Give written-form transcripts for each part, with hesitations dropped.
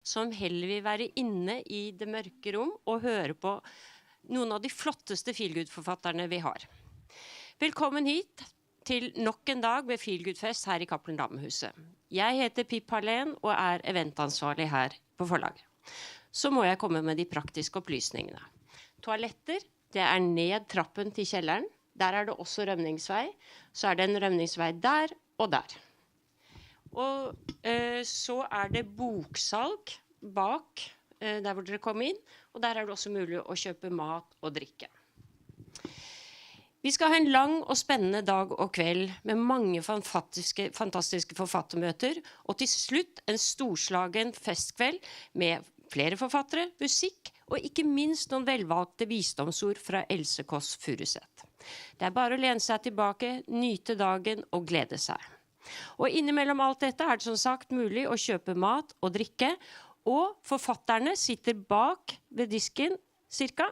som heller vil være inne i det mørke rom og høre på noen av de flotteste feelgood-forfatterne vi har. Velkommen hit til nok en dag med Feelgoodfest her i Cappelen Damm-huset. Jeg heter Pip Harlen og er eventansvarlig her på forlaget. Så må jeg komme med de praktiske opplysningene. Toaletter, det er ned trappen til kjelleren. Der er det også rømningsvei. Så er det en rømningsvei der og der. Og så er det boksalg bak der hvor dere kom inn. Og der er det også mulig å kjøpe mat og drikke. Vi skal ha en lang og spennende dag og kveld med mange fantastiske forfattermøter, og til slutt en storslagen festkveld med flere forfattere, musikk, og ikke minst noen velvalgte visdomsord fra Else Kåss Furuseth. Det er bare å lene seg tilbake, nyte dagen og glede seg. Og innimellom alt dette er det som sagt mulig å kjøpe mat og drikke, og forfatterne sitter bak ved disken cirka,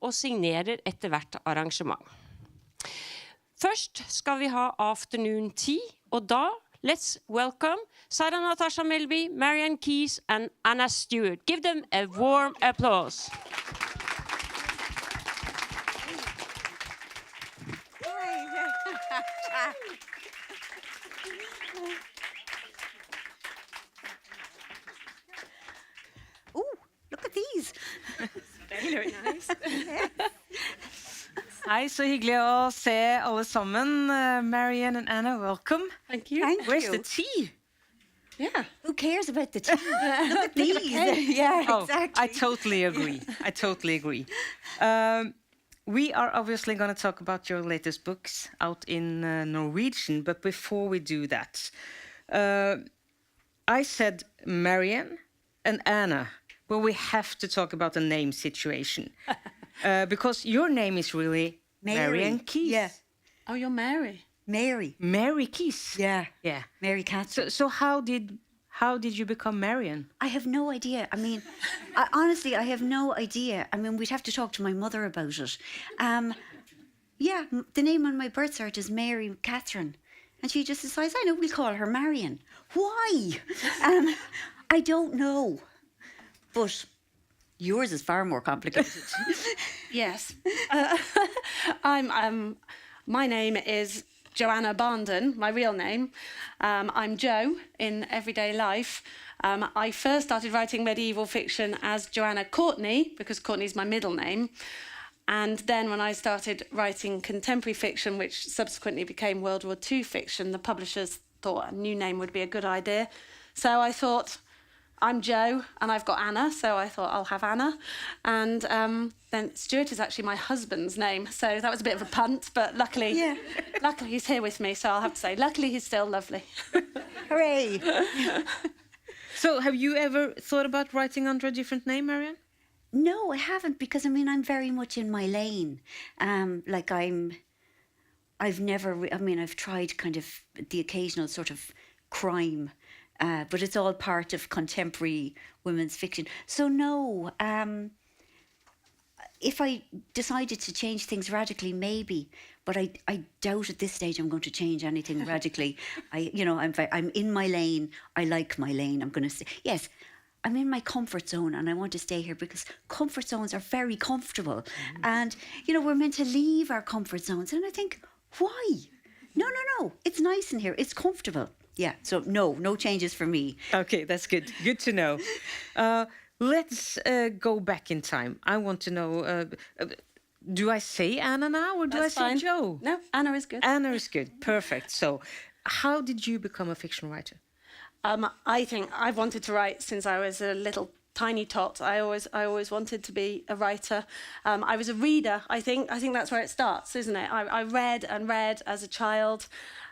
og signerer etter hvert arrangement. Først skal vi ha afternoon tea, og da let's welcome Sarah Natasha Melbye, MARIAN Keys and Anna Stewart. Give them a warm applause. Look at these. Very nice. Hei, så hyggelig å se alle sammen. Marian and Anna, welcome. Thank you. Where's the tea? Yeah. Who cares about the tea? Look at these. Yeah, exactly. I totally agree. I totally agree. We are obviously going to talk about your latest books out in Norwegian, but before we do that, I said Marian and Anna. Well, we have to talk about the name situation. Because your name is really MARIAN Keys. Yeah. Oh, you're Mary. Mary. Mary Keys. Yeah. Yeah. Mary Catherine. So how did you become Marian? I have no idea. I mean, honestly, I have no idea. I mean, we'd have to talk to my mother about it. Yeah, the name on my birth cert is Mary Catherine. And she just decides, I know, we'll call her Marian. Why? I don't know. But yours is far more complicated. Yes. My name is Joanna Barnden, my real name. I'm Jo in everyday life. I first started writing medieval fiction as Joanna Courtney, because Courtney's my middle name. And then when I started writing contemporary fiction, which subsequently became World War II fiction, the publishers thought a new name would be a good idea. So I thought, I'm Jo, and I've got Anna, so I thought I'll have Anna. And then Stuart is actually my husband's name, so that was a bit of a punt, but luckily he's here with me, so I'll have to say, luckily he's still lovely. Hooray! So have you ever thought about writing under a different name, Marian? No, I haven't, because, I mean, I'm very much in my lane. I've tried kind of the occasional sort of crime, but it's all part of contemporary women's fiction. So no, if I decided to change things radically, maybe, but I doubt at this stage I'm going to change anything radically. I'm in my lane. I like my lane. I'm going to say, yes, I'm in my comfort zone and I want to stay here because comfort zones are very comfortable. Mm-hmm. And, we're meant to leave our comfort zones. And I think, why? No. It's nice in here. It's comfortable. Yeah, so no changes for me. Okay, that's good. Good to know. Let's go back in time. I want to know, do I say Anna now or do That's I say fine. Jo? No, Anna is good. Anna is good. Perfect. So how did you become a fiction writer? I think I've wanted to write since I was a little tiny tot. I always wanted to be a writer. I was a reader, I think. I think that's where it starts, isn't it? I read and read as a child.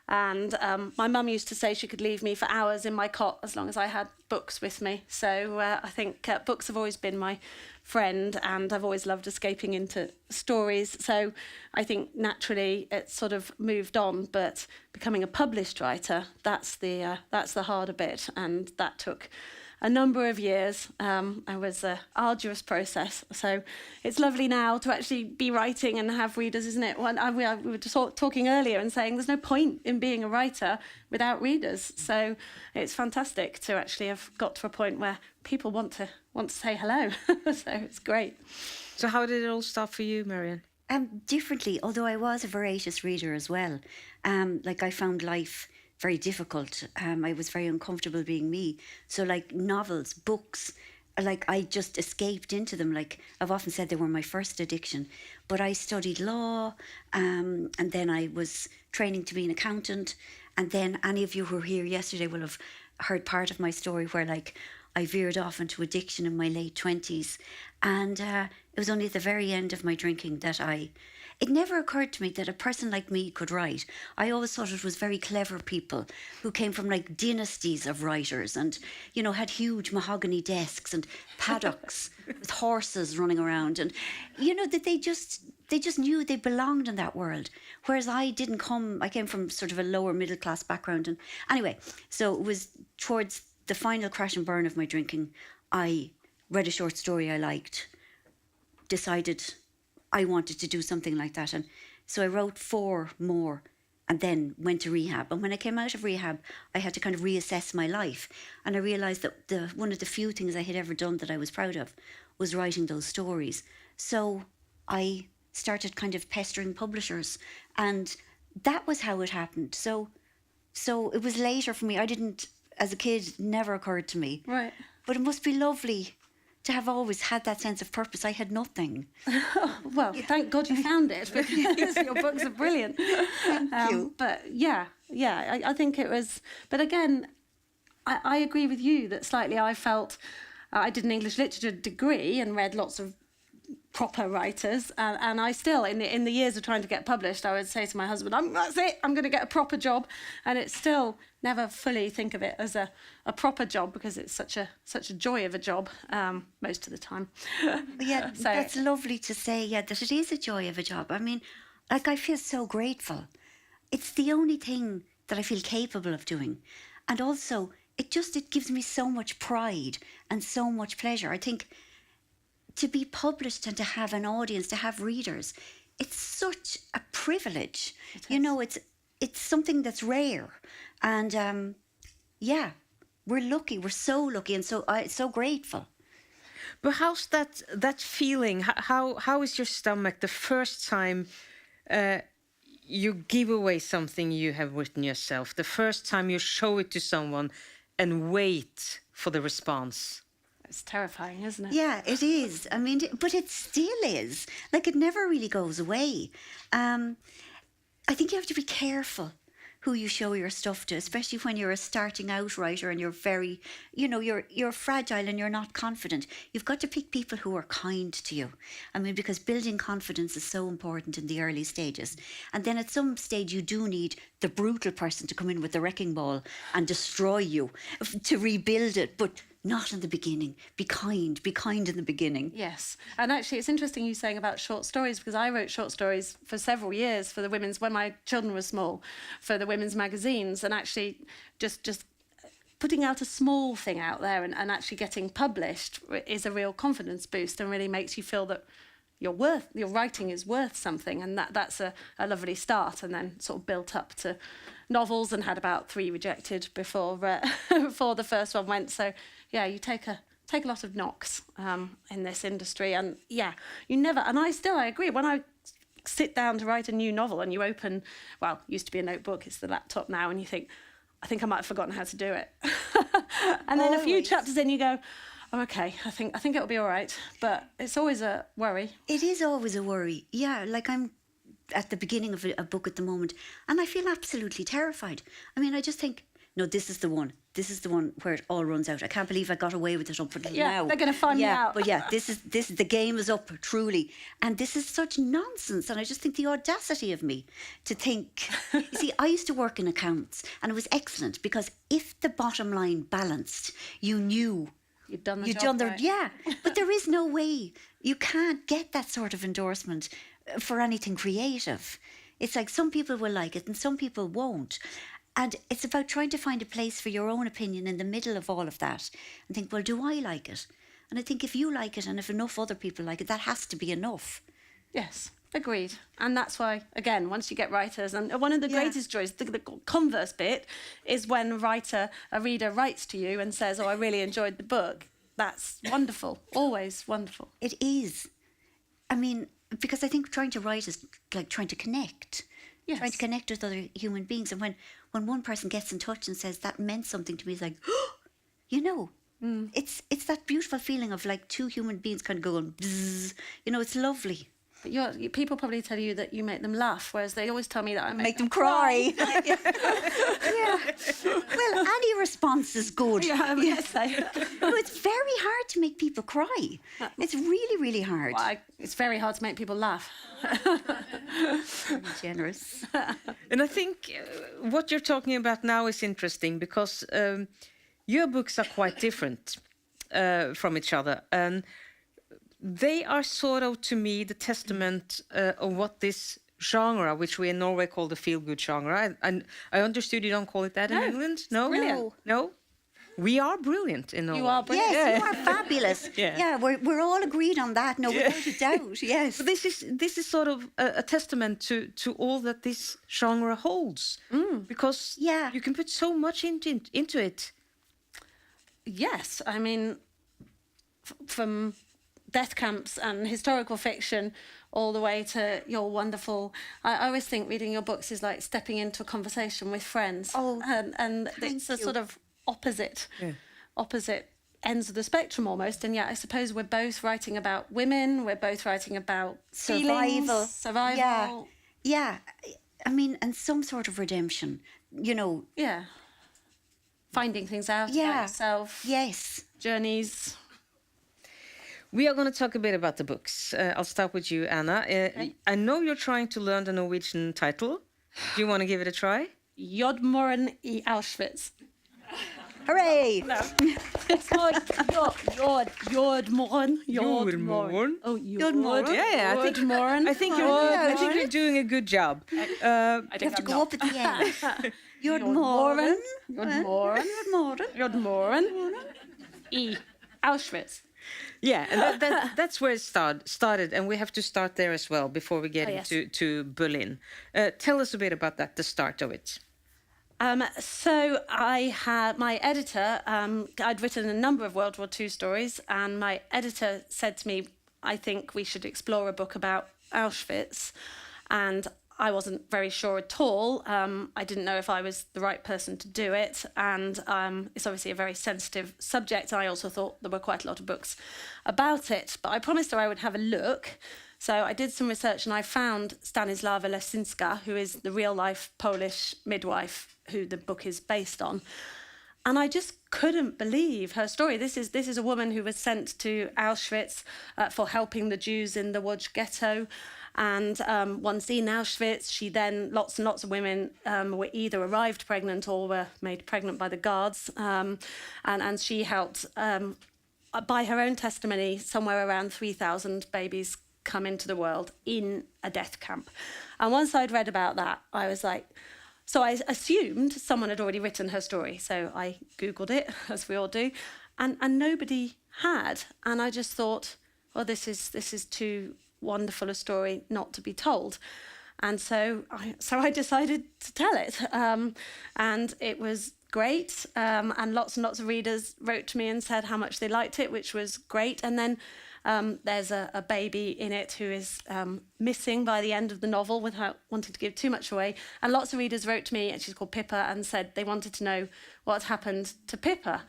And my mum used to say she could leave me for hours in my cot as long as I had books with me. So I think books have always been my friend, and I've always loved escaping into stories. So I think naturally it sort of moved on. But becoming a published writer, that's the harder bit, and that took a number of years. It was an arduous process. So it's lovely now to actually be writing and have readers, isn't it? We were just talking earlier and saying there's no point in being a writer without readers. So it's fantastic to actually have got to a point where people want to say hello. So it's great. So how did it all start for you, MARIAN? Differently, although I was a voracious reader as well. Like I found life very difficult. I was very uncomfortable being me. So like novels, books, like I just escaped into them. Like I've often said they were my first addiction. But I studied law, and then I was training to be an accountant. And then any of you who were here yesterday will have heard part of my story where like I veered off into addiction in my late 20s. And it was only at the very end of my drinking that it never occurred to me that a person like me could write. I always thought it was very clever people who came from like dynasties of writers and, you know, had huge mahogany desks and paddocks with horses running around. And, you know, that they just knew they belonged in that world. Whereas I came from sort of a lower middle class background. And anyway, so it was towards the final crash and burn of my drinking. I read a short story I liked, decided I wanted to do something like that. And so I wrote 4 more and then went to rehab. And when I came out of rehab, I had to kind of reassess my life. And I realised that one of the few things I had ever done that I was proud of was writing those stories. So I started kind of pestering publishers. And that was how it happened. So it was later for me. I didn't, as a kid, never occurred to me. Right. But it must be lovely to have always had that sense of purpose. I had nothing. Well, thank God you found it, because your books are brilliant. Thank you. But I think it was... But again, I agree with you that slightly I felt... I did an English literature degree and read lots of proper writers, and I still, in the years of trying to get published, I would say to my husband, that's it, I'm going to get a proper job. And it's still never fully think of it as a proper job, because it's such a joy of a job most of the time. Yeah, So- that's lovely to say, yeah, that it is a joy of a job. I mean, like, I feel so grateful. It's the only thing that I feel capable of doing. And also, it gives me so much pride and so much pleasure. I think to be published and to have an audience, to have readers, it's such a privilege. You know, it's something that's rare. And yeah, we're lucky. We're so lucky and so grateful. But how's that feeling? How is your stomach the first time you give away something you have written yourself? The first time you show it to someone and wait for the response? It's terrifying, isn't it? Yeah, it is. I mean, but it still is. Like, it never really goes away. I think you have to be careful who you show your stuff to, especially when you're a starting out writer and you're very, you know, you're fragile and you're not confident. You've got to pick people who are kind to you. I mean, because building confidence is so important in the early stages. And then at some stage you do need the brutal person to come in with the wrecking ball and destroy you to rebuild it. But not in the beginning. Be kind in the beginning. Yes. And actually, it's interesting you saying about short stories, because I wrote short stories for several years for the women's, when my children were small, for the women's magazines, and actually just putting out a small thing out there and actually getting published is a real confidence boost and really makes you feel that your writing is worth something, and that's a lovely start. And then sort of built up to novels and had about 3 rejected before before the first one went. So yeah, you take a lot of knocks in this industry, and yeah, you never. And I agree. When I sit down to write a new novel, and you open, well, it used to be a notebook, it's the laptop now, and you think, I think I might have forgotten how to do it, and then a few chapters in, you go, oh, okay, I think it'll be all right. But it's always a worry. It is always a worry. Yeah, like I'm at the beginning of a book at the moment, and I feel absolutely terrified. I mean, I just think, no, this is the one. This is the one where it all runs out. I can't believe I got away with it up until now. They're going to find me out. But yeah, this is the game is up, truly. And this is such nonsense. And I just think the audacity of me to think... You see, I used to work in accounts, and it was excellent, because if the bottom line balanced, you knew... You'd done the job right. Yeah, but there is no way. You can't get that sort of endorsement for anything creative. It's like some people will like it and some people won't. And it's about trying to find a place for your own opinion in the middle of all of that and think, well, do I like it? And I think if you like it and if enough other people like it, that has to be enough. Yes, agreed. And that's why, again, once you get writers, and one of the greatest joys, the converse bit, is when a reader writes to you and says, oh, I really enjoyed the book. That's wonderful, always wonderful. It is. I mean, because I think trying to write is like trying to connect. Yes. Trying to connect with other human beings. And when one person gets in touch and says, that meant something to me, it's like, you know, it's that beautiful feeling of like two human beings kind of going, bzzz. You know, it's lovely. But people probably tell you that you make them laugh, whereas they always tell me that I make them cry. Yeah. Well, any response is good. Yeah, yes, No, it's very hard to make people cry. It's really, really hard. Well, it's very hard to make people laugh. Very generous. And I think what you're talking about now is interesting because your books are quite different from each other. And they are sort of, to me, the testament of what this genre, which we in Norway call the feel-good genre. And I understood you don't call it that in England? No? Brilliant. No? We are brilliant in Norway. You are brilliant. Yes, you are fabulous. Yeah. We're all agreed on that. No, without a doubt. Yes. But this is sort of a testament to all that this genre holds. Because you can put so much into it. Yes, I mean, from death camps and historical fiction all the way to your wonderful... I always think reading your books is like stepping into a conversation with friends. Oh, and it's a sort of opposite ends of the spectrum almost. And yet I suppose we're both writing about women, we're both writing about Survival. Survival. Yeah. I mean, and some sort of redemption, you know. Yeah. Finding things out about yourself. Yes. Journeys. We are going to talk a bit about the books. I'll start with you, Anna. I know you're trying to learn the Norwegian title. Do you want to give it a try? Jordmoren I Auschwitz. Hooray! No. It's called Jordmoren. Jordmoren. Oh, Jordmoren. Yeah, Jordmoren. I think you're doing a good job. You have to go up at the end. Jordmoren. Jordmoren. I Auschwitz. Yeah, and that's where it started, and we have to start there as well before we get into Berlin. Tell us a bit about that, the start of it. So I had my editor, I'd written a number of World War II stories, and my editor said to me, I think we should explore a book about Auschwitz. And I wasn't very sure at all. I didn't know if I was the right person to do it. And it's obviously a very sensitive subject. I also thought there were quite a lot of books about it. But I promised her I would have a look. So I did some research and I found Stanislawa Lesinska, who is the real-life Polish midwife who the book is based on. And I just couldn't believe her story. This is a woman who was sent to Auschwitz for helping the Jews in the Łódź ghetto. And once in Auschwitz, she then, lots and lots of women were either arrived pregnant or were made pregnant by the guards. And she helped, by her own testimony, somewhere around 3,000 babies come into the world in a death camp. And once I'd read about that, I was like, so I assumed someone had already written her story. So I Googled it, as we all do, and nobody had. And I just thought, well, this is too wonderful a story not to be told. And so I decided to tell it. And it was great. And lots of readers wrote to me and said how much they liked it, which was great. And then there's a baby in it who is missing by the end of the novel without wanting to give too much away. And lots of readers wrote to me, and she's called Pippa, and said they wanted to know what happened to Pippa.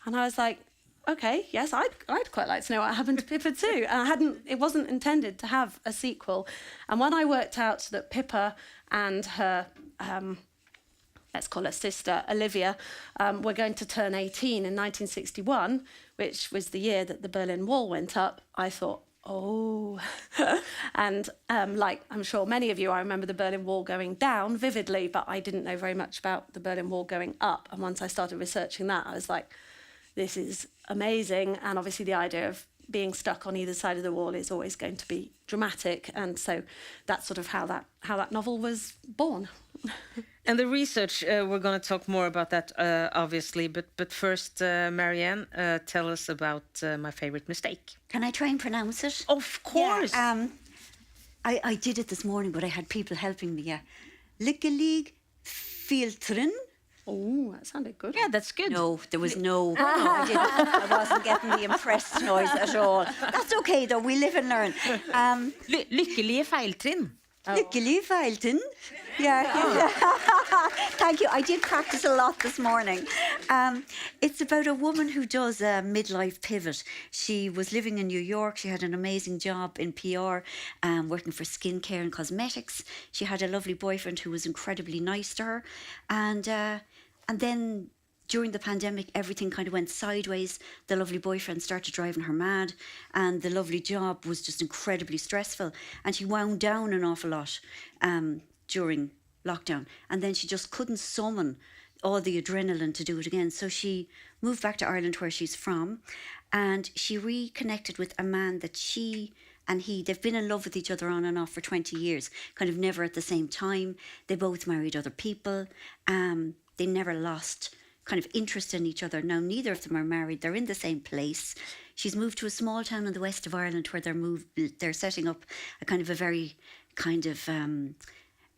And I was like, okay, yes, I'd quite like to know what happened to Pippa too. And it wasn't intended to have a sequel. And when I worked out that Pippa and her, let's call her sister, Olivia, were going to turn 18 in 1961, which was the year that the Berlin Wall went up, I thought, oh. And like I'm sure many of you, I remember the Berlin Wall going down vividly, but I didn't know very much about the Berlin Wall going up. And once I started researching that, I was like, this is amazing. And obviously the idea of being stuck on either side of the wall is always going to be dramatic, and so that's sort of how that novel was born. And the research, we're going to talk more about that, obviously. But first, MARIAN, tell us about my favorite mistake. Can I try and pronounce it? Of course. Yeah, I did it this morning, but I had people helping me. Yeah, Lykkelig filtren. Oh, that sounded good. Yeah, that's good. No, there was no. I didn't. I wasn't getting the impressed noise at all. That's okay, though. We live and learn. Lykkelige feiltrinn. Lykkelig feiltrinn. Yeah. Thank you. I did practice a lot this morning. It's about a woman who does a midlife pivot. She was living in New York. She had an amazing job in PR, working for skincare and cosmetics. She had a lovely boyfriend who was incredibly nice to her. And then during the pandemic, everything kind of went sideways. The lovely boyfriend started driving her mad, and the lovely job was just incredibly stressful. And she wound down an awful lot during lockdown. And then she just couldn't summon all the adrenaline to do it again. So she moved back to Ireland, where she's from, and she reconnected with a man that she and he, they've been in love with each other on and off for 20 years, kind of never at the same time. They both married other people. They never lost kind of interest in each other. Now, neither of them are married. They're in the same place. She's moved to a small town in the west of Ireland where they're setting up a kind of a very kind of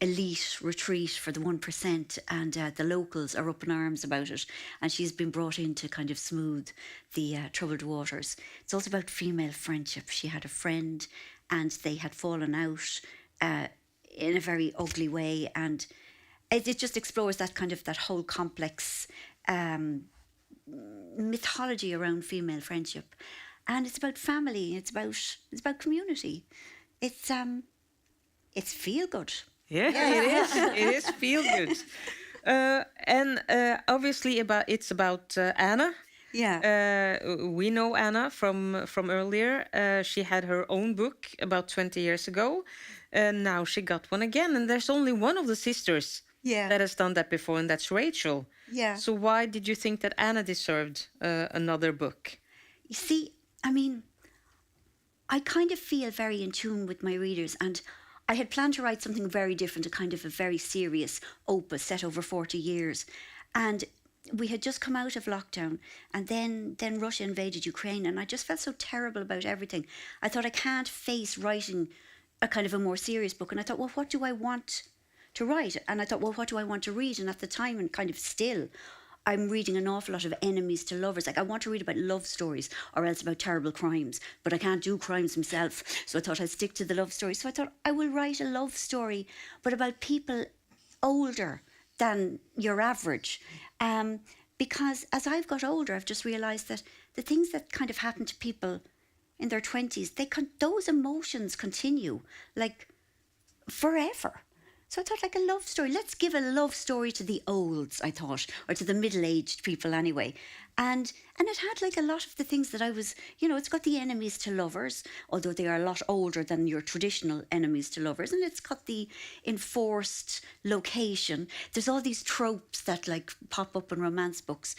elite retreat for the 1%, and the locals are up in arms about it, and she's been brought in to kind of smooth the troubled waters. It's also about female friendship. She had a friend and they had fallen out in a very ugly way, and it just explores that kind of that whole complex mythology around female friendship. And it's about family, it's about community. It's feel good. Yeah, it is. It is feel good. And obviously it's about Anna. Yeah. We know Anna from earlier. She had her own book about 20 years ago. Now she got one again, and there's only one of the sisters that has done that before, and that's Rachel. Yeah. So why did you think that Anna deserved another book? You see, I mean, I kind of feel very in tune with my readers, and I had planned to write something very different, a kind of a very serious opus set over 40 years. And we had just come out of lockdown, and then Russia invaded Ukraine, and I just felt so terrible about everything. I thought, I can't face writing a kind of a more serious book. And I thought, well, what do I want to write? And I thought, well, what do I want to read? And at the time, and kind of still, I'm reading an awful lot of enemies to lovers. Like, I want to read about love stories or else about terrible crimes, but I can't do crimes myself. So I thought I'd stick to the love story. So I thought I will write a love story, but about people older than your average. Because as I've got older, I've just realised that the things that kind of happen to people in their 20s, those emotions continue, like, forever. So I thought, like, a love story. Let's give a love story to the olds, I thought, or to the middle-aged people anyway. And it had, like, a lot of the things that I was, it's got the enemies to lovers, although they are a lot older than your traditional enemies to lovers. And it's got the enforced location. There's all these tropes that, like, pop up in romance books.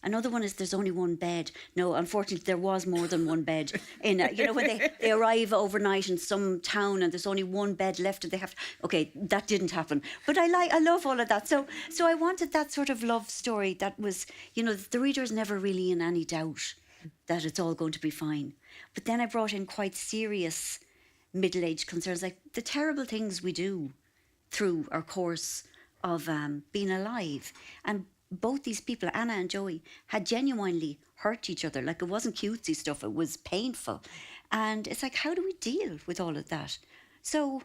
Another one is there's only one bed. No, unfortunately, there was more than one bed. When they arrive overnight in some town and there's only one bed left and they have to... Okay, that didn't happen. But I love all of that. So I wanted that sort of love story that was, the reader is never really in any doubt that it's all going to be fine. But then I brought in quite serious middle-aged concerns, like the terrible things we do through our course of being alive. And both these people, Anna and Joey, had genuinely hurt each other. Like, it wasn't cutesy stuff, it was painful. And it's like, how do we deal with all of that? So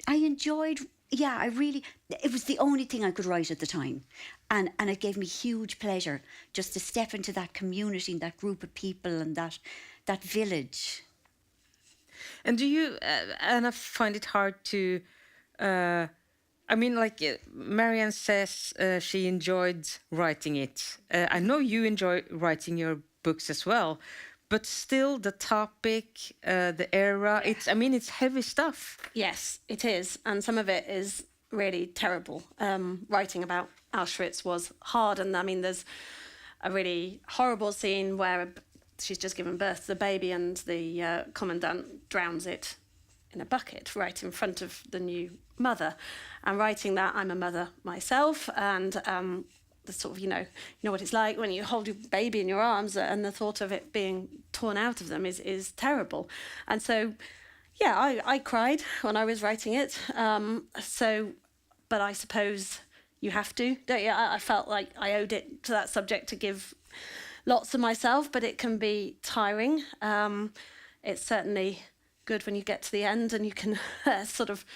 I enjoyed... it was the only thing I could write at the time. And it gave me huge pleasure just to step into that community, that group of people and that village. And do you, Anna, find it hard to... MARIAN says she enjoyed writing it. I know you enjoy writing your books as well. But still, the topic, the era, it's heavy stuff. Yes, it is. And some of it is really terrible. Writing about Auschwitz was hard. And there's a really horrible scene where she's just given birth to the baby, and the commandant drowns it in a bucket right in front of the new mother. And writing that, I'm a mother myself, and the sort of, you know what it's like when you hold your baby in your arms, and the thought of it being torn out of them is terrible. And so, yeah, I cried when I was writing it. But I suppose you have to, don't you? I felt like I owed it to that subject to give lots of myself, but it can be tiring. It's certainly good when you get to the end and you can sort of...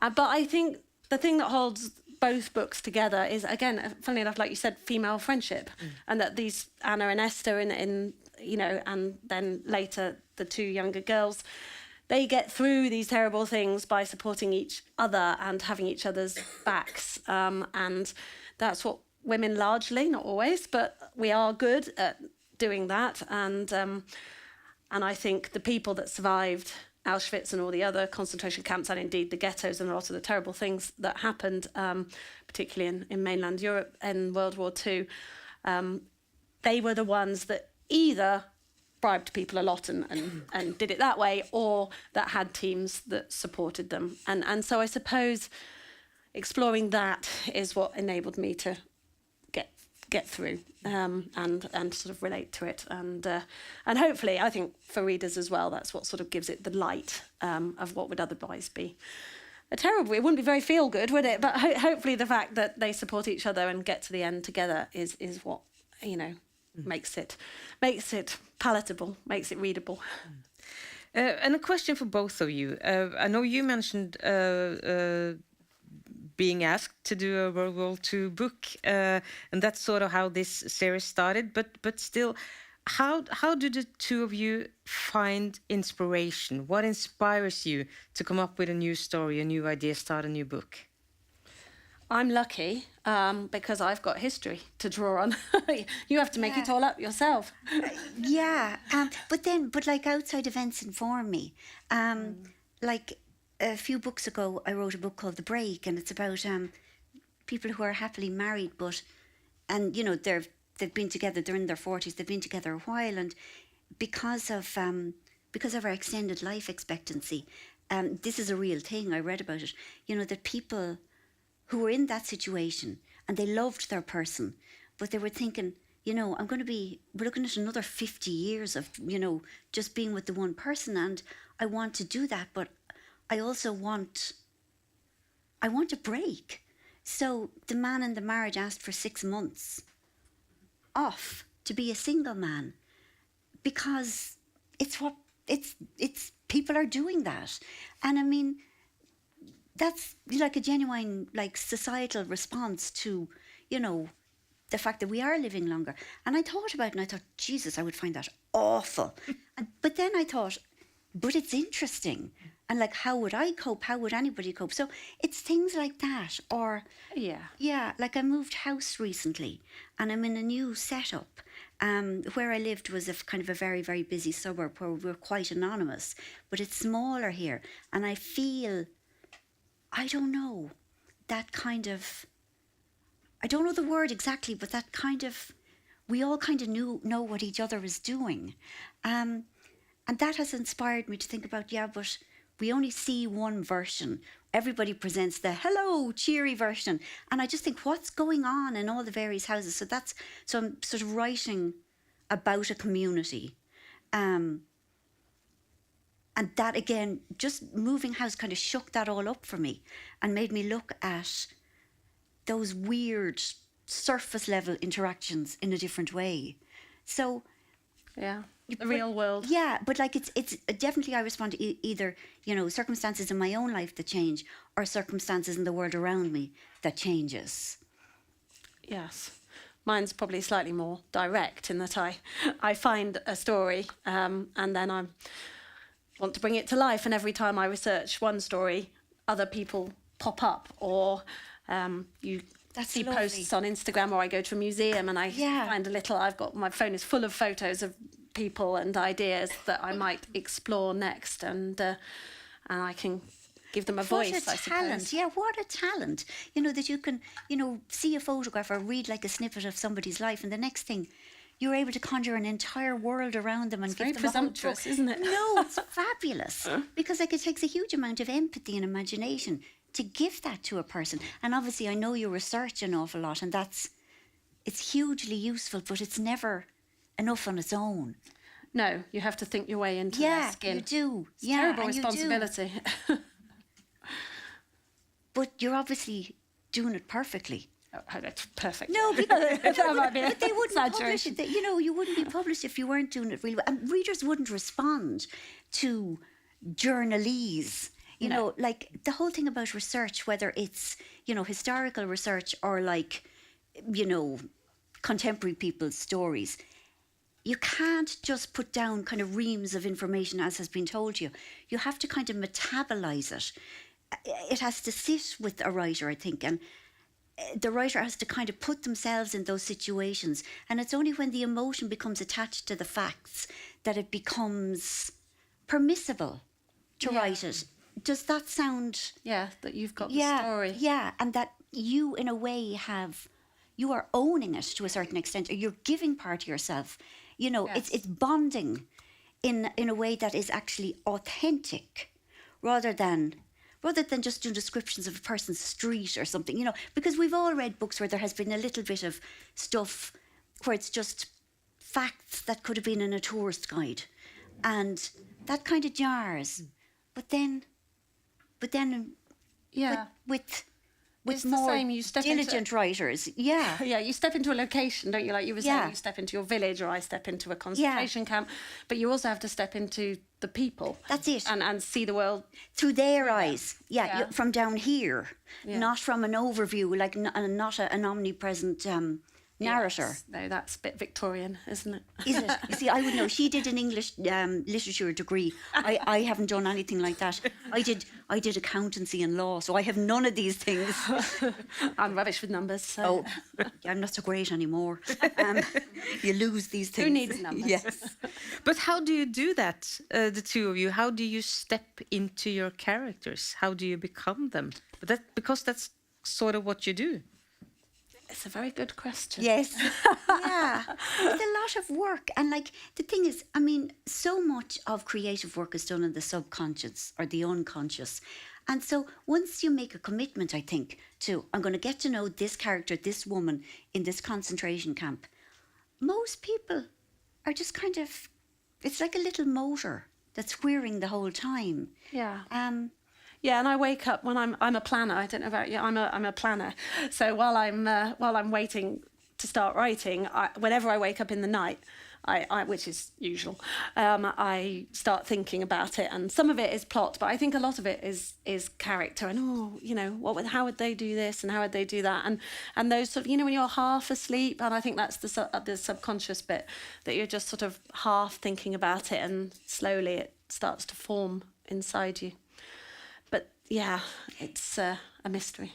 but I think the thing that holds both books together is, again, funnily enough, like you said, female friendship. And that these Anna and Esther in and then later the two younger girls, they get through these terrible things by supporting each other and having each other's backs. And that's what women largely, not always, but we are good at doing that. And I think the people that survived Auschwitz and all the other concentration camps, and indeed the ghettos and a lot of the terrible things that happened, particularly in mainland Europe in World War II, they were the ones that either bribed people a lot and did it that way, or that had teams that supported them. And so I suppose exploring that is what enabled me to get through and sort of relate to it. And hopefully, I think for readers as well, that's what sort of gives it the light of what would otherwise be a terrible... It wouldn't be very feel-good, would it? But hopefully the fact that they support each other and get to the end together is what, makes it palatable, makes it readable. And a question for both of you. I know you mentioned being asked to do a World War II book, and that's sort of how this series started. But still, how do the two of you find inspiration? What inspires you to come up with a new story, a new idea, start a new book? I'm lucky because I've got history to draw on. You have to make it all up yourself. But like outside events inform me. Like a few books ago, I wrote a book called The Break, and it's about people who are happily married, they've been together. They're in their 40s. They've been together a while, and because of our extended life expectancy, this is a real thing. I read about it. That people who were in that situation and they loved their person, but they were thinking, we're looking at another 50 years of, just being with the one person, and I want to do that, but I also want a break. So the man in the marriage asked for 6 months off to be a single man, because it's people are doing that. And I mean, that's like a genuine, societal response to, the fact that we are living longer. And I thought about it, and I thought, Jesus, I would find that awful. But then I thought, but it's interesting. And how would I cope? How would anybody cope? So it's things like that. Or, like I moved house recently, and I'm in a new setup. Where I lived was a kind of a very, very busy suburb where we're quite anonymous. But it's smaller here. And I feel... I don't know, that kind of, I don't know the word exactly, but that kind of, we all kind of know what each other is doing. And that has inspired me to think about, but we only see one version. Everybody presents the hello, cheery version. And I just think, what's going on in all the various houses? So I'm sort of writing about a community. And that, again, just moving house kind of shook that all up for me and made me look at those weird surface-level interactions in a different way. So... Yeah, the real world. Yeah, but it's definitely I respond to either, circumstances in my own life that change or circumstances in the world around me that changes. Yes. Mine's probably slightly more direct in that I find a story and then I want to bring it to life, and every time I research one story, other people pop up, or you see posts on Instagram, or I go to a museum and I find my phone is full of photos of people and ideas that I might explore next, and I can give them a voice, I suppose. Yeah, what a talent. That you can, see a photograph or read a snippet of somebody's life, and the next thing, you're able to conjure an entire world around them and It's give very them a whole presumptuous, book. isn't it? No, it's fabulous because like it takes a huge amount of empathy and imagination to give that to a person. And obviously, I know you research an awful lot, and it's hugely useful, but it's never enough on its own. No, you have to think your way into their skin. You do. It's terrible and you do. responsibility. But you're obviously doing it perfectly. Oh, that's perfect. No, because that might be but they wouldn't publish exaggeration. it. You know, you wouldn't be published if you weren't doing it really well. And readers wouldn't respond to journalese. You know, like the whole thing about research, whether it's, you know, historical research or like, you know, contemporary people's stories, you can't just put down kind of reams of information as has been told you. You have to kind of metabolize it. It has to sit with a writer, I think, and the writer has to kind of put themselves in those situations. And it's only when the emotion becomes attached to the facts that it becomes permissible to write it. Does that sound... Yeah, that you've got the story. Yeah, and that you, in a way, you are owning it to a certain extent, or you're giving part of yourself. You know, it's bonding in a way that is actually authentic, rather than just doing descriptions of a person's street or something, you know, because we've all read books where there has been a little bit of stuff where it's just facts that could have been in a tourist guide, and that kind of jars. But then Yeah. with It's the more same, you step diligent writers, yeah. Yeah, you step into a location, don't you? Like you were saying, Yeah. you step into your village, or I step into a concentration camp. But you also have to step into the people. That's it. And see the world. Through their eyes, Yeah. from down here, not from an overview, like not an omnipresent narrator. Yes. No, that's a bit Victorian, isn't it? Is it? You see, I would know. She did an English literature degree. I haven't done anything like that. I did accountancy and law, so I have none of these things. I'm rubbish with numbers. So. Oh, I'm not so great anymore. You lose these things. Who needs numbers? Yes. But how do you do that, the two of you? How do you step into your characters? How do you become them? Because that's sort of what you do. It's a very good question. Yes. Yeah. It's a lot of work. And like the thing is, I mean, so much of creative work is done in the subconscious or the unconscious. And so once you make a commitment, I think, to I'm going to get to know this character, this woman in this concentration camp, most people are just kind of, it's like a little motor that's whirring the whole time. Yeah. Yeah, and I wake up when I'm a planner. I don't know about you. I'm a planner. So while I'm waiting to start writing, whenever I wake up in the night, I which is usual, I start thinking about it. And some of it is plot, but I think a lot of it is character. And how would they do this and how would they do that? And those sort of, when you're half asleep, and I think that's the subconscious bit, that you're just sort of half thinking about it, and slowly it starts to form inside you. Yeah, it's a mystery.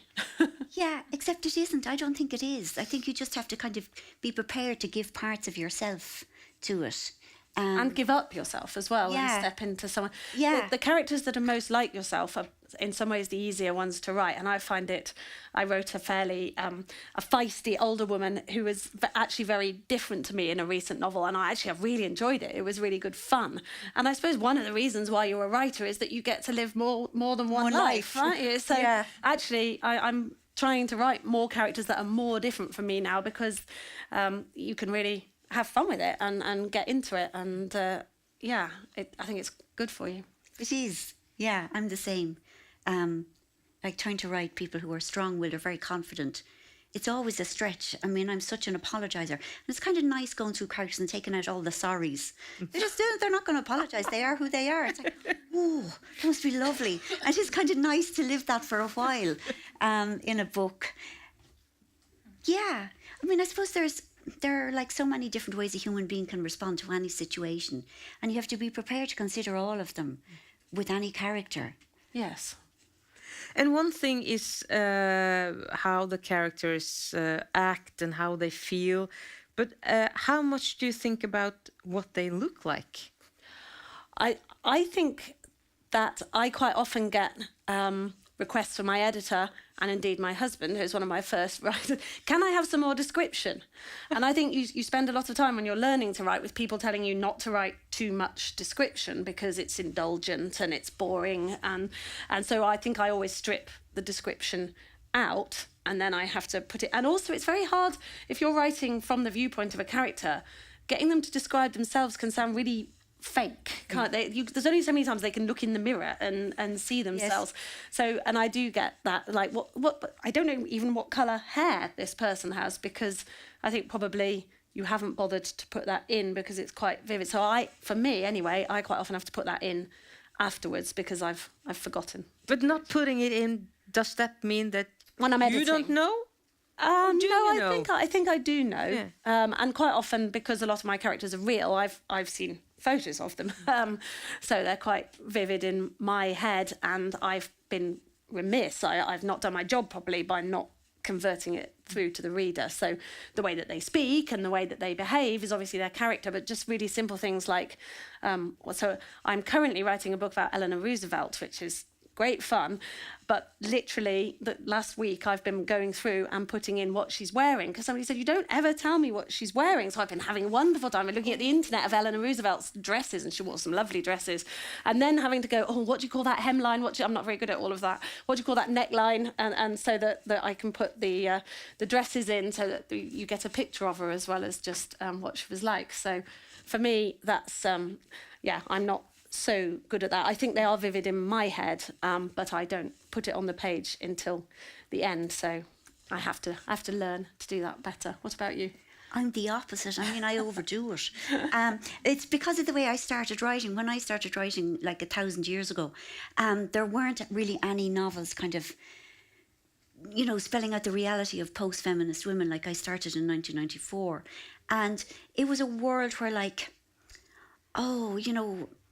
Yeah, except it isn't. I don't think it is. I think you just have to kind of be prepared to give parts of yourself to it. And give up yourself as well, Yeah. and step into someone. Yeah. The characters that are most like yourself are in some ways the easier ones to write. And I wrote a fairly a feisty older woman who was actually very different to me in a recent novel, and I really enjoyed it. It was really good fun. And I suppose one of the reasons why you're a writer is that you get to live more than one life, right? So Yeah. actually I'm trying to write more characters that are more different from me now, because you can really have fun with it and get into it. And I think it's good for you. It is. Yeah, I'm the same. Like trying to write people who are strong-willed or very confident. It's always a stretch. I mean, I'm such an apologizer. And it's kind of nice going through characters and taking out all the sorries. They're not going to apologise. They are who they are. It's like, oh, that must be lovely. And it's kind of nice to live that for a while in a book. Yeah. I mean, I suppose there are like so many different ways a human being can respond to any situation. And you have to be prepared to consider all of them with any character. Yes. And one thing is how the characters act and how they feel. But how much do you think about what they look like? I think that I quite often get requests from my editor and indeed my husband, who's one of my first writers, can I have some more description? And I think you spend a lot of time when you're learning to write with people telling you not to write too much description because it's indulgent and it's boring. And so I think I always strip the description out and then I have to put it. And also it's very hard if you're writing from the viewpoint of a character, getting them to describe themselves can sound really fake, can't they? There's only so many times they can look in the mirror and see themselves. Yes. So, and I do get that, like, what I don't know even what colour hair this person has, because I think probably you haven't bothered to put that in because it's quite vivid. So for me anyway, I quite often have to put that in afterwards because I've forgotten. But not putting it in, does that mean that when I'm editing, you don't know? I think I do know. Yeah. And quite often, because a lot of my characters are real, I've seen photos of them, so they're quite vivid in my head, and I've been remiss. I've not done my job properly by not converting it through to the reader. So the way that they speak and the way that they behave is obviously their character, but just really simple things like, so I'm currently writing a book about Eleanor Roosevelt, which is great fun, but literally last week I've been going through and putting in what she's wearing because somebody said you don't ever tell me what she's wearing, so I've been having a wonderful time looking at the internet of Eleanor Roosevelt's dresses, and she wore some lovely dresses, and then having to go, oh, what do you call that hemline, I'm not very good at all of that, what do you call that neckline, and so that I can put the dresses in so that you get a picture of her as well as just what she was like. So for me that's I'm not so good at that. I think they are vivid in my head, but I don't put it on the page until the end. So I have to learn to do that better. What about you? I'm the opposite. I mean, I overdo it. It's because of the way I started writing. When I started writing like 1,000 years ago, there weren't really any novels kind of, spelling out the reality of post-feminist women like I started in 1994. And it was a world where like,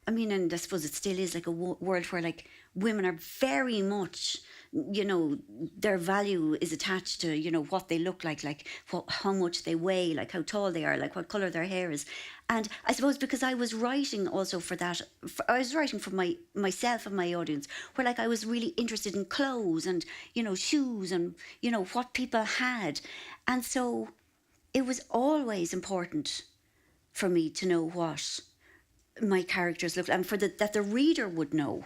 and I suppose it still is like a world where like women are very much, their value is attached to, what they look like how much they weigh, like how tall they are, like what colour their hair is. And I suppose because I was writing also for that, I was writing for myself and my audience, where like I was really interested in clothes and, shoes and, what people had. And so it was always important for me to know what my characters look, and that the reader would know,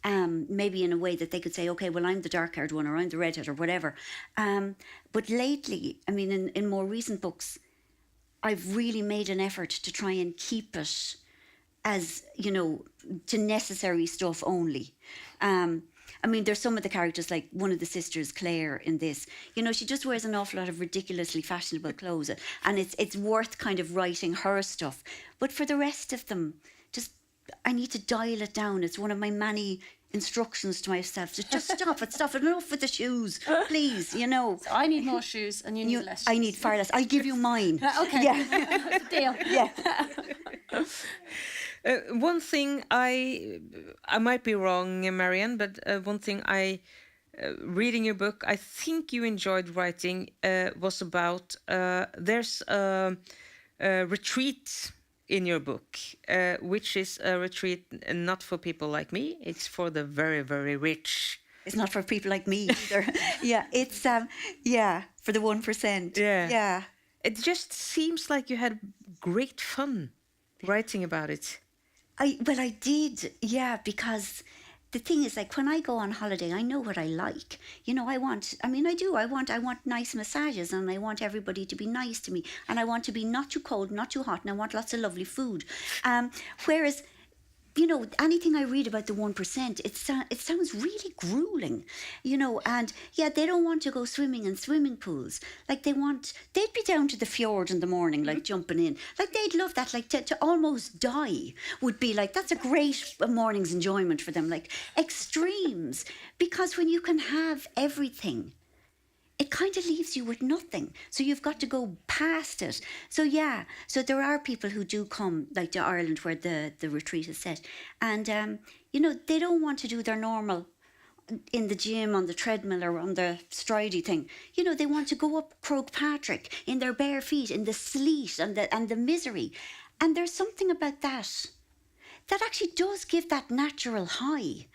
maybe in a way that they could say, okay, well, I'm the dark-haired one, or I'm the redhead, or whatever. But lately, I mean, in more recent books, I've really made an effort to try and keep it as, to necessary stuff only. There's some of the characters, like one of the sisters, Clare, in this, she just wears an awful lot of ridiculously fashionable clothes, and it's worth kind of writing her stuff. But for the rest of them, I need to dial it down. It's one of my many instructions to myself. Just stop it, enough with the shoes, please, So I need more shoes and you need less shoes. I need far less. I'll give you mine. Okay. Yeah. Deal. Yeah. One thing I might be wrong, Marian, but one thing reading your book, I think you enjoyed writing was about there's a retreat in your book, which is a retreat not for people like me. It's for the very, very rich. It's not for people like me either. Yeah, it's for the 1%. Yeah. It just seems like you had great fun writing about it. I did, because the thing is, like, when I go on holiday, I know what I like. I want nice massages, and I want everybody to be nice to me, and I want to be not too cold, not too hot, and I want lots of lovely food. Whereas, anything I read about the 1%, it sounds really grueling, and they don't want to go swimming in swimming pools. Like they'd be down to the fjord in the morning, like jumping in. Like they'd love that, like to almost die would be like, that's a great morning's enjoyment for them, like extremes. Because when you can have everything, it kind of leaves you with nothing. So you've got to go past it. So there are people who do come, like to Ireland where the retreat is set. And, they don't want to do their normal in the gym, on the treadmill or on the stridey thing. They want to go up Croagh-Patrick in their bare feet, in the sleet and the misery. And there's something about that that actually does give that natural high.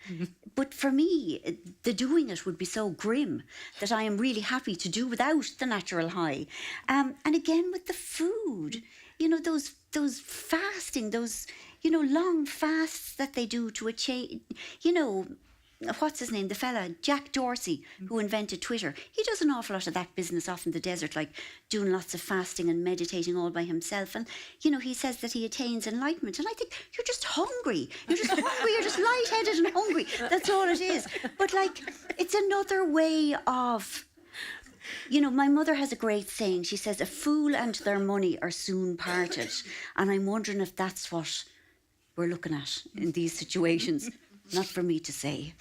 But for me, the doing it would be so grim that I am really happy to do without the natural high. And again, with the food, you know, those fasting, those, you know, long fasts that they do to achieve, you know, what's his name, the fella, Jack Dorsey, who invented Twitter. He does an awful lot of that business off in the desert, like doing lots of fasting and meditating all by himself. And, you know, he says that he attains enlightenment. And I think, you're just hungry. You're just hungry. You're just lightheaded and hungry. That's all it is. But, like, it's another way of... You know, my mother has a great saying. She says, a fool and their money are soon parted. And I'm wondering if that's what we're looking at in these situations. Not for me to say.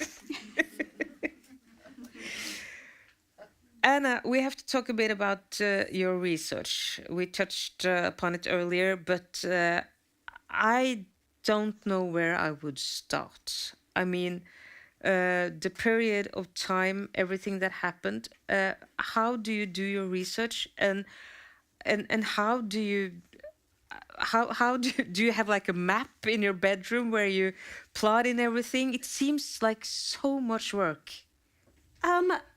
Anna, we have to talk a bit about your research. We touched upon it earlier, but I don't know where I would start. I mean, the period of time, everything that happened. How do you do your research, and how do you? How do you have like a map in your bedroom where you plot in everything? It seems like so much work.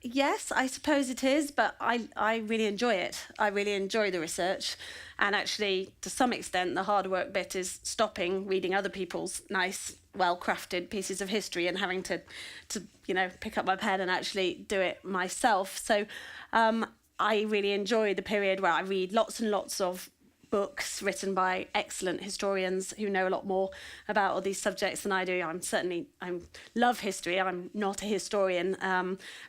Yes, I suppose it is, but I really enjoy it. I really enjoy the research, and actually, to some extent, the hard work bit is stopping reading other people's nice, well-crafted pieces of history and having to you know, pick up my pen and actually do it myself. So I really enjoy the period where I read lots and lots of books written by excellent historians who know a lot more about all these subjects than I do. I love history. I'm not a historian,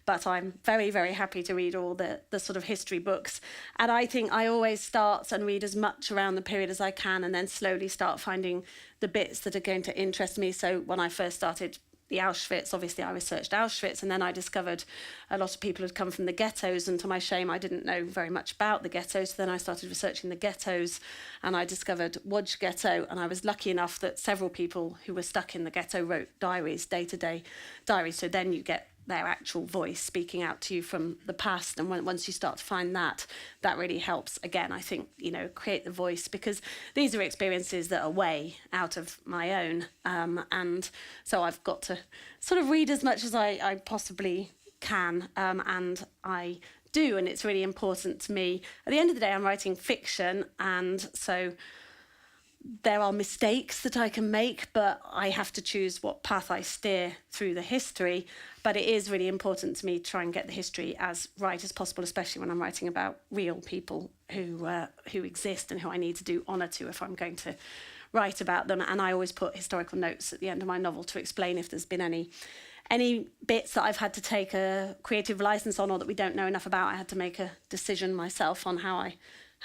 but I'm very, very happy to read all the sort of history books. And I think I always start and read as much around the period as I can, and then slowly start finding the bits that are going to interest me. So when I first started the Auschwitz, obviously I researched Auschwitz, and then I discovered a lot of people had come from the ghettos, and to my shame I didn't know very much about the ghettos. So then I started researching the ghettos, and I discovered Łódź ghetto, and I was lucky enough that several people who were stuck in the ghetto wrote diaries, day-to-day diaries. So then you get their actual voice speaking out to you from the past, and once you start to find that really helps, again, I think, you know, create the voice, because these are experiences that are way out of my own, and so I've got to sort of read as much as I possibly can, and I do, and it's really important to me. At the end of the day, I'm writing fiction, and so there are mistakes that I can make, but I have to choose what path I steer through the history. But it is really important to me to try and get the history as right as possible, especially when I'm writing about real people who exist and who I need to do honour to if I'm going to write about them. And I always put historical notes at the end of my novel to explain if there's been any bits that I've had to take a creative license on, or that we don't know enough about. I had to make a decision myself on how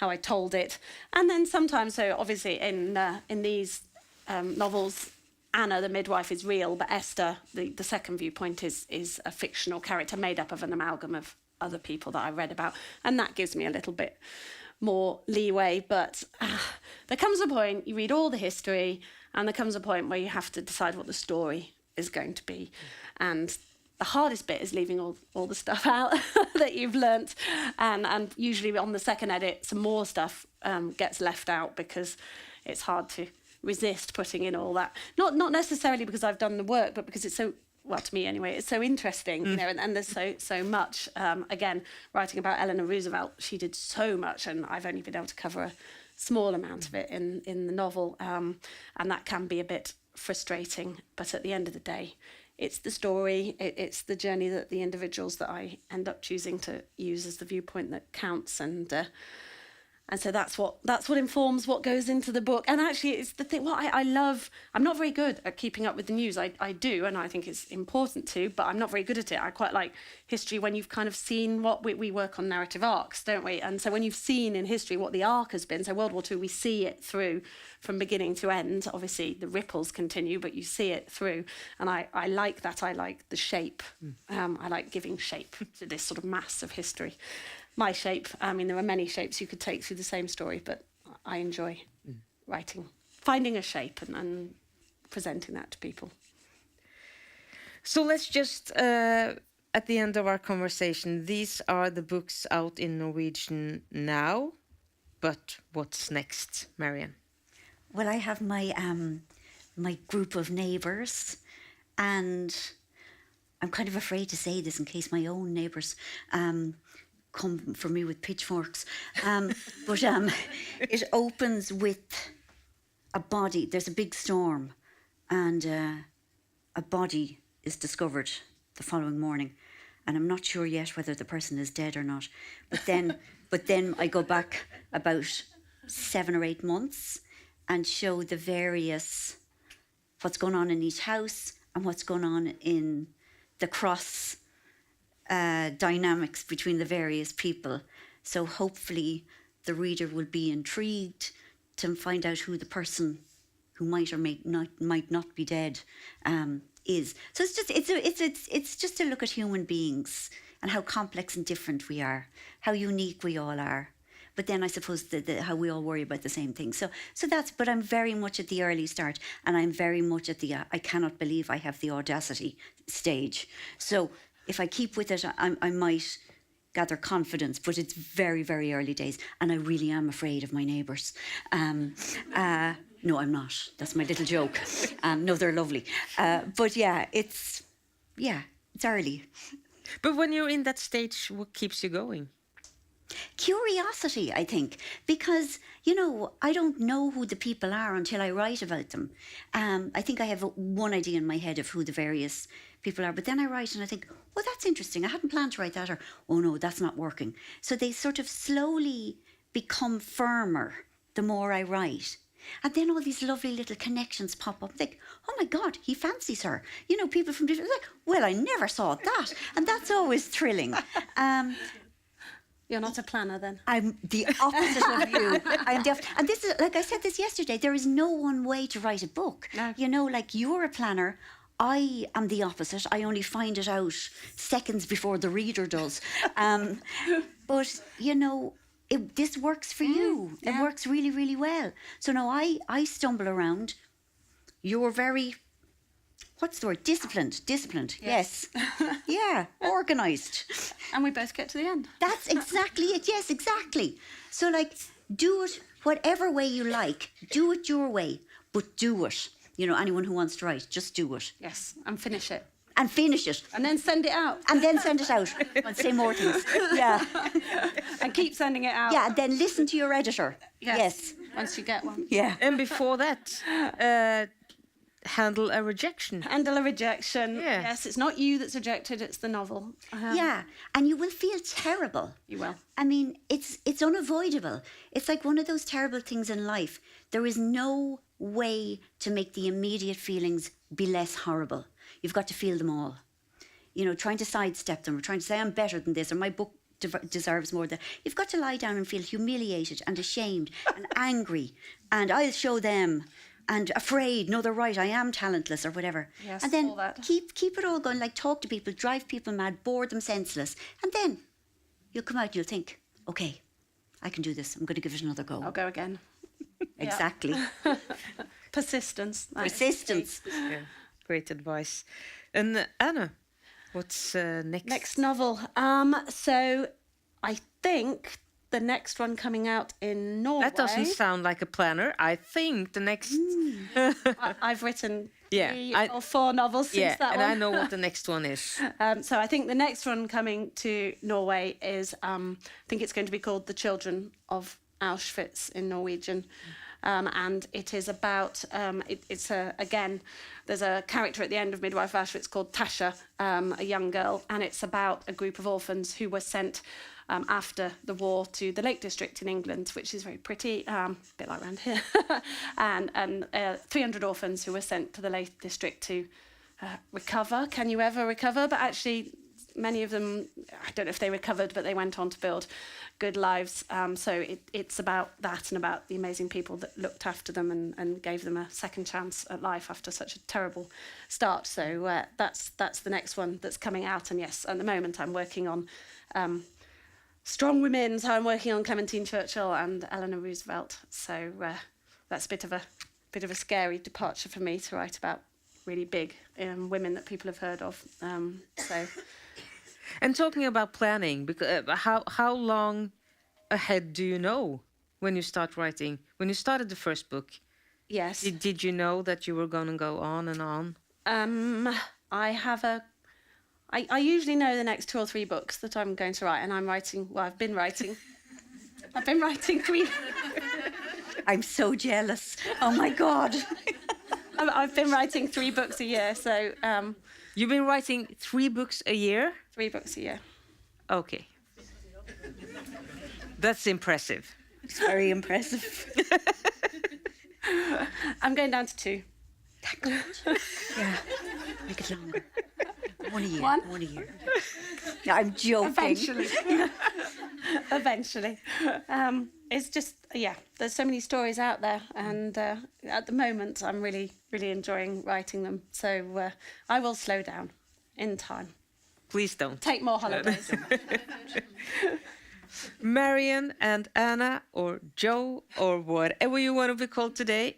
I told it. And then sometimes, so obviously in these novels, Anna, the midwife, is real, but Esther, the second viewpoint, is a fictional character made up of an amalgam of other people that I read about. And that gives me a little bit more leeway. But there comes a point, you read all the history, and there comes a point where you have to decide what the story is going to be. And the hardest bit is leaving all the stuff out that you've learnt. And usually on the second edit, some more stuff gets left out, because it's hard to resist putting in all that. Not necessarily because I've done the work, but because it's so, well, to me anyway, it's so interesting, you know, and there's so much. Again, writing about Eleanor Roosevelt, she did so much, and I've only been able to cover a small amount of it in the novel. And that can be a bit frustrating, but at the end of the day, it's the story, it's the journey that the individuals that I end up choosing to use as the viewpoint that counts, and so that's what informs what goes into the book. And actually, it's the thing. What I love. I'm not very good at keeping up with the news. I do, and I think it's important to, but I'm not very good at it. I quite like history when you've kind of seen what we work on narrative arcs, don't we? And so when you've seen in history what the arc has been, so World War II, we see it through from beginning to end. Obviously, the ripples continue, but you see it through. And I like that. I like the shape. I like giving shape to this sort of mass of history. My shape, I mean, there are many shapes you could take through the same story, but I enjoy writing, finding a shape and presenting that to people. So let's just, at the end of our conversation, these are the books out in Norwegian now, but what's next, Marian? Well, I have my my group of neighbours, and I'm kind of afraid to say this in case my own neighbours come for me with pitchforks. But it opens with a body. There's a big storm, and a body is discovered the following morning, and I'm not sure yet whether the person is dead or not. But then I go back about 7 or 8 months and show the various, what's going on in each house and what's going on in the cross dynamics between the various people. So hopefully the reader will be intrigued to find out who the person who might or might not be dead is. So it's just a look at human beings and how complex and different we are, how unique we all are. But then I suppose how we all worry about the same thing. So that's, but I'm very much at the early start, and I'm very much at the I cannot believe I have the audacity stage. So if I keep with it, I might gather confidence, but it's very, very early days, and I really am afraid of my neighbours. No, I'm not. That's my little joke. No, they're lovely. But yeah, it's early. But when you're in that stage, what keeps you going? Curiosity, I think, because, you know, I don't know who the people are until I write about them. I think I have one idea in my head of who the various people are, but then I write and I think, oh, that's interesting. I hadn't planned to write that, or, oh no, that's not working. So they sort of slowly become firmer the more I write. And then all these lovely little connections pop up. Like, oh my God, he fancies her. You know, people from different, like, well, I never saw that. And that's always thrilling. You're not a planner then? I'm the opposite of you. And this is, like I said this yesterday, there is no one way to write a book. No. You know, like you're a planner. I am the opposite. I only find it out seconds before the reader does. But, you know, this works for you. Yeah. It works really, really well. So now I stumble around. You're very... What's the word? Disciplined. Yes. Yeah. Organised. And we both get to the end. That's exactly it. Yes, exactly. So, like, do it whatever way you like. Do it your way, but do it. You know, anyone who wants to write, just do it. Yes, and finish it. And finish it. And then send it out. And then send it out. And say more things. Yeah. And keep sending it out. Yeah, and then listen to your editor. Yes. Once you get one. Yeah. And before that, handle a rejection. Handle a rejection. Yeah. Yes, it's not you that's rejected, it's the novel. Yeah, and you will feel terrible. You will. I mean, it's unavoidable. It's like one of those terrible things in life. There is no way to make the immediate feelings be less horrible. You've got to feel them all. You know, trying to sidestep them or trying to say, I'm better than this, or my book deserves more than... You've got to lie down and feel humiliated and ashamed and angry, and I'll show them... and afraid, no, they're right, I am talentless or whatever. Yes, and then all that. keep it all going, like talk to people, drive people mad, bore them senseless. And then you'll come out and you'll think, okay, I can do this. I'm going to give it another go. I'll go again. Exactly. Persistence. Persistence. Yeah, great advice. And Anna, what's next? Next novel. So I think the next one coming out in Norway. That doesn't sound like a planner. I think the next... I've written Yeah, 3 or 4 novels since that and one. I know what the next one is. So I think the next one coming to Norway is, I think it's going to be called The Children of Auschwitz in Norwegian. And it is about, again, there's a character at the end of Midwife Auschwitz called Tasha, a young girl, and it's about a group of orphans who were sent after the war to the Lake District in England, which is very pretty, a bit like around here, and 300 orphans who were sent to the Lake District to recover. Can you ever recover? But actually, many of them, I don't know if they recovered, but they went on to build good lives. So it's about that and about the amazing people that looked after them and gave them a second chance at life after such a terrible start. So that's the next one that's coming out. And yes, at the moment I'm working on Strong Women. So I'm working on Clementine Churchill and Eleanor Roosevelt. So that's a bit of a scary departure for me to write about really big women that people have heard of. And talking about planning, because how long ahead do you know when you start writing? When you started the first book, Yes. Did you know that you were going to go on and on? I have I usually know the next 2 or 3 books that I'm going to write, and I'm writing. Well, I've been writing. I've been writing 3. I'm so jealous. Oh my God. I've been writing 3 books a year, so You've been writing 3 books a year? 3 books a year. Okay. That's impressive. It's very impressive. I'm going down to 2. Yeah. Make it longer. 1 a year. One? 1 a year. No, I'm joking. Eventually. Eventually. It's just, there's so many stories out there, and at the moment I'm really, really enjoying writing them. So I will slow down in time. Please don't. Take more holidays. Marian and Anna, or Joe, or whatever you want to be called today,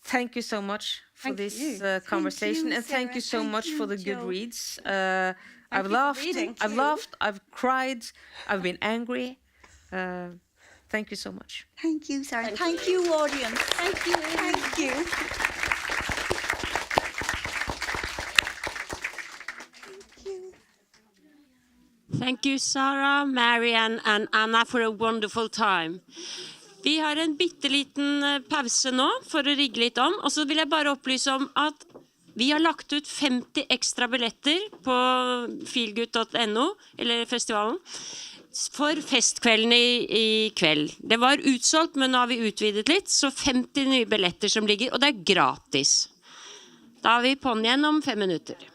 thank you so much for Thank this you. conversation, you, and thank Sarah. you so Thank much you, for the Joe. good reads. you I've for laughed, reading I've too. laughed, I've cried, I've been angry. Thank you so much. Thank you, Sarah. Thank you, audience. Thank you. Thank you. Thank you, Sarah, Marian and Anna, for a wonderful time. Vi har en bitteliten pause nå for å rigge litt om, og så vil jeg bare opplyse om at vi har lagt ut 50 ekstra billetter på feelgood.no, eller festivalen, for festkvelden i kveld. Det var utsolgt, men nå har vi utvidet litt, så 50 nye billetter som ligger, og det er gratis. Da har vi på'n igjen om 5 minutter.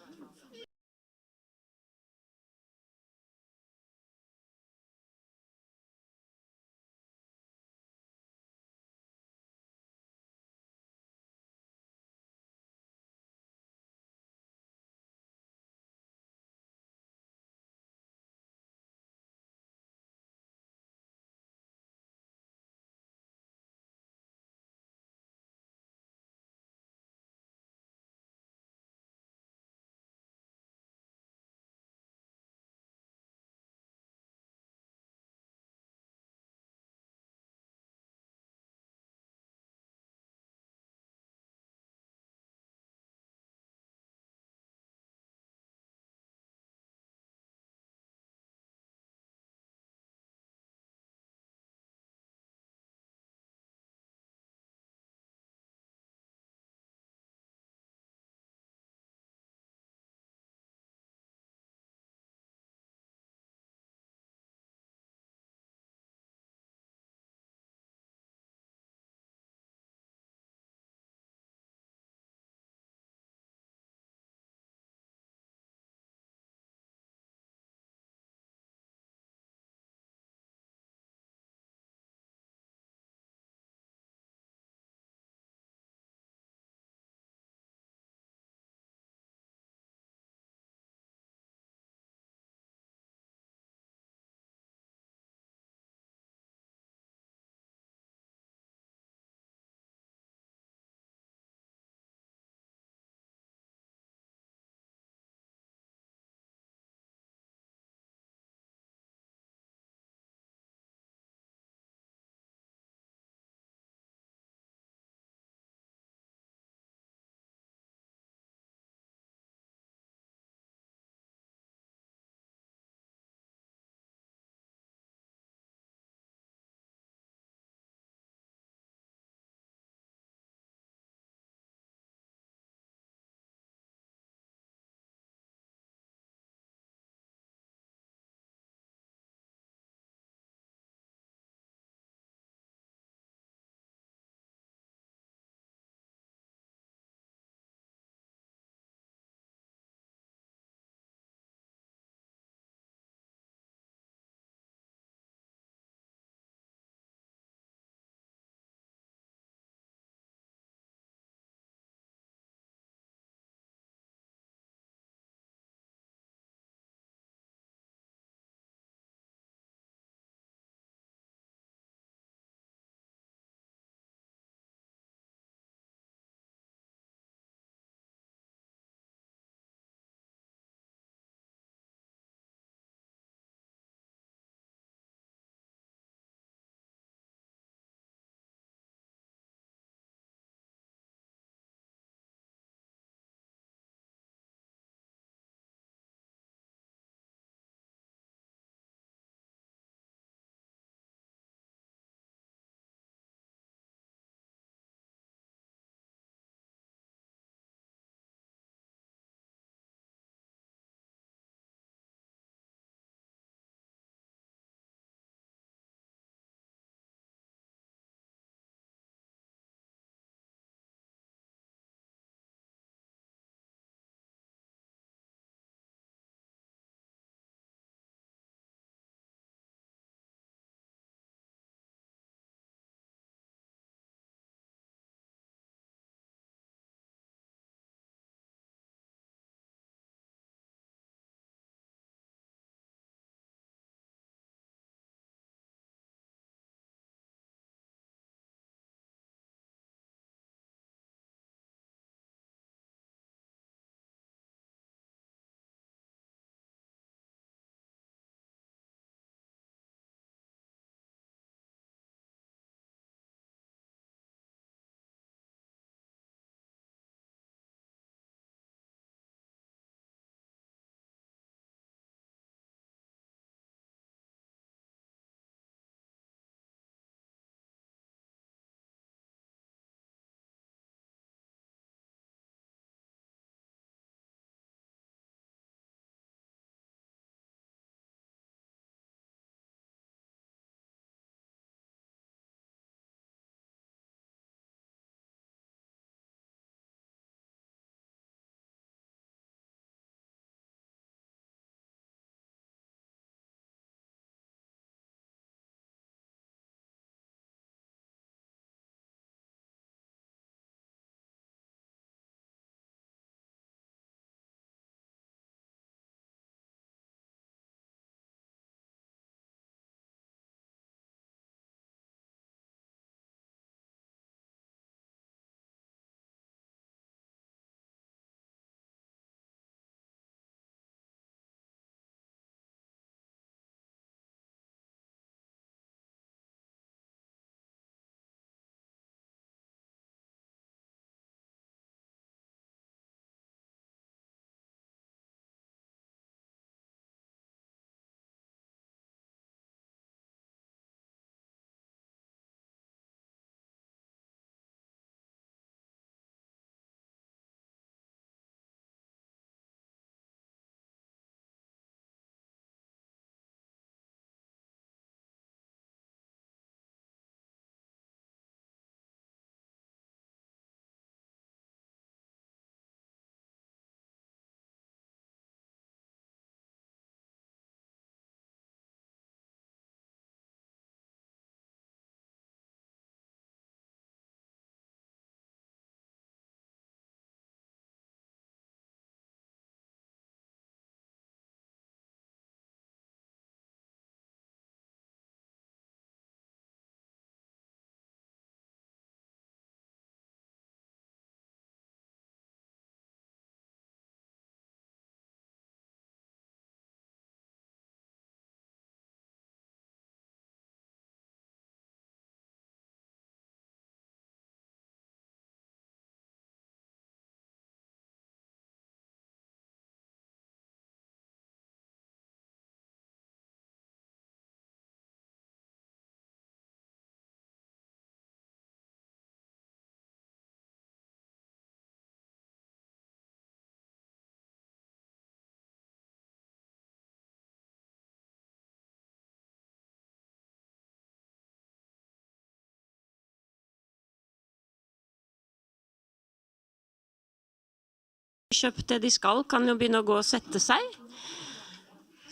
kjøpt det de skal, kan jo begynne å gå og sette seg.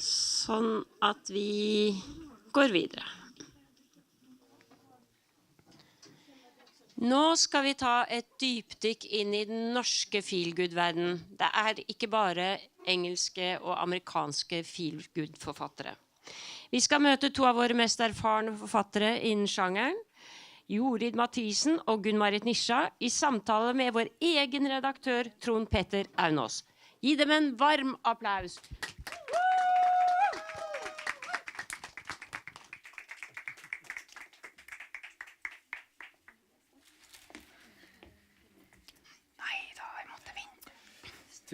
Sånn at vi går videre. Nå skal vi ta et dypdykk inn i den norske feelgood-verdenen. Det er ikke bare engelske og amerikanske feelgood-forfattere. Vi skal møte to av våre mest erfarne forfattere innen sjangeren, Jorid Mathiassen og Gunn Nisja, i samtale med vår egen redaktør Tron-Petter Aunaas. Gi dem en varm applaus.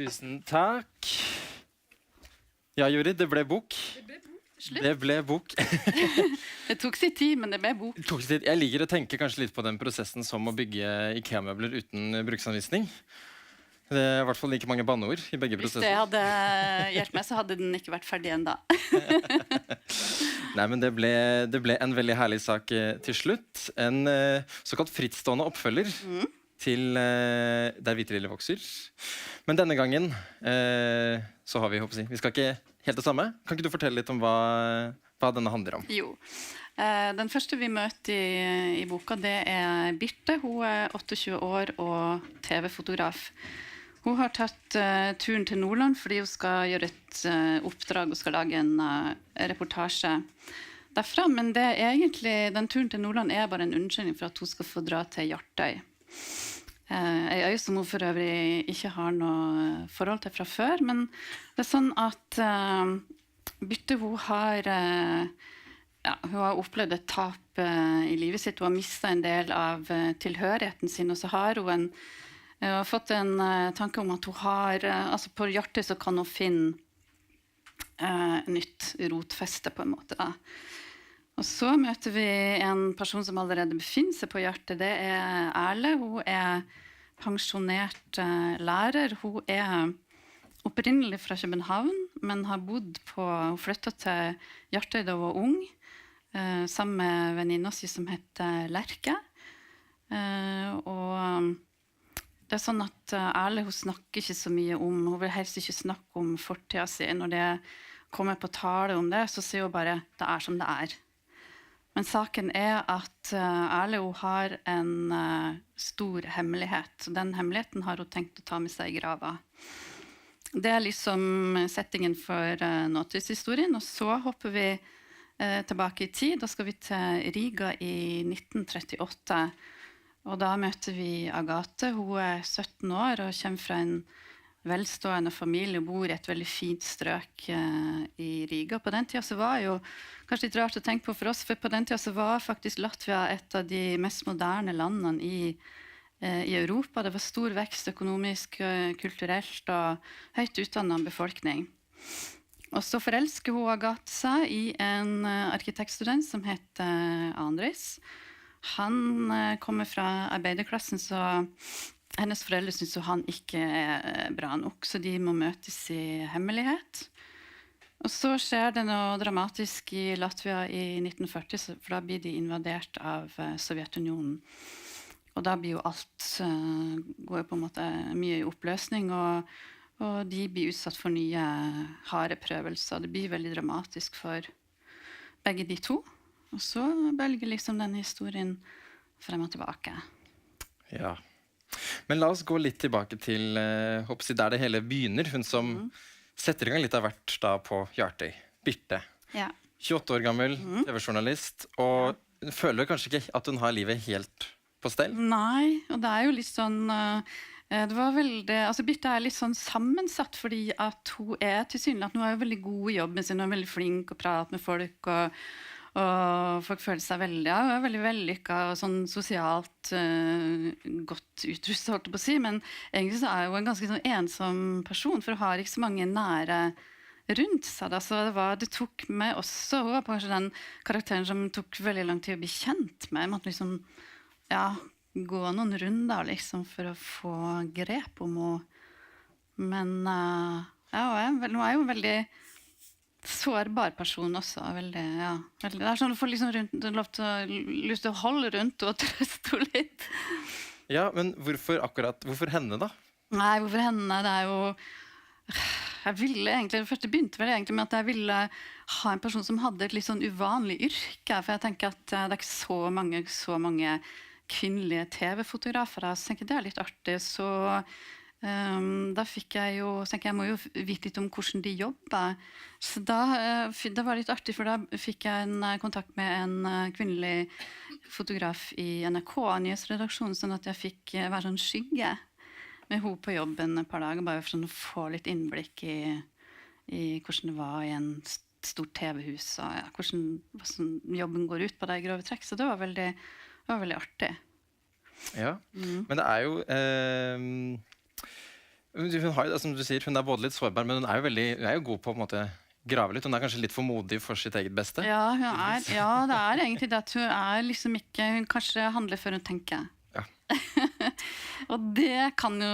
Tusen takk. Ja, Jorid, det ble bok. Det ble bok. Det tok sin tid, men det ble bok. Jeg liker å tenke kanskje litt på den prosessen som å bygge IKEA-møbler uten bruksanvisning. Det er i hvert fall like mange banneord i begge prosesser. Hvis det hadde hjulpet meg, så hadde den ikke vært ferdig ennå. Nei, men det ble en veldig herlig sak til slutt. En såkalt frittstående oppfølger til Der hvite lille vokser. Men denne gangen så har vi, håper jeg, vi skal ikke helt det samme. Kan ikke du fortelle litt om hva denne handler om? Jo. Den første vi møter i boka, det er Birte. Hun er 28 år og TV-fotograf. Hun har tatt turen til Nordland fordi hun skal gjøre et oppdrag og skal lage en reportasje derfra. Men det er egentlig, den turen til Nordland er bare en unnskyldning for at hun skal få dra til Hjartøy. En øy som hun for øvrig ikke har noe forhold til fra før, men det er sånn at Birte, hun har opplevd et tap i livet sitt. Hun har mistet en del av tilhørigheten sin, og så har hun fått en tanke om at hun har, altså på Hjartøy så kan hun finne nytt rotfeste på en måte da. Og så møter vi en person som allerede befinner seg på Hjartøy. Det er Erle. Hun er pensjonert lærer. Hun er opprinnelig fra København, men har bodd hun flyttet til Hjartøy da hun var ung, sammen med venninna si som heter Lerke. Og det er sånn at Erle, hun snakker ikke så mye om, hun vil helst ikke snakke om fortida si. Når det kommer på tale om det, så sier hun bare, det er som det er. Men saken er at Erle har en stor hemmelighet. Den hemmeligheten har hun tenkt å ta med seg i grava. Det er liksom settingen for nåtidshistorien. Og så hopper vi tilbake i tid. Da skal vi til Riga i 1938. Og da møter vi Agathe. Hun er 17 år og kommer fra en velstående familie og bor i et veldig fint strøk i Riga. På den tiden så var jo kanskje litt rart å tenke på for oss, for på den tiden så var faktisk Latvia et av de mest moderne landene i Europa. Det var stor vekst økonomisk, kulturelt og høyt utdannet befolkning. Og så forelsker hun Agathe seg i en arkitektstudent som heter Andris. Han kommer fra arbeiderklassen, så hennes foreldre synes jo han ikke er bra nok, så de må møtes i hemmelighet. Og så skjer det noe dramatisk i Latvia i 1940, for da blir de invadert av Sovjetunionen. Og da blir jo alt, går på en måte mye i oppløsning, og de blir utsatt for nye harde prøvelser. Det blir veldig dramatisk for begge de to. Og så bølger liksom denne historien frem og tilbake. Ja. Men la oss gå litt tilbake til der det hele begynner. Hun som setter i gang litt av hvert da på Hjartøy. Birte. Ja. 28 år gammel, TV-journalist. Og hun føler kanskje ikke at hun har livet helt på stell? Nei, og det er jo litt sånn... Det var veldig, altså Birte er litt sånn sammensatt, fordi at hun er tilsynelatende, hun er jo veldig god i jobben sin, hun er veldig flink å prate med folk, og folk føler seg veldig, hun er veldig vellykket og sånn sosialt godt utrustet, holdt jeg på å si, men egentlig så er hun en ganske sånn ensom person, for hun har ikke så mange nære rundt seg. Da. Så det tok meg også, hun var kanskje den karakteren som tok veldig lang tid å bli kjent med, måtte liksom, ja, gå noen runder liksom, for å få grep om henne. Men ja, hun er jo en veldig sårbar person også. Veldig, ja, veldig. Det er sånn du får liksom lyst til å holde rundt og trøste henne litt. Ja, men hvorfor henne da? Nei, hvorfor henne? Det jo jeg ville egentlig, det første begynte vel egentlig med at jeg ville ha en person som hadde et litt sånn uvanlig yrke, for jeg tenker at det ikke så mange kvinnelige TV-fotografer, så tenker jeg det litt artig, så da fikk jeg jo, så tenker jeg må jo vite litt om hvordan de jobber, så det var litt artig, for da fikk jeg en kontakt med en kvinnelig fotograf i NRK, nyhetsredaksjonen, sånn at jeg fikk være sånn skygge med henne på jobben et par dager, bare for sånn å få litt innblikk i hvordan det var i en stort TV-hus, og ja, hvordan jobben går ut på det i grove trekk, så det var veldig artig. Ja, men det jo hun har jo, som du sier, hun både litt sårbar, men hun jo god på en måte grave litt, hun kanskje litt for modig for sitt eget beste. Ja, ja, det egentlig det at hun liksom ikke, hun kanskje handler før hun tenker. Ja. Og det kan jo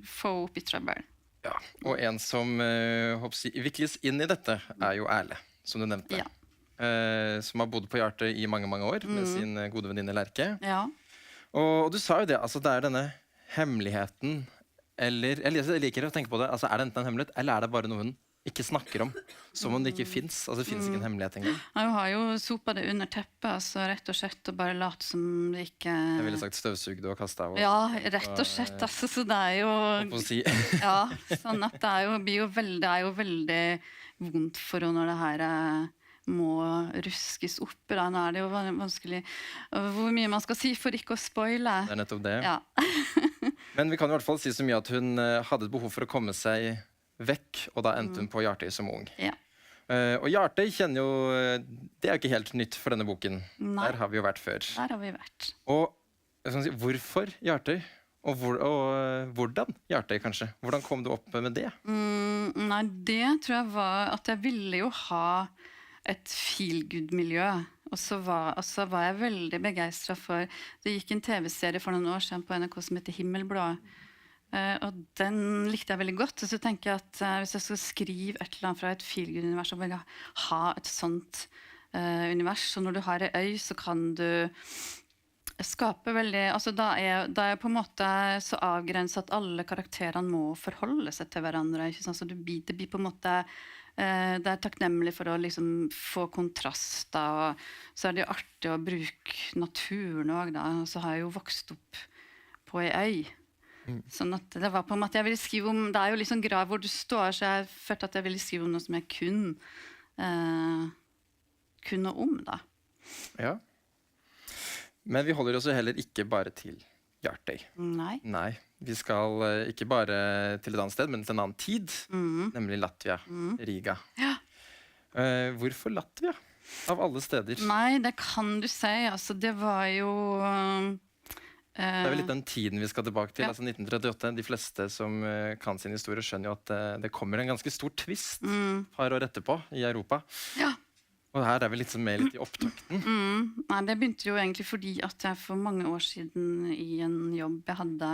få opp i trøbbel. Ja, og en som vikles inn i dette jo Erle, som du nevnte. Ja. Som har bodd på Hjartøy i mange år med sin gode venninne Lerke. Ja. Og du sa jo det, altså det denne hemmeligheten, eller jeg liker å tenke på det, altså det enten en hemmelighet, eller det bare noe hun ikke snakker om, som om det ikke finnes. Altså det finnes ikke en hemmelighet engang. Jeg har jo sopet det under teppet, altså rett og slett, og bare lat som det ikke... Jeg ville sagt støvsugd og kastet av. Ja, rett og slett, altså, så det jo... Ja, sånn at det jo veldig vondt for henne når det her må ruskes opp. Da nå det jo vanskelig hvor mye man skal si for ikke å spoile. Det nettopp det. Ja. Men vi kan i hvert fall si så mye at hun hadde et behov for å komme seg vekk, og da endte hun på Hjartøy som ung. Ja. Og Hjartøy kjenner jo, det jo ikke helt nytt for denne boken. Nei. Der har vi jo vært før. Der har vi vært. Og jeg skal si, hvorfor Hjartøy? Og hvordan Hjartøy, kanskje? Hvordan kom du opp med det? Nei, det tror jeg var at jeg ville jo ha et feelgood-miljø. Og så var jeg veldig begeistret for, det gikk en TV-serie for noen år siden på NRK som heter Himmelblå, og den likte jeg veldig godt, og så tenker jeg at hvis jeg skal skrive et eller annet fra et feelgood-univers, så vil jeg ha et sånt univers, og når du har en øy, så kan du skape veldig, altså da på en måte så avgrenset at alle karakterene må forholde seg til hverandre, ikke sant? Så det blir på en måte, det takknemlig for å liksom få kontraster, og så det jo artig å bruke naturen også da, og så har jeg jo vokst opp på en øy, sånn at det var på en måte jeg ville skrive om, det jo liksom grav hvor du står, så jeg følte at jeg ville skrive om noe som jeg kunne om da. Ja. Men vi holder oss jo heller ikke bare til Hjartøy. Nei, vi skal ikke bare til et annet sted, men til en annen tid, nemlig Latvia, Riga. Ja. Hvorfor Latvia, av alle steder? Nei, det kan du si, altså det var jo... Det vel litt den tiden vi skal tilbake til, altså 1938. De fleste som kan sin historie skjønner jo at det kommer en ganske stor twist par år etterpå i Europa. Ja. Og her vi litt i opptakten. Nei, det begynte jo egentlig fordi at jeg for mange år siden i en jobb jeg hadde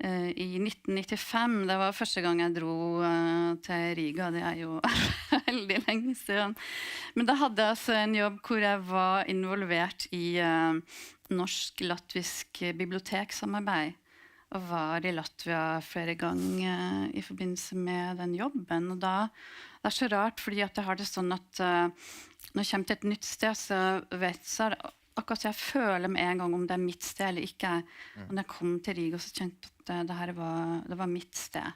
i 1995, det var første gang jeg dro til Riga, det jo veldig lenge siden. Men da hadde jeg altså en jobb hvor jeg var involvert i norsk-latvisk biblioteksamarbeid, og var i Latvia flere ganger i forbindelse med den jobben. Og da, det så rart, fordi at jeg har det sånn at når jeg kommer til et nytt sted, så det akkurat jeg føler med en gang om det mitt sted eller ikke. Og når jeg kom til Riga, så kjente jeg at det var mitt sted.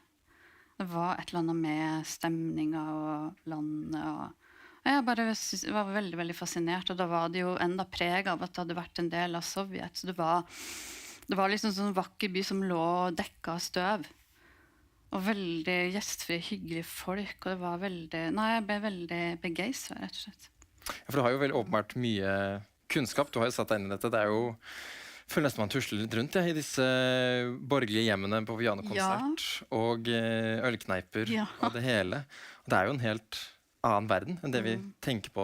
Det var et eller annet med stemningen og landet, og jeg bare var veldig, veldig fascinert, og da var det jo enda preg av at det hadde vært en del av Sovjet, så det var liksom sånn vakker by som lå dekket av støv, og veldig gjestfrie, hyggelige folk, og det var jeg ble veldig begeistret, rett og slett. Ja, for du har jo veldig åpenbart mye kunnskap, du har jo satt deg inn i dette, det jo, føler nesten man tusler litt rundt i disse borgerlige hjemmene på pianokonsert, og ølkneiper, og det hele. Og det jo en helt annen verden enn det vi tenker på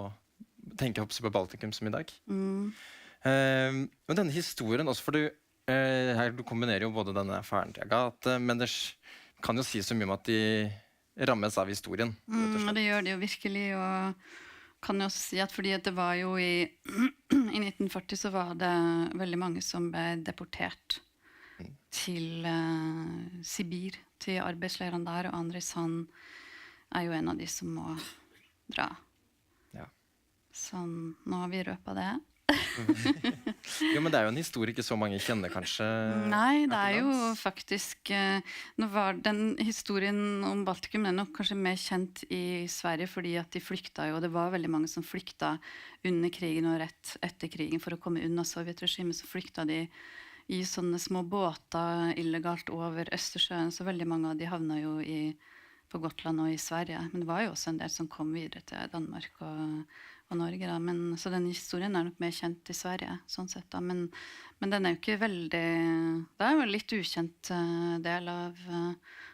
Baltikum som i dag. Men denne historien også, for du kombinerer jo både denne affæren til Agathe, men det kan jo si så mye om at de rammes av historien. Det gjør det jo virkelig, og kan jo også si at fordi at det var jo i 1940 så var det veldig mange som ble deportert til Sibir, til arbeidsleirene der, og Andres, han jo en av de som må dra. Ja. Sånn, nå har vi røpet det. Jo, men det jo en historie ikke så mange kjenner, kanskje? Nei, det jo faktisk... Nå var den historien om Baltikum, den nok kanskje mer kjent i Sverige, fordi at de flykta jo, og det var veldig mange som flykta under krigen og rett etter krigen for å komme unna Sovjetregimet, så flykta de i sånne små båter illegalt over Østersjøen, så veldig mange av de havna jo på Gotland og i Sverige. Men det var jo også en del som kom videre til Danmark og Norge. Da. Men, så den historien nok mer kjent i Sverige, sånn sett. Da. Men den jo ikke veldig... Det jo en litt ukjent del av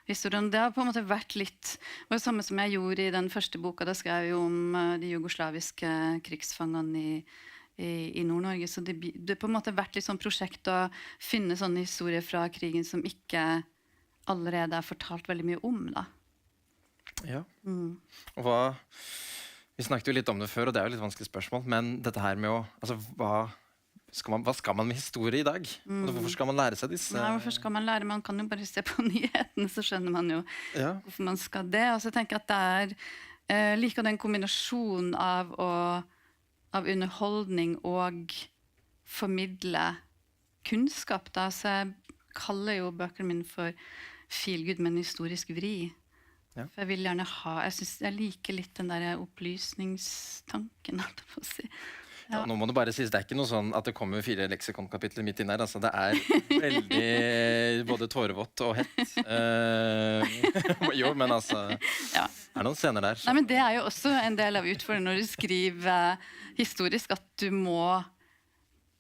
historien. Det har på en måte vært litt... Det var det samme som jeg gjorde i den første boka. Da skrev jeg jo om de jugoslaviske krigsfangene i Nord-Norge. Så det på en måte vært litt sånn prosjekt å finne sånne historier fra krigen som ikke allerede fortalt veldig mye om, da. Ja. Og vi snakket jo litt om det før, og det jo litt vanskelig spørsmål, men dette her med å, altså, hva skal man med historie i dag? Altså, hvorfor skal man lære seg disse? Nei, hvorfor skal man lære? Man kan jo bare se på nyhetene, så skjønner man jo hvorfor man skal det. Og så tenker jeg at det like den kombinasjonen av underholdning og formidle kunnskap, da, så jeg kaller jo bøkene mine for feelgood, men historisk vri. Ja. For jeg vil gjerne jeg liker litt den der opplysningstanken, alt jeg får si. Ja. Nå må du bare sies, det ikke noe sånn at det kommer 4 leksikonkapitler midt inn her, altså det veldig både tårevått og hett. Jo, men altså, det noen scener der. Nei, men det jo også en del av utfordringen når du skriver historisk, at du må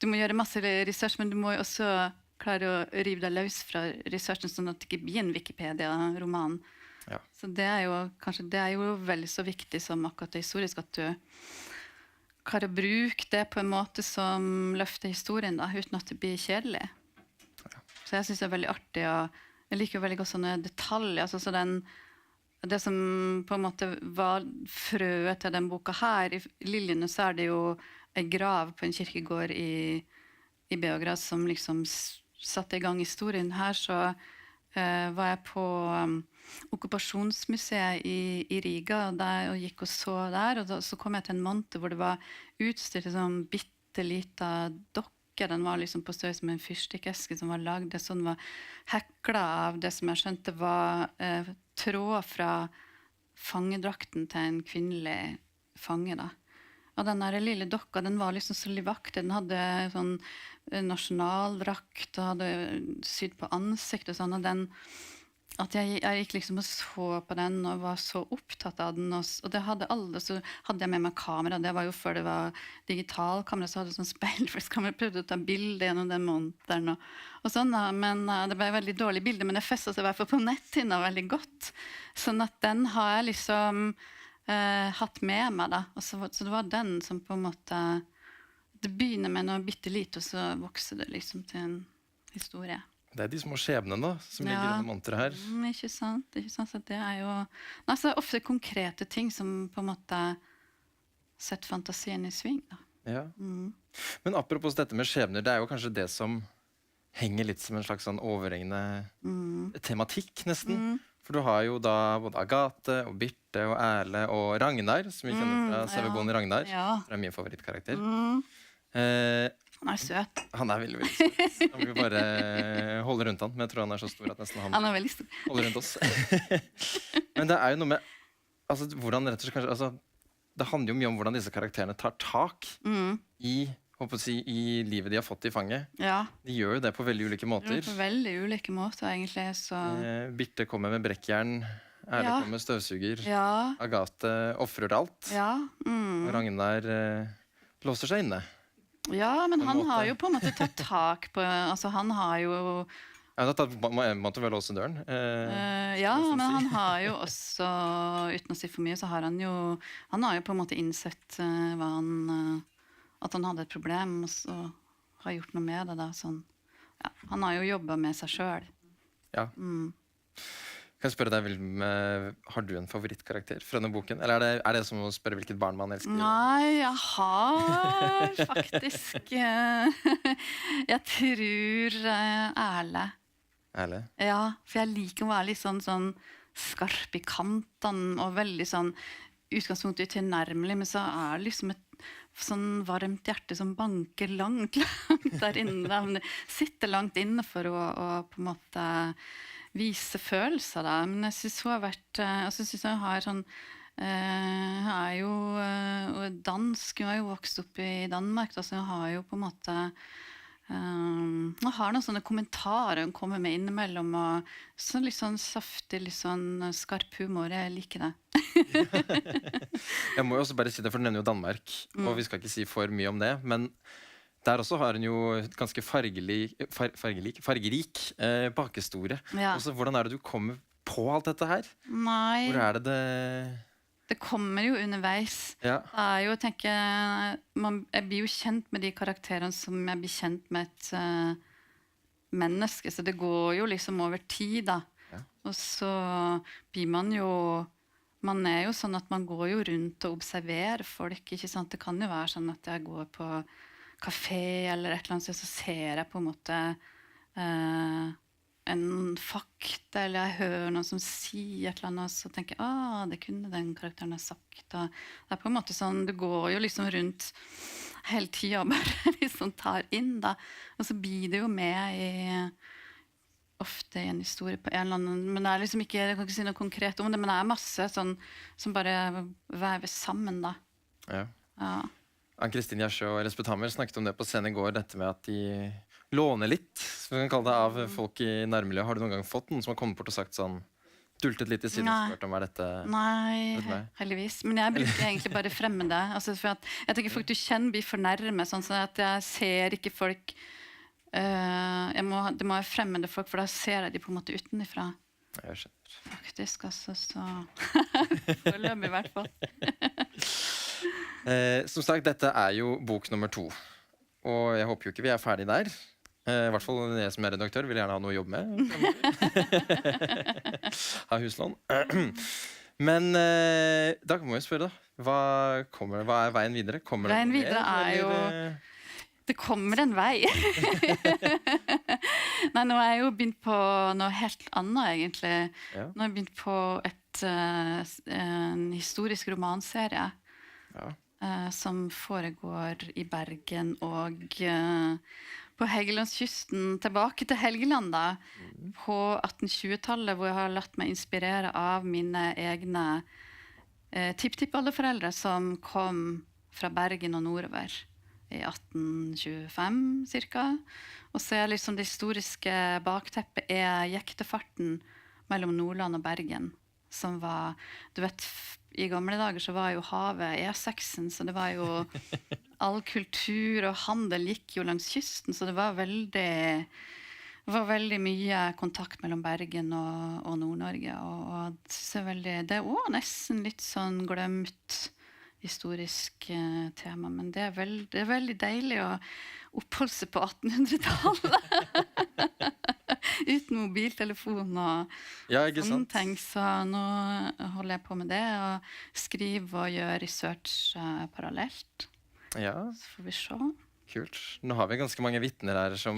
gjøre masse research, men du må jo også klare å rive deg løs fra researchen, sånn at det ikke blir en Wikipedia-roman. Ja. Så det jo veldig så viktig som akkurat det historisk, at du kan bruke det på en måte som løfter historien, da, uten at det blir kjedelig. Ja. Så jeg synes det veldig artig, og jeg liker jo veldig godt sånne detaljer, altså, så det som på en måte var frøet til den boka her, i Liljene så det jo en grav på en kirkegård i Beograd som liksom satte i gang historien. Her så var jeg på okkupasjonsmuseet i Riga og gikk og så der, og så kom jeg til en monter hvor det var utstyrt en sånn bittelita dokke. Den var liksom på størrelse med en fyrstikkeske som var laget, sånn var hekla av det som jeg skjønte var tråd fra fangedrakten til en kvinnelig fange, da. Og den der lille dokka, den var liksom så livaktig. Den hadde sånn nasjonaldrakt, og hadde sydd på ansiktet og sånn, og at jeg gikk liksom og så på den og var så opptatt av den, og det hadde alle, så hadde jeg med meg kamera, det var jo før det var digitalkamera, så hadde jeg sånn speilflexkamera, prøvde å ta bilder gjennom den monteren og sånn, men det ble veldig dårlig bilde, men det festet seg i hvert fall på netthinna veldig godt, sånn at den har jeg liksom hatt med meg, da, og så det var den som på en måte, det begynner med noe bittelite, og så vokser det liksom til en historie. Det de små skjebnene da, som ligger i monteret her. Ikke sant, så det jo... Nei, så det ofte konkrete ting som på en måte setter fantasien i sving, da. Ja. Men apropos dette med skjebner, det jo kanskje det som henger litt som en slags sånn overhengende tematikk, nesten. For du har jo da både Agathe og Birte og Erle og Ragnar, som vi kjenner fra Sauebonden Ragnar. Det min favorittkarakter. Han søt. Han veldig, veldig søt. Han vil bare holde rundt han, men jeg tror han så stor at nesten han veldig stor. Holder rundt oss. Men det jo noe med, altså, hvordan rett og slett kanskje, altså, det handler jo mye om hvordan disse karakterene tar tak i livet de har fått i fanget. Ja. De gjør jo det på veldig ulike måter. På veldig ulike måter, egentlig. Så... Birte kommer med brekkjern, Erle kommer med støvsuger, Agathe offrer alt, og Ragnar låser seg inne. Ja, men han har jo på en måte tatt tak på, altså han har jo... Ja, da måtte vel låse døren. Men han har jo også, uten å si for mye, så har han jo på en måte innsett at han hadde et problem, og så har gjort noe med det da, sånn. Ja, han har jo jobbet med seg selv. Ja. Kan jeg spørre deg, har du en favorittkarakter fra denne boken? Eller det som å spørre hvilket barn man elsker? Nei, jeg har faktisk... Jeg tror Erle. Ærlig. Ja, for jeg liker å være litt sånn skarp i kantene og veldig sånn utgangspunktet tilnærmelig, men så er det liksom et sånn varmt hjerte som banker langt der inne. Men det sitter langt inne for å på en måte vise følelser da. Men jeg synes hun har vært, og så synes jeg hun har sånn, hun er jo dansk, hun har jo vokst opp i Danmark, så hun har jo på en måte hun har noen sånne kommentarer hun kommer med innimellom, og så litt sånn saftig, litt sånn skarp humor, jeg liker det. Jeg må jo også bare si det, for du nevner jo Danmark, og vi skal ikke si for mye om det, men der også har hun jo ganske fargerik bakhistorie. Ja. Også, hvordan er det du kommer på alt dette her? Nei. Hvor er det Det kommer jo underveis. Ja. Det er jo, jeg tenker, jeg blir jo kjent med de karakterene som jeg blir kjent med et menneske, så det går jo liksom over tid da. Ja. Og så blir man er jo sånn at man går jo rundt og observerer folk, ikke sant? Det kan jo være sånn at jeg går på kafé eller et eller annet, så ser jeg på en måte en fakta, eller jeg hører noen som sier et eller annet, så tenker jeg, det kunne den karakteren ha sagt. Og det er på en måte sånn, du går jo liksom rundt hele tiden og bare liksom tar inn da, og så blir det jo med ofte i en historie på en eller annen, men det er liksom ikke, jeg kan ikke si noe konkret om det, men det er masse sånn, som bare vever sammen da. Ja. Ja. Ann-Kristin Gjersjø og Lisbeth Hammer snakket om det på scenen i går, dette med at de låner litt, som vi kan kalle det, av folk i nærmiljøet. Har du noen gang fått noen som har kommet bort og sagt sånn, dultet litt i siden og spurt om hva er dette? Nei, heldigvis. Men jeg bruker egentlig bare fremmede. Altså for at jeg tenker folk du kjenner blir for nærme, sånn at jeg ser ikke folk, det må være fremmede folk, for da ser jeg de på en måte utenifra. Jeg skjønner. Faktisk, altså, så foreløpig i hvert fall. Som sagt, dette er jo bok nummer 2. Og jeg håper jo ikke vi er ferdig der. I hvert fall jeg som er redaktør vil gjerne ha noe å jobbe med. Ha huslån. Men da må jeg spørre da. Hva er veien videre? Veien videre er jo... Det kommer en vei. Nei, nå har jeg jo begynt på noe helt annet, egentlig. Ja. Nå har jeg begynt på en historisk romanserie. Ja. Som foregår i Bergen og på Helgelandskysten, tilbake til Helgeland da, på 1820-tallet, hvor jeg har latt meg inspirere av mine egne tipptippoldeforeldre som kom fra Bergen og nordover i 1825 cirka. Og så er liksom det historiske bakteppet jektefarten mellom Nordland og Bergen, som var, du vet, i gamle dager så var jo havet E6-en, så det var jo all kultur og handel gikk jo langs kysten, så det var veldig mye kontakt mellom Bergen og Nord-Norge, og det er også nesten litt sånn glemt historisk tema, men det er veldig deilig å oppholde seg på 1800-tallet. Uten mobiltelefon og sånne ting, så nå holder jeg på med det, og skriver og gjør research parallelt. Ja. Så får vi se. Kult. Nå har vi ganske mange vittner her som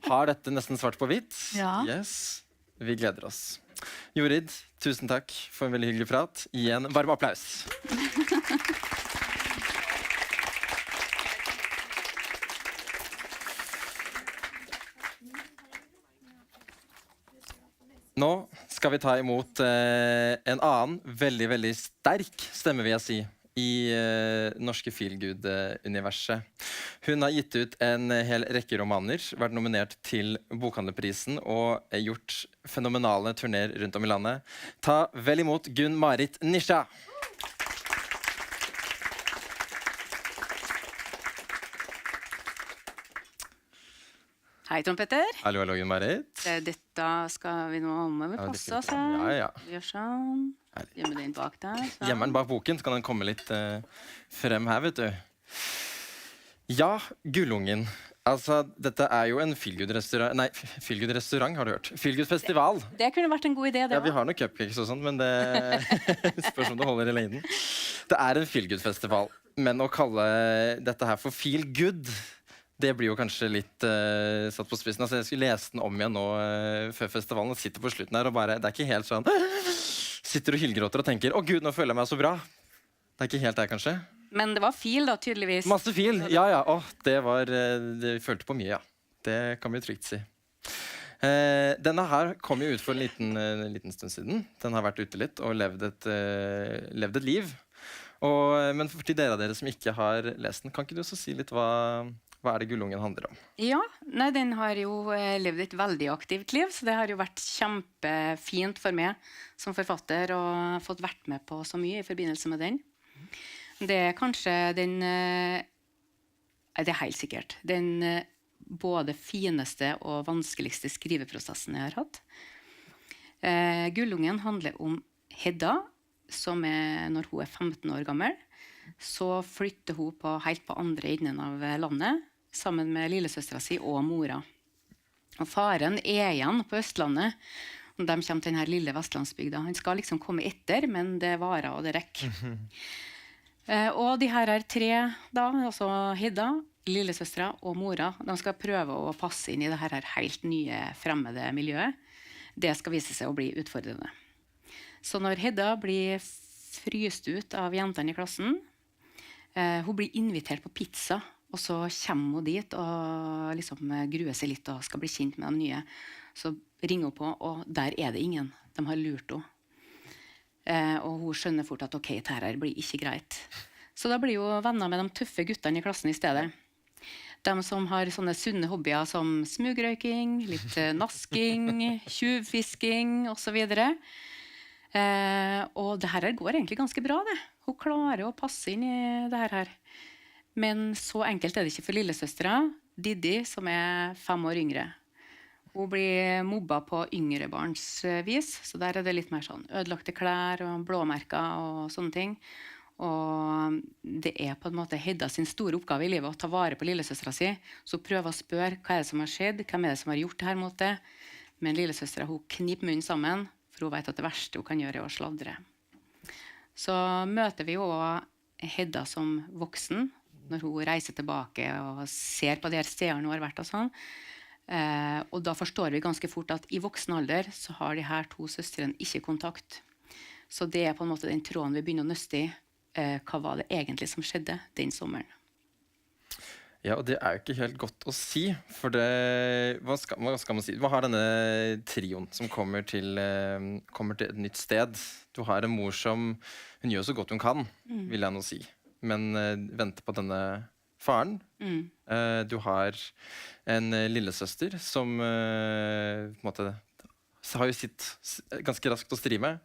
har dette nesten svart på hvitt. Ja. Yes. Vi gleder oss. Jorid, tusen takk for en veldig hyggelig prat. Gi en varm applaus. Nå skal vi ta imot en annen veldig, veldig sterk stemme, vil jeg si, i norske Feelgood-universet. Hun har gitt ut en hel rekke romaner, vært nominert til Bokhandlerprisen og gjort fenomenale turnéer rundt om i landet. Ta vel imot Gunn, Marit, Nisja! Hei, Tron-Petter. Hallo, hallo, Gunn, Marit. Dette skal vi nå om med passe oss her. Ja, ja. Gjør sånn. Gjemme det inn bak der. Sånn. Gjemme den bak boken, så kan den komme litt frem her, vet du. Ja, Gullungen. Altså, dette er jo en Feelgood-restaurant. Nei, Feelgood-restaurant har du hørt. Feelgood-festival. Det kunne vært en god idé, det ja, vi har noen cupcakes og sånt, men det spørs om det holder i lengden. Det er en Feelgood-festival, men å kalle dette her for Feelgood, det blir jo kanskje litt satt på spissen. Altså, jeg skulle lese den om igjen nå før festivalen, og sitter på slutten her, og bare, det er ikke helt sånn, sitter og hyllgråter og tenker, å Gud, nå føler jeg meg så bra. Det er ikke helt det, kanskje. Men det var fil da, tydeligvis. Masse fil, ja. Det følte på mye, ja. Det kan vi trygt si. Denne her kom jo ut for en liten stund siden. Den har vært ute litt og levd et liv. Men til dere som ikke har lest den, kan ikke du også si litt hva er det Gullungen handler om? Ja, nei, den har jo levd et veldig aktivt liv, så det har jo vært kjempefint for meg som forfatter og fått vært med på så mye i forbindelse med den. Det er kanskje det er helt sikkert den både fineste og vanskeligste skriveprosessen jeg har hatt. Gullungen handler om Hedda, som når hun er 15 år gammel, så flytter hun helt på andre enden av landet, sammen med lillesøstera si og mora. Og faren er igjen på Østlandet, og de kommer til denne lille vestlandsbygda. Han skal liksom komme etter, men det varer og det rekker. Og de her er 3, da, altså Hedda, lillesøstera og mora, de skal prøve å passe inn i det her helt nye, fremmede miljøet. Det skal vise seg å bli utfordrende. Så når Hedda blir fryst ut av jentene i klassen, hun blir invitert på pizza, og så kommer hun dit og liksom gruer seg litt og skal bli kjent med de nye. Så ringer hun på, og der er det ingen. De har lurt henne. Og hun skjønner fort at ok, dette her blir ikke greit. Så da blir hun venner med de tøffe guttene i klassen i stedet. De som har sånne sunne hobbyer som smugrøyking, litt nasking, tjuvfisking og så videre. Og det her går egentlig ganske bra, det. Hun klarer å passe inn i det her. Men så enkelt er det ikke for lillesøstera, Didi, som er 5 år yngre. Hun blir mobba på yngre barns vis, så der er det litt mer sånn ødelagte klær og blåmerker og sånne ting. Og det er på en måte Hedda sin store oppgave i livet å ta vare på lillesøstera si, så prøver å spørre hva er det som har skjedd, hvem er det som har gjort det her mot det. Men lillesøstera, hun kniper munnen sammen, for hun vet at det verste hun kan gjøre er å sladre. Så møter vi jo Hedda som voksen, når hun reiser tilbake og ser på de her stedene hun har vært og sånn. Og da forstår vi ganske fort at i voksen alder så har de her 2 søstrene ikke kontakt. Så det er på en måte den tråden vi begynner å nøste i. Hva var det egentlig som skjedde den sommeren? Ja, og det er jo ikke helt godt å si, for det, hva skal man si? Hva har denne trioen som kommer til et nytt sted? Du har en mor som, hun gjør så godt hun kan, vil jeg nå si, men venter på denne faren. Du har en lillesøster som på en måte har jo sitt ganske raskt å stri med.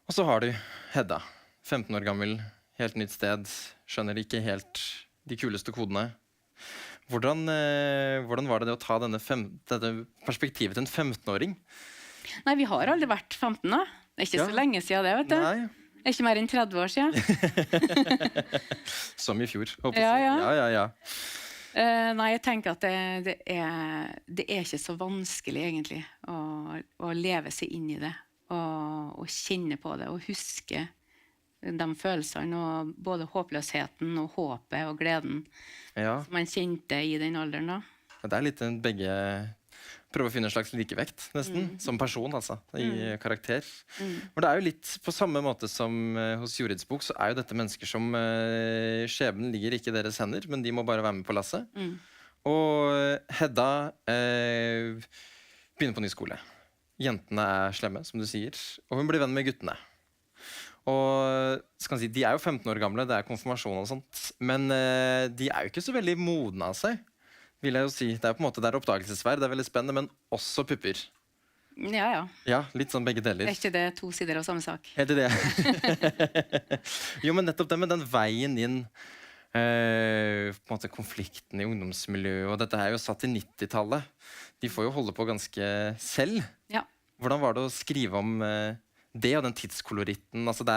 Og så har du Hedda, 15 år gammel, helt nytt sted, skjønner ikke helt de kuleste kodene. Hvordan var det å ta dette perspektivet til en 15-åring? Nei, vi har aldri vært 15 da. Det er ikke så lenge siden det, vet du. Nei. Det er ikke mer enn 30 år siden. Som i fjor, håper Ja. Ja. Nei, jeg tenker at det er ikke så vanskelig egentlig å leve seg inn i det, og kjenne på det, og huske de følelsene, og både håpløsheten og håpet og gleden som man kjente i den alderen da. Det er litt begge prøve å finne en slags likevekt, nesten, som person, altså, i karakter. Men det er jo litt på samme måte som hos Jorids bok, så er jo dette mennesker som skjebnen ligger ikke i deres hender, men de må bare være med på lasset. Og Hedda begynner på ny skole. Jentene er slemme, som du sier, og hun blir venn med guttene. Og skal man si, de er jo 15 år gamle, det er konfirmasjon og sånt, men de er jo ikke så veldig modne av seg, vil jeg jo si. Det er på en måte oppdagelsesvær, det er veldig spennende, men også pupper. Ja. Ja, litt sånn begge deler. Er ikke det 2 sider av samme sak? Helt i det. Jo, men nettopp det med den veien inn, på en måte konflikten i ungdomsmiljøet, og dette er jo satt i 90-tallet. De får jo holde på ganske selv. Ja. Hvordan var det å skrive om det og den tidskoloritten? Altså det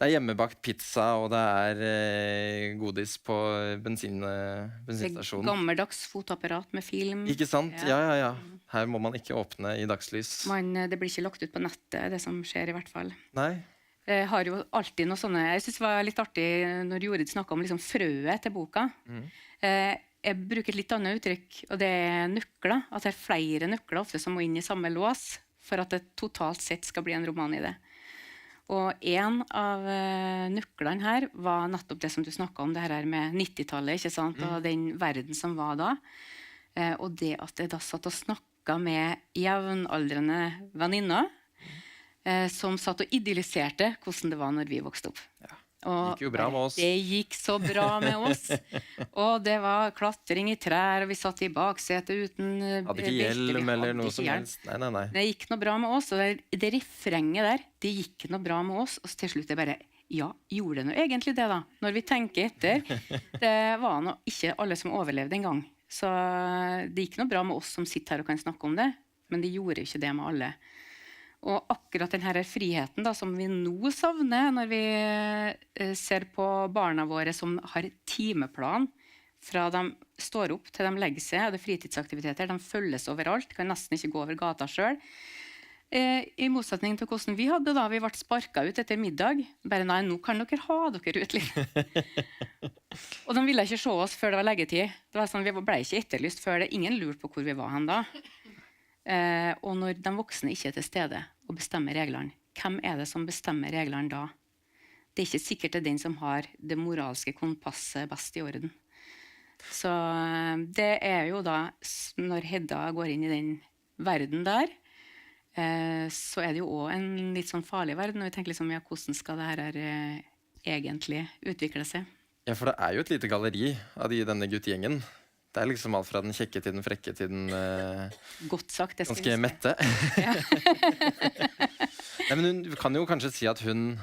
er hjemmebakt pizza, og det er godis på bensinstasjonen. Gammeldags fotoapparat med film. Ikke sant? Ja. Her må man ikke åpne i dagslys. Det blir ikke lagt ut på nettet, det som skjer i hvert fall. Nei. Jeg har jo alltid noe sånne, jeg synes det var litt artig når Jorid snakket om liksom frøet til boka. jeg bruker et litt annet uttrykk, og det nøkler. At det flere nøkler ofte som må inn i samme lås, for at det totalt sett skal bli en roman i det. Og en av nøklene her var nettopp det som du snakket om, det her med 90-tallet, ikke sant? Og den verden som var da. Og det at jeg da satt og snakket med jevnaldrende venninner, som satt og idealiserte hvordan det var når vi vokste opp. Ja. Og Det gikk jo bra med oss. Det gikk så bra med oss. Og det var klatring i trær, og vi satt i baksetet uten Hadde ikke hjelm eller noe som helst. Nei. Det gikk noe bra med oss, og det refrenget der, det gikk noe bra med oss, og til slutt det bare, ja, gjorde det noe egentlig det da? Når vi tenker etter, det var nå ikke alle som overlevde en gang. Så det gikk noe bra med oss som sitter her og kan snakke om det, men det gjorde ikke det med alle. Og akkurat denne friheten da, som vi nå savner når vi ser på barna våre som har timeplan fra de står opp til de legger seg, og det er fritidsaktiviteter, de følges overalt, kan nesten ikke gå over gata selv. I motsetning til hvordan vi hadde da, vi ble sparket ut etter middag, bare nei, nå kan dere ha dere ut litt. Og de ville ikke se oss før det var leggetid. Det var sånn, vi ble ikke etterlyst før det, ingen lurte på hvor vi var hen da. Og når de voksne ikke er til stede og bestemmer reglene, hvem er det som bestemmer reglene da? Det er ikke sikkert det er den som har det moralske kompasset best i orden. Så det er jo da, når Hedda går inn i den verden der, så er det jo også en litt sånn farlig verden, og vi tenker liksom, ja, hvordan skal det her egentlig utvikle seg? Ja, for det er jo et lite galleri av denne guttgjengen. Det er liksom alt fra den kjekke til den frekke til den Godt sagt, det skal ganske mette. Ja. Nei, men hun kan jo kanskje si at hun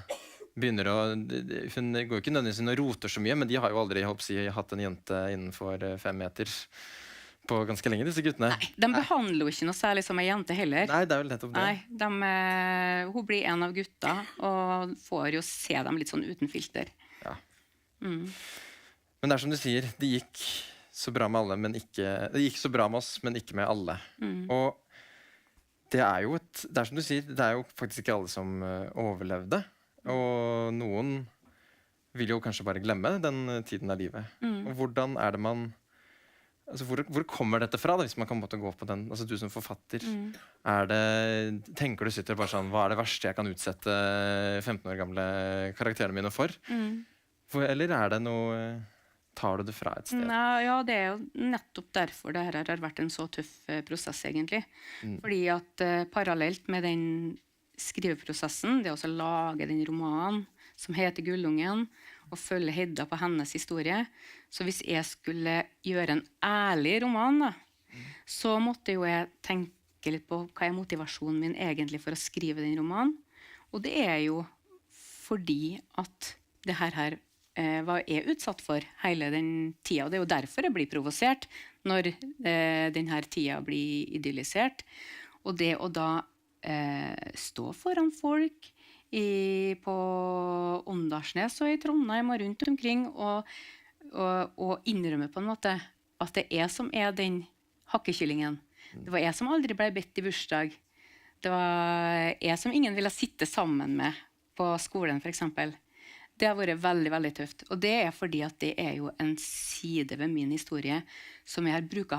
begynner å... Hun går jo ikke nødvendigvis inn og roter så mye, men de har jo aldri hatt en jente innenfor 5 meter på ganske lenge, disse guttene. Nei, de behandler jo ikke noe særlig som en jente heller. Nei, det er vel nettopp det. Nei, hun blir en av gutta, og får jo se dem litt sånn uten filter. Ja. Men det er som du sier, det gikk så bra med alle, men ikke... Det gikk så bra med oss, men ikke med alle. Og det er jo det er som du sier, det er jo faktisk ikke alle som overlevde. Og noen vil jo kanskje bare glemme den tiden av livet. Og hvordan er det man... Altså, hvor kommer dette fra, da, hvis man kan måtte gå på den? Altså, du som forfatter, tenker du sitter bare sånn, hva er det verste jeg kan utsette 15 år gamle karakterene mine for? Eller er det noe... Tar du det fra et sted? Nei, ja, det er jo nettopp derfor det her har vært en så tøff prosess, egentlig. Fordi at parallelt med den skriveprosessen, det å også lage den romanen som heter Gullungen, og følge Hedda på hennes historie, så hvis jeg skulle gjøre en ærlig roman, da, så måtte jo jeg tenke litt på hva er motivasjonen min egentlig for å skrive den romanen. Og det er jo fordi at det her hva jeg er utsatt for hele den tida, og det er jo derfor jeg blir provosert når denne tida blir idyllisert. Og det å da stå foran folk på Åndalsnes og i Trondheim og rundt omkring og innrømme på en måte at det er som er den hakkekyllingen. Det var jeg som aldri ble bedt i bursdag. Det var jeg som ingen ville sitte sammen med på skolen, for eksempel. Det har vært veldig, veldig tøft. Og det er fordi at det er jo en side ved min historie som jeg har brukt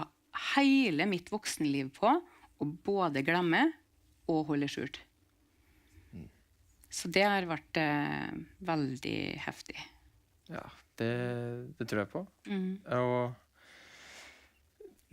hele mitt voksenliv på å både glemme og holde skjult. Så det har vært veldig heftig. Ja, det tror jeg på.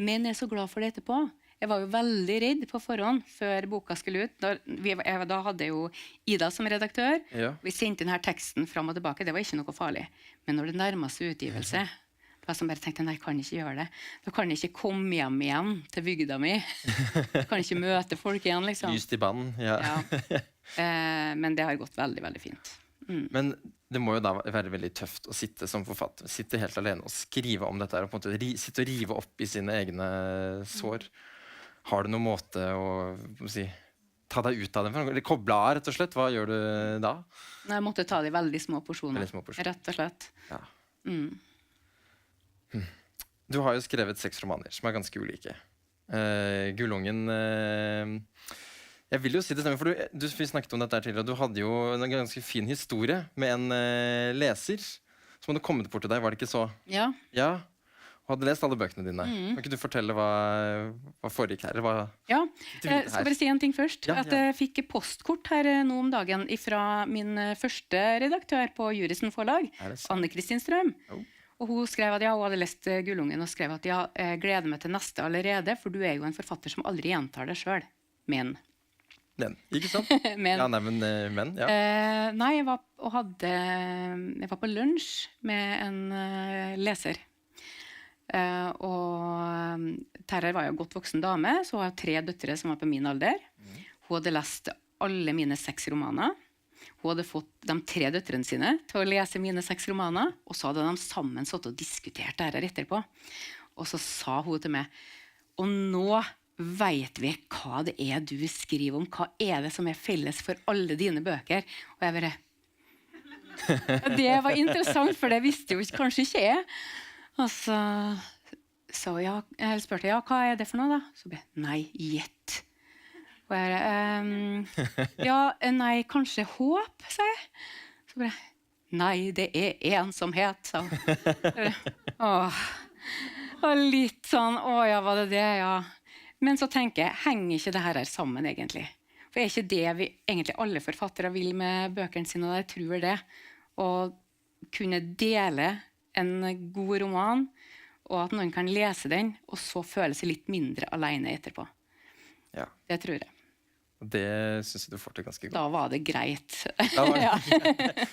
Men jeg er så glad for det etterpå. Jeg var jo veldig redd på forhånd før boka skulle ut. Da hadde jo Ida som redaktør. Ja. Vi sendte denne teksten fram og tilbake. Det var ikke noe farlig. Men når det nærmet seg utgivelse, det var som bare tenkte, nei, jeg kan ikke gjøre det. Da kan jeg ikke komme hjem igjen til bygda mi. Jeg kan ikke møte folk igjen, liksom. Lyst i banen, ja. Men det har gått veldig, veldig fint. Men det må jo da være veldig tøft å sitte som forfatter, sitte helt alene og skrive om dette, og på en måte sitte og rive opp i sine egne sår. Har du noen måte å ta deg ut av dem? Eller koble av, rett og slett? Hva gjør du da? Jeg måtte ta det i veldig små porsjoner, Veldig små porsjoner. rett og slett. Ja. Du har jo skrevet 6 romaner som er ganske ulike. Gullungen... Jeg vil jo si det stemmer, for vi snakket om dette her tidligere, og du hadde jo en ganske fin historie med en leser som hadde kommet bort til deg, var det ikke så? Ja. Ja. Hun hadde lest alle bøkene dine. Kan ikke du fortelle hva foregikk her? Ja, jeg skal bare si en ting først. Ja, At jeg fikk postkort her nå om dagen fra min første redaktør på Jurisen forlag, Anne-Kristin Strøm. Og hun skrev at hun hadde lest Gullungen og skrev at jeg gleder meg til neste allerede, for du er jo en forfatter som aldri gjentar det selv. Men. Ikke sant? Men. Ja, nei, men, ja. Nei, jeg var på lunsj med en leser. Og Terje var jo en godt voksen dame, så hun har 3 døtre som var på min alder. Hun hadde lest alle mine 6 romaner. Hun hadde fått de 3 døtrene sine til å lese mine 6 romaner, og så hadde de sammen satt og diskutert dette etterpå. Og så sa hun til meg, og nå vet vi hva det er du skriver om, hva er det som er felles for alle dine bøker? Og jeg bare, det var interessant, for det visste jo kanskje ikke jeg. Og så jeg spurte, hva er det for noe da? Så ble jeg, nei, gjett. Og jeg, nei, kanskje håp, sa jeg. Så ble jeg, nei, det er ensomhet, sa hun. Og litt sånn, ja, var det det, ja. Men så tenker jeg, henger ikke det her sammen egentlig? For er ikke det vi egentlig alle forfattere vil med bøkene sine, og jeg tror det, å kunne dele en god roman, og at noen kan lese den, og så føle seg litt mindre alene etterpå. Ja. Det tror jeg. Det synes jeg du får til ganske godt. Da var det greit. Da var det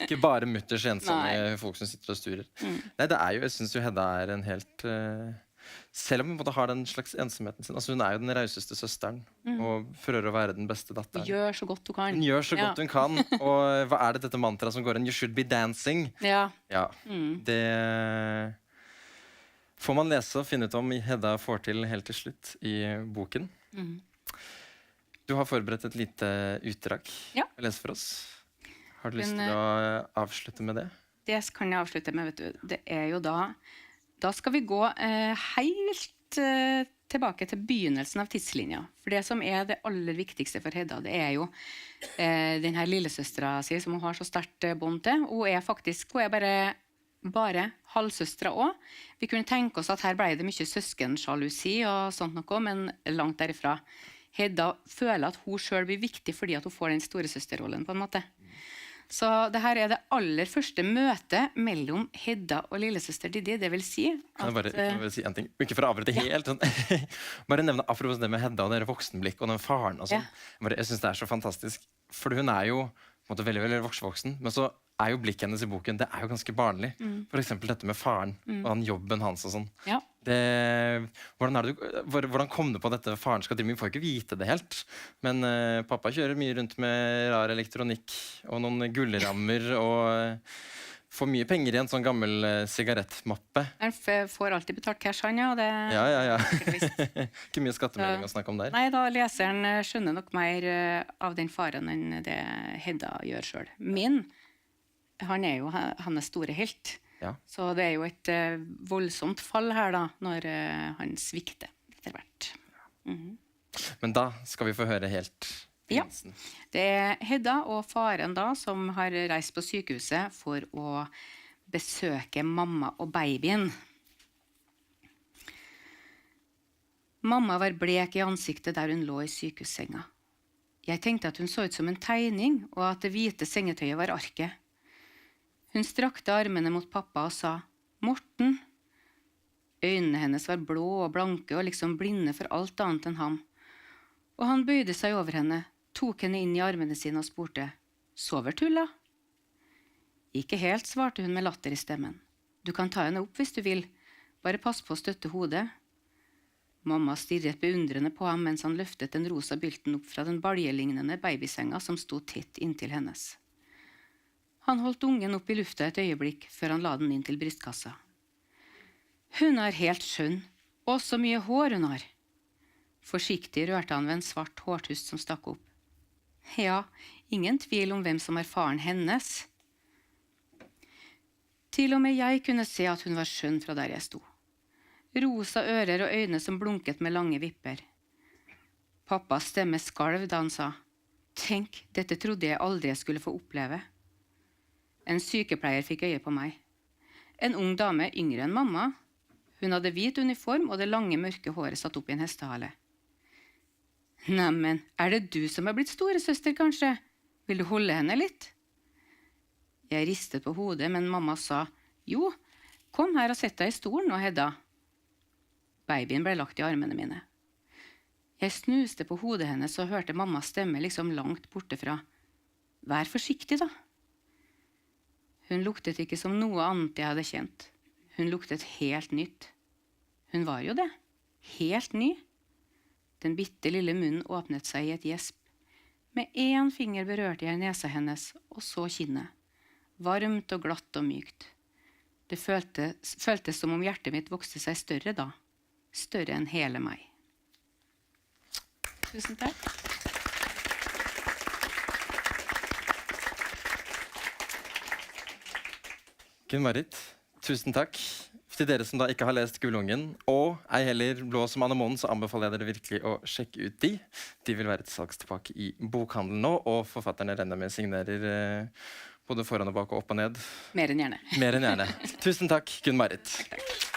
ikke bare mutters ensomme folk som sitter og sturer. Nei, det er jo, jeg synes jo Hedda er en helt... selv om hun har den slags ensomheten sin. Altså, hun er jo den rauseste søsteren, og prøver å være den beste datteren. Gjør så godt hun kan. Hun gjør så godt hun kan. Og hva er det dette mantraet som går inn? You should be dancing. Ja. Det får man lese og finne ut om Hedda får til helt til slutt i boken. Du har forberedt et lite utdrag å lese for oss. Har du lyst til å avslutte med det? Det kan jeg avslutte med, vet du. Det er jo Da skal vi gå helt tilbake til begynnelsen av tidslinja. For det som er det aller viktigste for Hedda, det er jo denne lillesøstera si, som hun har så sterkt bånd til. Hun er bare halvsøstra også. Vi kunne tenke oss at her ble det mye søskensjalusi og sånt noe, men langt derifra. Hedda føler at hun selv blir viktig fordi at hun får den store søsterrollen på en måte. Så det her er det aller første møtet mellom Hedda og lillesøster Didi. Det vil si at... Kan jeg bare si en ting? Ikke for å avbryte helt. Sånn. Bare nevne apropos det med Hedda og dere voksenblikk og den faren og sånn. Jeg synes det er så fantastisk. For hun er jo på en måte veldig, veldig voksen, men så er jo blikket hennes i boken, det er jo ganske barnlig. For eksempel dette med faren og den jobben hans og sånn. Ja. Hvordan kom du på dette faren skal drive med? Vi får ikke vite det helt. Men pappa kjører mye rundt med rar elektronikk og noen gullrammer og får mye penger i en sånn gammel sigarettmappe. Han får alltid betalt cash, han, ja. Det ja. Ikke mye skattemelding å snakke om der. Nei, da leseren skjønner nok mer av den faren enn det Hedda gjør selv. Men han er jo hans store helt. Ja. Så det er jo et voldsomt fall her da, når han svikter etter hvert. Men da skal vi få høre helt begynnelsen. Ja, det er Hedda og faren da, som har reist på sykehuset for å besøke mamma og babyen. Mamma var blek i ansiktet der hun lå i sykehussenga. Jeg tenkte at hun så ut som en tegning, og at det hvite sengetøyet var arket. Hun strakte armene mot pappa og sa, «Morten!» Øynene hennes var blå og blanke og liksom blinde for alt annet enn ham. Og han bøyde seg over henne, tok henne inn i armene sine og spurte, «Sover Tulla?» Ikke helt, svarte hun med latter i stemmen. «Du kan ta henne opp hvis du vil, bare pass på å støtte hodet.» Mamma stirret beundrende på ham mens han løftet den rosa bylten opp fra den baljelignende babysenga som stod tett inntil hennes. Han holdt ungen opp i lufta et øyeblikk før han la den inn til brystkassa. Hun er helt skjønn, og så mye hår hun har. Forsiktig rørte han ved en svart hårtust som stakk opp. Ja, ingen tvil om hvem som er faren hennes. Til og med jeg kunne se at hun var skjønn fra der jeg sto. Rosa ører og øyne som blunket med lange vipper. Pappas stemme skalv da han sa, «Tenk, dette trodde jeg aldri jeg skulle få oppleve.» En sykepleier fikk øye på meg. En ung dame yngre enn mamma. Hun hadde hvit uniform og det lange, mørke håret satt opp i en hestehale. Neimen, det du som blitt storesøster, kanskje? Vil du holde henne litt? Jeg ristet på hodet, men mamma sa, jo, kom her og sett deg i stolen nå, Hedda. Babyen ble lagt i armene mine. Jeg snuste på hodet hennes og hørte mammas stemme liksom langt bortefra. Vær forsiktig da. Hun luktet ikke som noe annet jeg hadde kjent. Hun luktet helt nytt. Hun var jo det. Helt ny. Den bitte lille munnen åpnet seg i et gjesp. Med en finger berørte jeg nesa hennes, og så kinnet. Varmt og glatt og mykt. Det føltes som om hjertet mitt vokste seg større da. Større enn hele meg. Tusen takk. Gunn Marit, tusen takk. Til dere som da ikke har lest Gulungen, og ei heller Blå som anemon, så anbefaler jeg dere virkelig å sjekke ut de. De vil være til salgs tilbake i bokhandelen nå, og forfatterne renner med signerer både foran og bak og opp og ned. Mer enn gjerne. Mer enn gjerne. Tusen takk, Gunn Marit. Takk.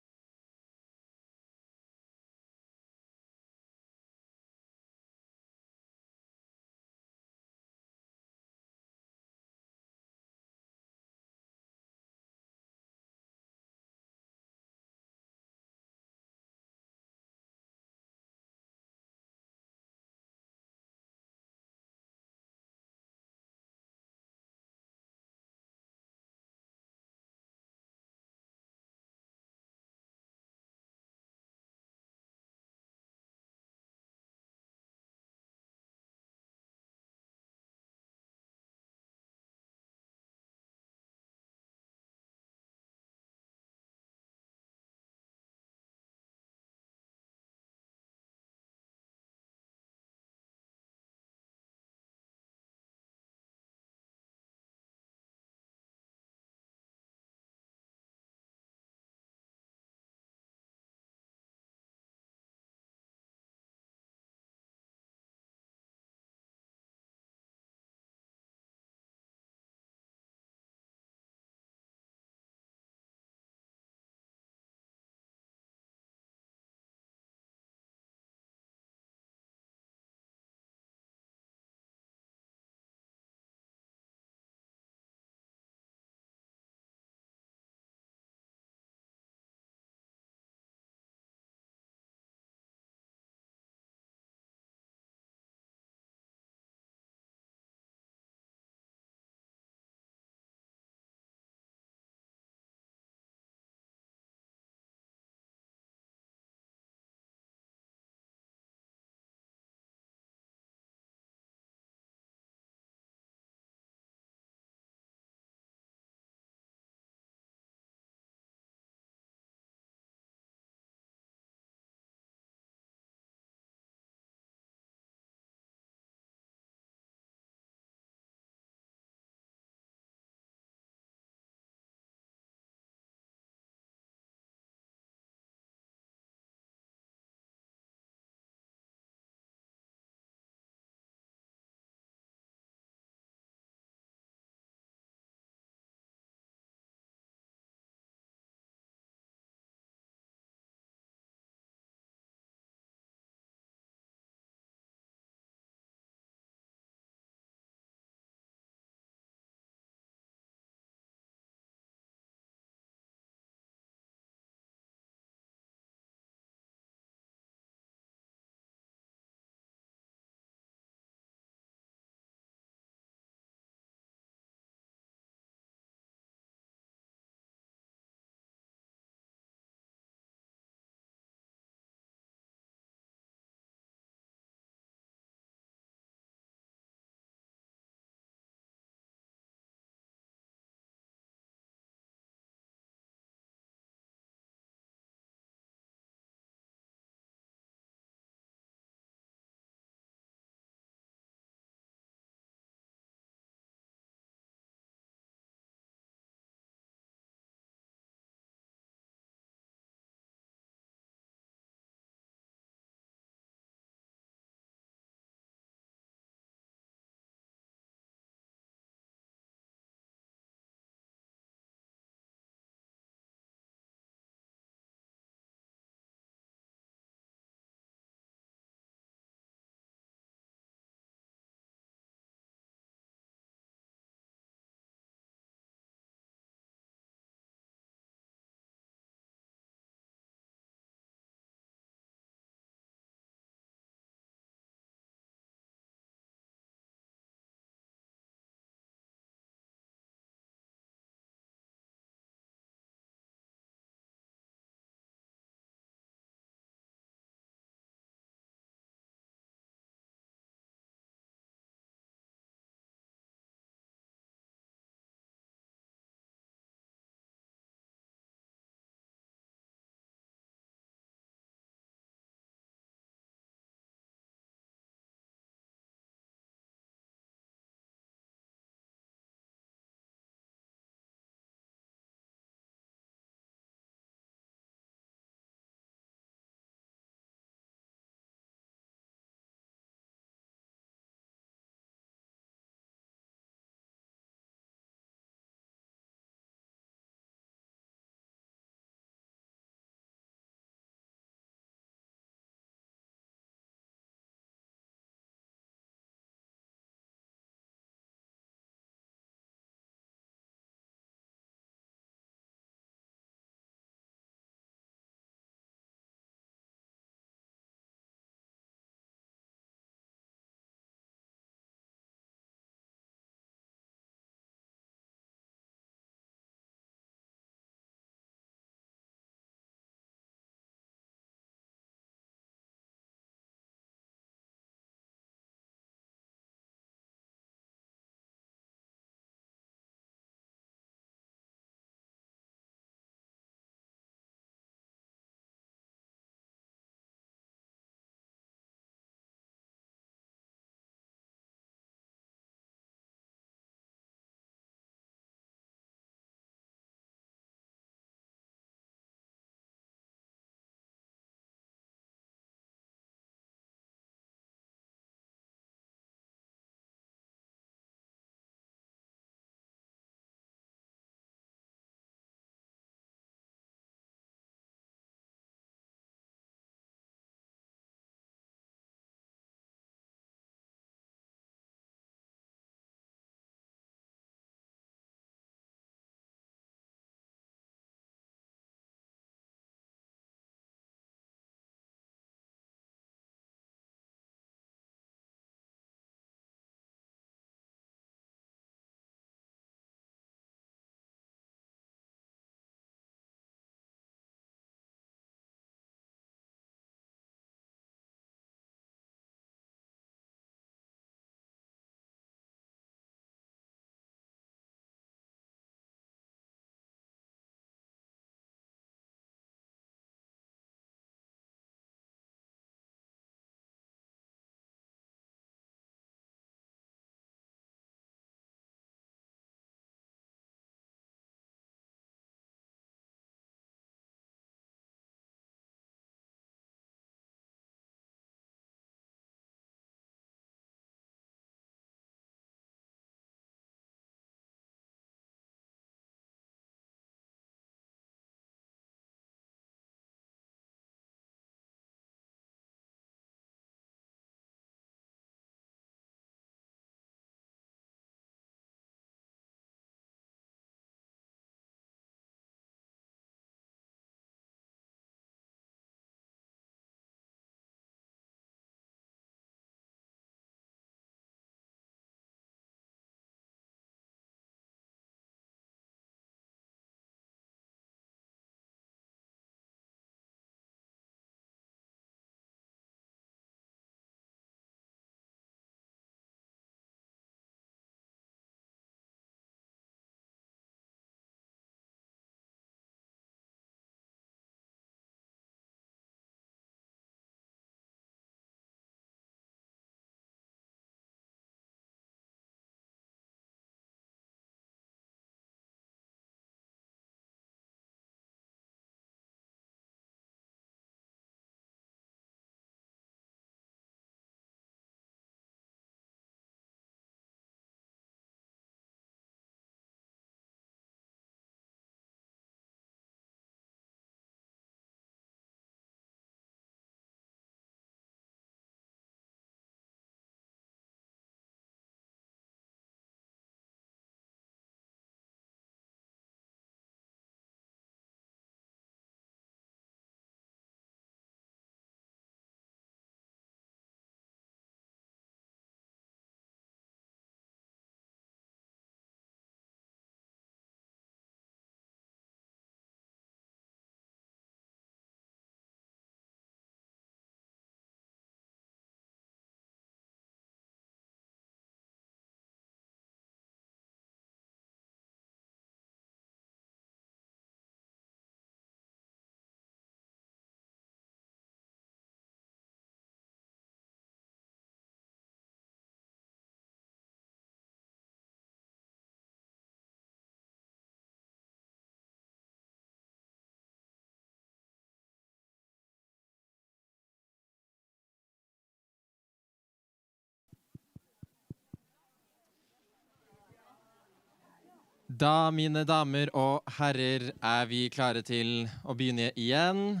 Da, mine damer og herrer, vi klare til å begynne igjen.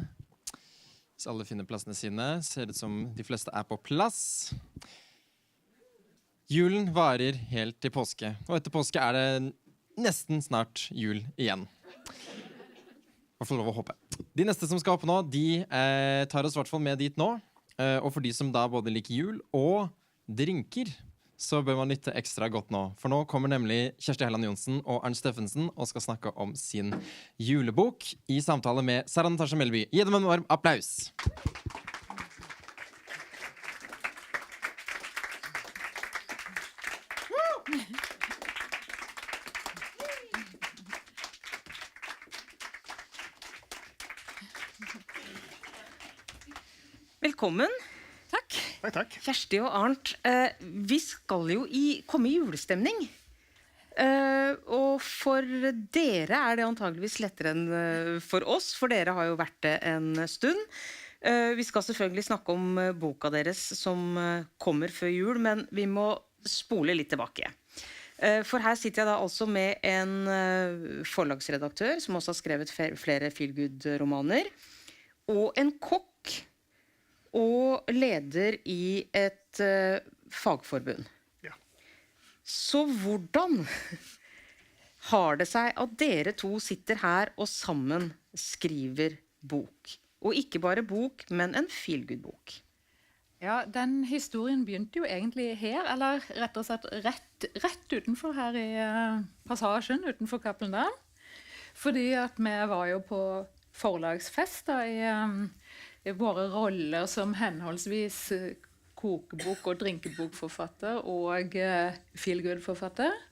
Hvis alle finner plassene sine, ser det som de fleste på plass. Julen varer helt til påske, og etter påske det nesten snart jul igjen. Jeg får lov å håpe. De neste som skal opp nå, de tar oss I hvert fall med dit nå. Og for de som da både liker jul og drinker, så bør man lytte ekstra godt nå. For nå kommer nemlig Kjersti Herland Johnsen og Arnt Steffensen og skal snakke om sin julebok I samtale med Natasha Melbye. Gi dem en varm applaus. Velkommen. Takk. Takk. Kjersti og Arnt, vi skal jo komme I julestemning. Og for dere det antageligvis lettere enn for oss, for dere har jo vært det en stund. Vi skal selvfølgelig snakke om boka deres som kommer før jul, men vi må spole litt tilbake. For her sitter jeg da altså med en forlagsredaktør som også har skrevet flere feelgood-romaner, og en kokk, og leder I et fagforbund. Ja. Så hvordan har det seg at dere to sitter her og sammen skriver bok? Og ikke bare bok, men en feelgood-bok. Ja, den historien begynte jo egentlig her, eller rett og slett rett utenfor her I passasjen, utenfor Cappelen der. Fordi at vi var jo på forlagsfest da, I våre roller som henholdsvis kokebok- og drinkebokforfatter og feelgood-forfatter.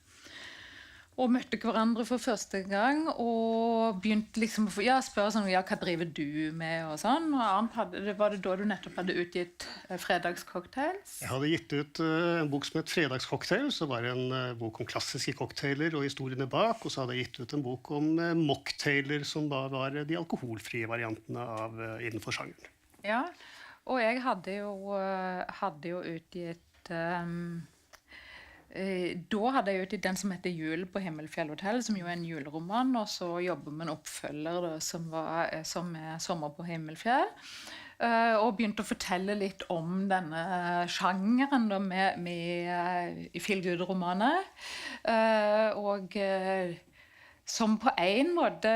Og møtte hverandre for første gang, og begynte liksom å spørre sånn, hva driver du med, og sånn. Og Arnt, var det da du nettopp hadde utgitt fredagscocktails? Jeg hadde gitt ut en bok som het Fredagscocktail, så var det en bok om klassiske cocktailer og historiene bak, og så hadde jeg gitt ut en bok om mocktailer, som da var de alkoholfrie variantene innenfor sjangeren. Ja, og jeg hadde jo utgitt... Da hadde jeg utgitt den som heter Jul på Himmelfjell Hotel, som jo en juleroman, og så jobber med en oppfølger da, som Sommer på Himmelfjell. Og begynte å fortelle litt om denne sjangeren da, med feelgood-romaner. Og som på en måte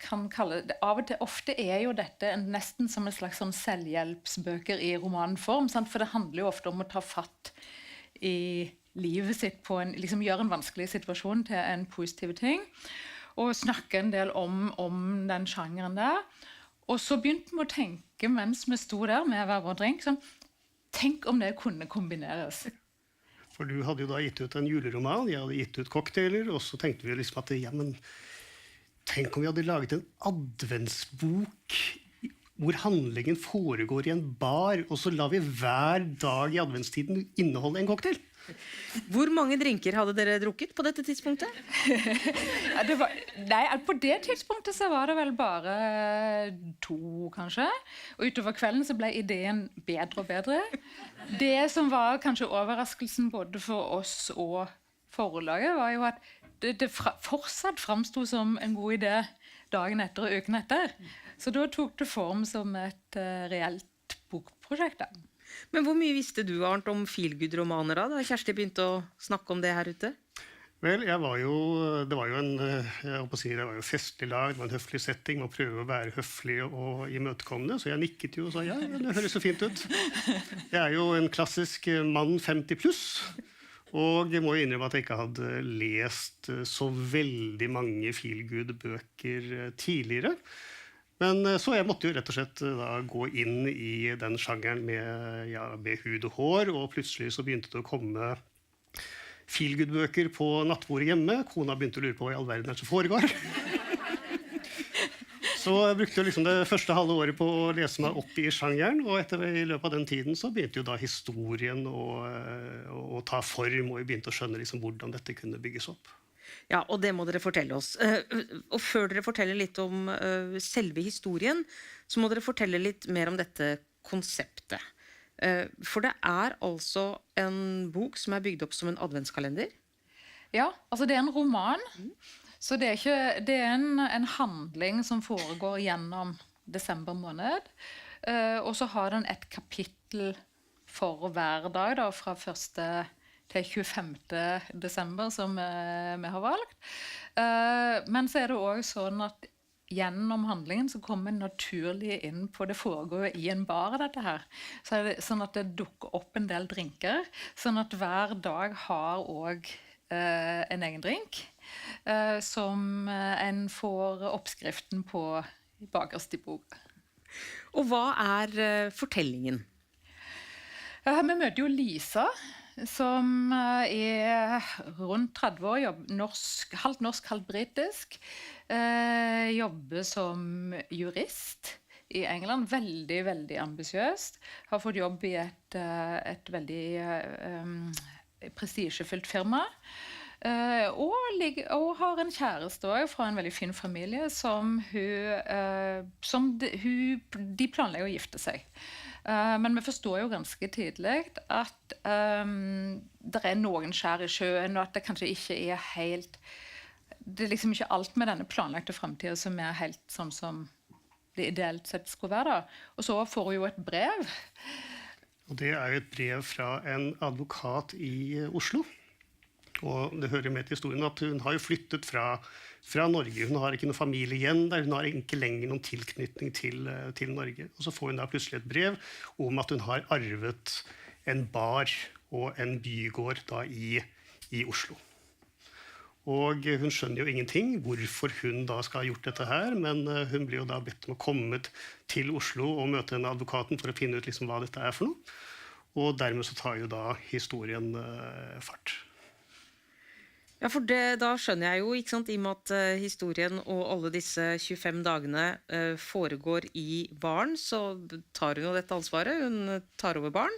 kan kalle det, av og til, ofte jo dette nesten som en slags sånn selvhjelpsbøker I romanform, sant? For det handler jo ofte om å ta fatt I livet sitt på liksom gjøre en vanskelig situasjon til en positiv ting, og snakke en del om den sjangeren der. Og så begynte vi å tenke mens vi sto der med hver vår drink, sånn, tenk om det kunne kombineres. For du hadde jo da gitt ut en juleroman, jeg hadde gitt ut cocktailer, og så tenkte vi liksom at, ja, men tenk om vi hadde laget en adventsbok hvor handlingen foregår I en bar, og så lar vi hver dag I adventstiden inneholde en cocktail. Hvor mange drinker hadde dere drukket på dette tidspunktet? Nei, på det tidspunktet så var det vel bare 2, kanskje. Og utover kvelden så ble ideen bedre og bedre. Det som var kanskje overraskelsen både for oss og forlaget, var jo at det fortsatt fremstod som en god idé dagen etter og uken etter. Så da tok det form som et reelt bokprosjekt da. Men hvor mye visste du, Arnt, om feelgood-romaner da Kjersti begynte å snakke om det her ute? Vel, det var jo festlig lag, det var en høflig setting, man prøver å være høflig og imøtekommende, så jeg nikket jo og sa, ja, det høres så fint ut. Jeg jo en klassisk mann 50 pluss, og jeg må jo innrømme at jeg ikke hadde lest så veldig mange feelgood-bøker tidligere. Men så jeg måtte jo rett og slett da gå inn I den sjangeren med hud og hår, og plutselig så begynte det å komme feelgood-bøker på nattbordet hjemme. Kona begynte å lure på hva I all verden som foregår. Så jeg brukte jo liksom det første halve året på å lese meg opp I sjangeren, og I løpet av den tiden så begynte jo da historien å ta form, og jeg begynte å skjønne liksom hvordan dette kunne bygges opp. Ja, og det må dere fortelle oss. Og før dere forteller litt om selve historien, så må dere fortelle litt mer om dette konseptet. For det altså en bok som bygd opp som en adventskalender. Ja, altså det en roman Så det er en handling som foregår gjennom desember måned, og så har den et kapittel for hver dag da, fra 1. til 25. desember som vi har valgt. Men så er det også sånn at gjennom handlingen så kommer en naturlig inn på det foregår i en bar, dette her. Så er det sånn at det dukker opp en del drinker, sånn at hver dag har også en egen drink, som en får oppskriften på bakerst i boka. Og hva er fortellingen? Vi møter jo Lisa, som er rundt 30 år, halvt norsk, halvt britisk, jobber som jurist i England, veldig, veldig ambisiøst, har fått jobb i et veldig prestisjefullt firma, og har en kjæreste også fra en veldig fin familie som de planlegger å gifte seg. Men vi forstår jo ganske tidlig at det er noen skjær i sjøen, og at det kanskje ikke er helt, det er liksom ikke alt med denne planlagte fremtiden som er helt sånn som det ideelt sett skulle være da. Og så får hun jo et brev. Og det er jo et brev fra en advokat i Oslo. Og det hører med til historien at hun har jo flyttet fra Norge. Hun har ikke noen familie igjen der. Hun har ikke lenger noen tilknytning til Norge. Og så får hun da plutselig et brev om at hun har arvet en bar og en bygård da i Oslo. Og hun skjønner jo ingenting hvorfor hun da skal ha gjort dette her, men hun blir jo da bedt om å komme til Oslo og møte denne advokaten for å finne ut liksom hva dette er for noe. Og dermed så tar jo da historien fart. Ja, for da skjønner jeg jo, ikke sant, i og med at historien og alle disse 25 dagene foregår i baren, så tar hun jo dette ansvaret, hun tar over baren.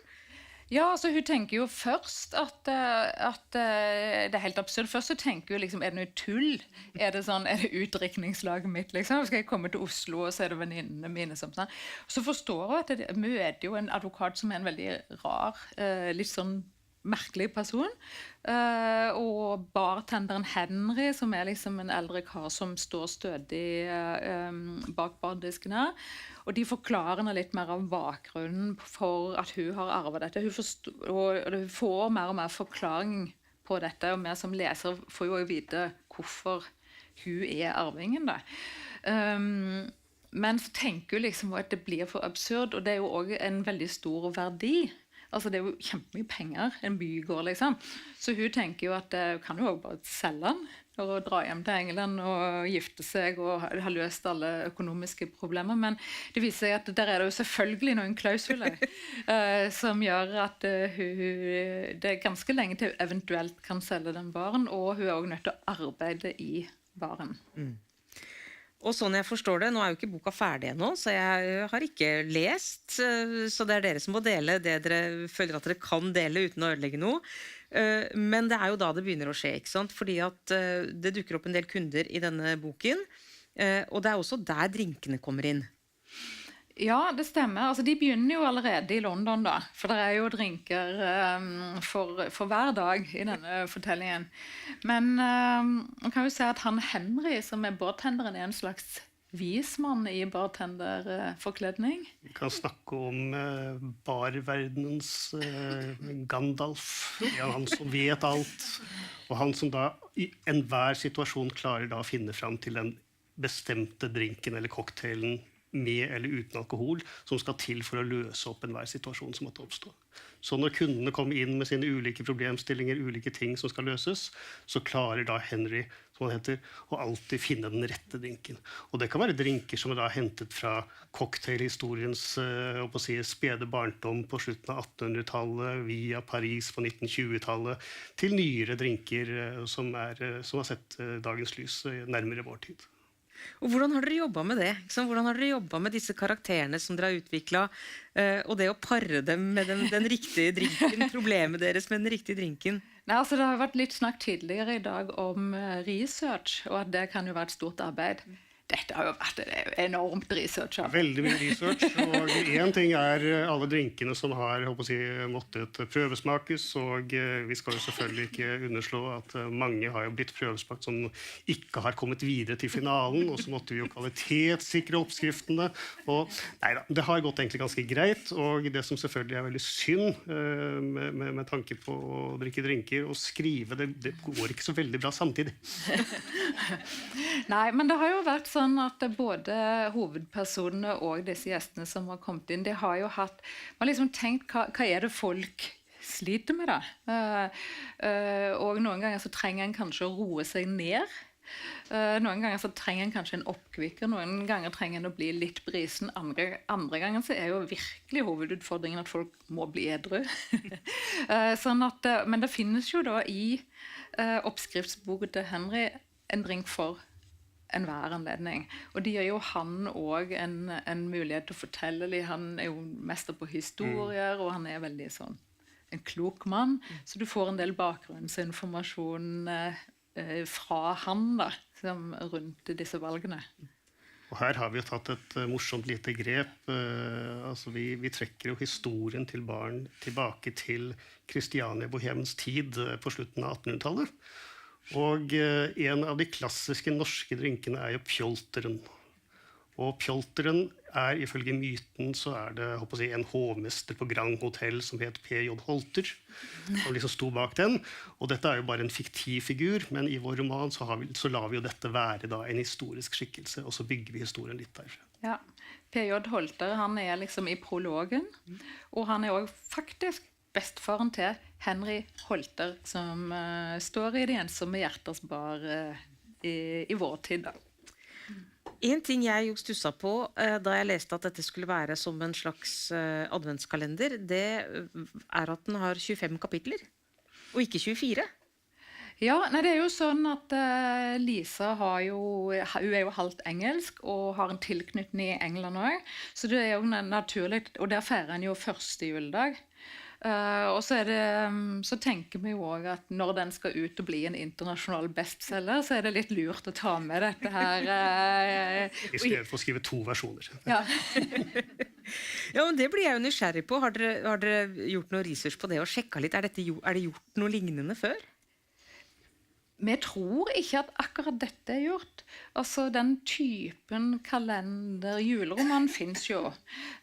Ja, altså hun tenker jo først at det er helt absurd. Først så tenker hun liksom, er det noe tull? Er det utdrikningslaget mitt liksom? Skal jeg komme til Oslo og så er det venninnene mine som sånn? Så forstår hun at det møter jo en advokat som er en veldig rar, litt sånn merkelig person, og bartenderen Henry, som er liksom en eldre kar som står stødig bak bardiskene, og de forklarer litt mer av bakgrunnen for at hun har arvet dette. Og hun får mer og mer forklaring på dette, og vi som leser får jo vite hvorfor hun er arvingen da. Men så tenker hun liksom at det blir for absurd, og det er jo også en veldig stor verdi. Altså det er jo kjempemye penger, en bygård liksom. Så hun tenker jo at hun kan jo også bare selge den, og dra hjem til England og gifte seg og ha løst alle økonomiske problemer. Men det viser seg at der er det jo selvfølgelig noen klausuler som gjør at det er ganske lenge til hun eventuelt kan selge den baren, og hun er også nødt til å arbeide i baren. Og sånn jeg forstår det, nå er jo ikke boka ferdig ennå, så jeg har ikke lest, så det er dere som må dele det dere føler at dere kan dele uten å ødelegge noe. Men det er jo da det begynner å skje, ikke sant? Fordi at det dukker opp en del kunder i denne boken, og det er også der drinkene kommer inn. Ja, det stemmer. Altså, de begynner jo allerede i London da, for det er jo drinker for hver dag i denne fortellingen. Men man kan jo se at han Henry, som er bartenderen, er en slags vismann i bartenderforkledning. Vi kan snakke om barverdenens Gandalf. Ja, han som vet alt, og han som da i enhver situasjon klarer da å finne fram til den bestemte drinken eller cocktailen med eller uten alkohol, som skal til for å løse opp enhver situasjon som måtte oppstå. Så når kundene kommer inn med sine ulike problemstillinger, ulike ting som skal løses, så klarer da Henry, som han heter, å alltid finne den rette drinken. Og det kan være drinker som er da hentet fra cocktailhistoriens spede barndom på slutten av 1800-tallet, via Paris på 1920-tallet, til nyere drinker som har sett dagens lys nærmere vår tid. Og hvordan har dere jobbet med det? Hvordan har dere jobbet med disse karakterene som dere har utviklet, og det å pare dem med den riktige drinken, problemet deres med den riktige drinken? Nei, altså det har vært litt snakk tidligere i dag om research, og at det kan jo være et stort arbeid. dette har jo vært enormt research. Veldig mye research, og en ting alle drinkene som har måttet prøvesmakes, og vi skal jo selvfølgelig ikke underslå at mange har jo blitt prøvesmakt som ikke har kommet videre til finalen, og så måtte vi jo kvalitetssikre oppskriftene, og neida, det har gått egentlig ganske greit, og det som selvfølgelig veldig synd med tanke på å drikke drinker og skrive, det går ikke så veldig bra samtidig. Nei, men det har jo vært sånn at både hovedpersonene og disse gjestene som har kommet inn, de har jo hatt, man har liksom tenkt, hva det folk sliter med da? Og noen ganger så trenger en kanskje å roe seg ned. Noen ganger så trenger en kanskje en oppkvikker, noen ganger trenger en å bli litt brisen, andre ganger så jo virkelig hovedutfordringen at folk må bli edru. Sånn at, men det finnes jo da i oppskriftsboken til Henry en drink for enhver anledning. Og de gir jo han også en mulighet til å fortelle litt. Han jo mester på historier, og han veldig sånn en klok mann. Så du får en del bakgrunnsinformasjon fra han da, rundt disse valgene. Og her har vi jo tatt et morsomt lite grep. Altså vi trekker jo historien til barn tilbake til Kristiania Bohems tid på slutten av 1800-tallet. Og en av de klassiske norske drinkene jo pjolteren. Og pjolteren ifølge myten så det en hovmester på Grand Hotel som het P.J. Holter, som liksom sto bak den. Og dette jo bare en fiktiv figur, men i vår roman så lar vi jo dette være da en historisk skikkelse, og så bygger vi historien litt derfra. Ja, P.J. Holter, han liksom i prologen, og han også faktisk bestfaren til Henry Holter, som står i De ensomme hjerters bar i vår tid da. En ting jeg jo stusset på da jeg leste at dette skulle være som en slags adventskalender, det at den har 25 kapitler, og ikke 24. Ja, nei, det jo sånn at Lisa hun jo halvt engelsk og har en tilknytning i England også, så det jo naturlig, og der feirer han jo første juledag. Og så tenker vi jo også at når den skal ut og bli en internasjonal bestseller, så det litt lurt å ta med dette her. I stedet for å skrive 2 versjoner. Ja. Ja, men det blir jeg jo nysgjerrig på. Har dere gjort noe research på det og sjekket litt? Er det gjort noe lignende før? Vi tror ikke at akkurat dette gjort. Altså, den typen kalender, juleroman finnes jo.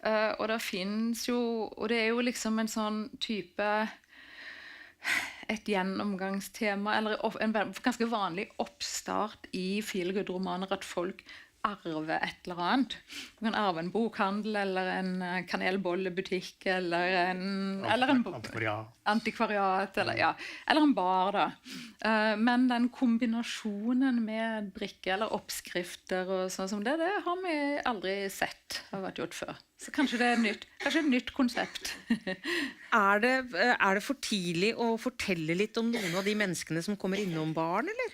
Og det finnes jo, og det jo liksom en sånn type, et gjennomgangstema, eller en ganske vanlig oppstart i feelgood-romaner, at folk arve et eller annet. Du kan arve en bokhandel, eller en kanelbollebutikk, eller en antikvariat, eller en bar da. Men den kombinasjonen med drikke eller oppskrifter og sånn som det har vi aldri sett har vært gjort før. Så kanskje det et nytt konsept. Det for tidlig å fortelle litt om noen av de menneskene som kommer innom baren, eller?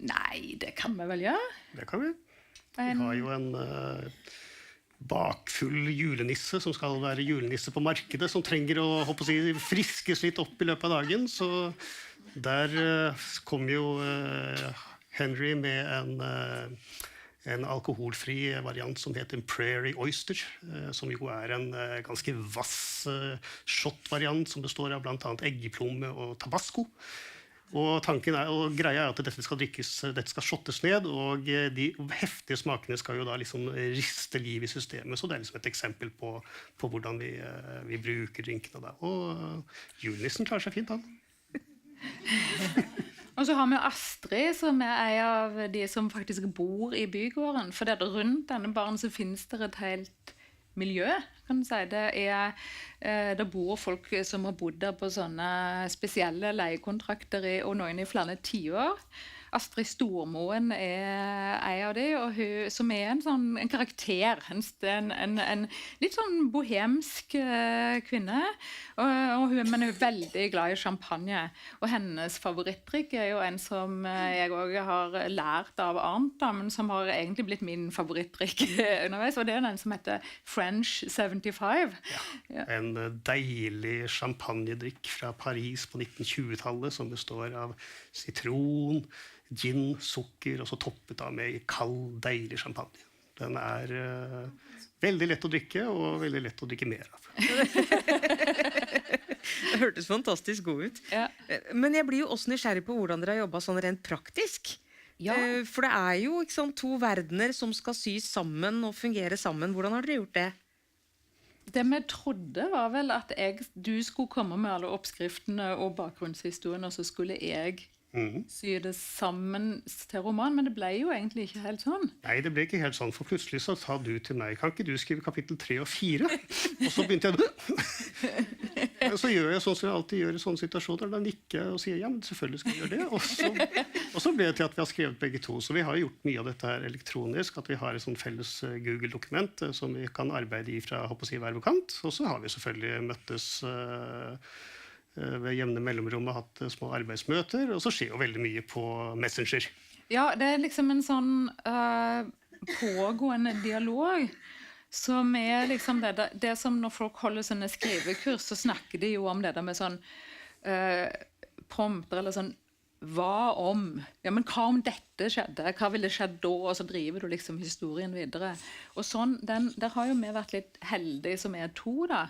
Nei, det kan vi vel gjøre. Det kan vi. Vi har jo en bakfull julenisse som skal være julenisse på markedet, som trenger å friskes litt opp i løpet av dagen. Så der kom jo Henry med en alkoholfri variant som heter en Prairie Oyster, som jo en ganske vass shot-variant som består av blant annet eggeplomme og tabasco. Og tanken og greia at dette skal shottes ned, og de heftige smakene skal jo da liksom riste liv i systemet, så det liksom et eksempel på hvordan vi bruker drinkene da. Og julenissen klarer seg fint, han. Og så har vi Astrid, som en av de som faktisk bor i bygården, for rundt denne baren så finnes det et helt miljø, kan du si. Det bor folk som har bodd der på sånne spesielle leiekontrakter og noen i flere tiår. Astrid Stormoen en av de, og hun, som en karakter, en litt sånn bohemsk kvinne, men hun veldig glad i champagne. Og hennes favorittdrikk jo en som jeg også har lært av Arnt, men som har egentlig blitt min favorittdrikk underveis, og det den som heter French 75. Ja, en deilig champagnedrikk fra Paris på 1920-tallet, som består av sitron, gin, sukker, og så toppet da med kald, deilig champagne. Den veldig lett å drikke, og veldig lett å drikke mer av. Det hørtes fantastisk god ut. Ja. Men jeg blir jo også nysgjerrig på hvordan dere har jobbet sånn rent praktisk. Ja. For det jo ikke sant, to verdener som skal sy sammen og fungere sammen. Hvordan har dere gjort det? Det vi trodde var vel at du skulle komme med alle oppskriftene og bakgrunnshistorien, og så skulle jeg sy det sammen til roman, men det ble jo egentlig ikke helt sånn. Nei, det ble ikke helt sånn, for plutselig så sa du til meg, kan ikke du skrive kapittel 3 og 4? Og så begynte jeg, så gjør jeg sånn som jeg alltid gjør i sånne situasjoner, da nikker jeg og sier, ja, men selvfølgelig skal jeg gjøre det. Og så ble det til at vi har skrevet begge to, så vi har gjort mye av dette her elektronisk, at vi har et sånt felles Google-dokument som vi kan arbeide i fra, håper å si, hver vår kant, og så har vi selvfølgelig møttes ved jevne mellomrom og hatt små arbeidsmøter, og så skjer jo veldig mye på Messenger. Ja, det liksom en sånn pågående dialog, som liksom det som når folk holder sånne skrivekurs, så snakker de jo om det der med sånn prompter, eller sånn, hva om? Ja, men hva om dette skjedde? Hva ville skjedd da? Og så driver du liksom historien videre. Og sånn, der har jo vi vært litt heldige som to da,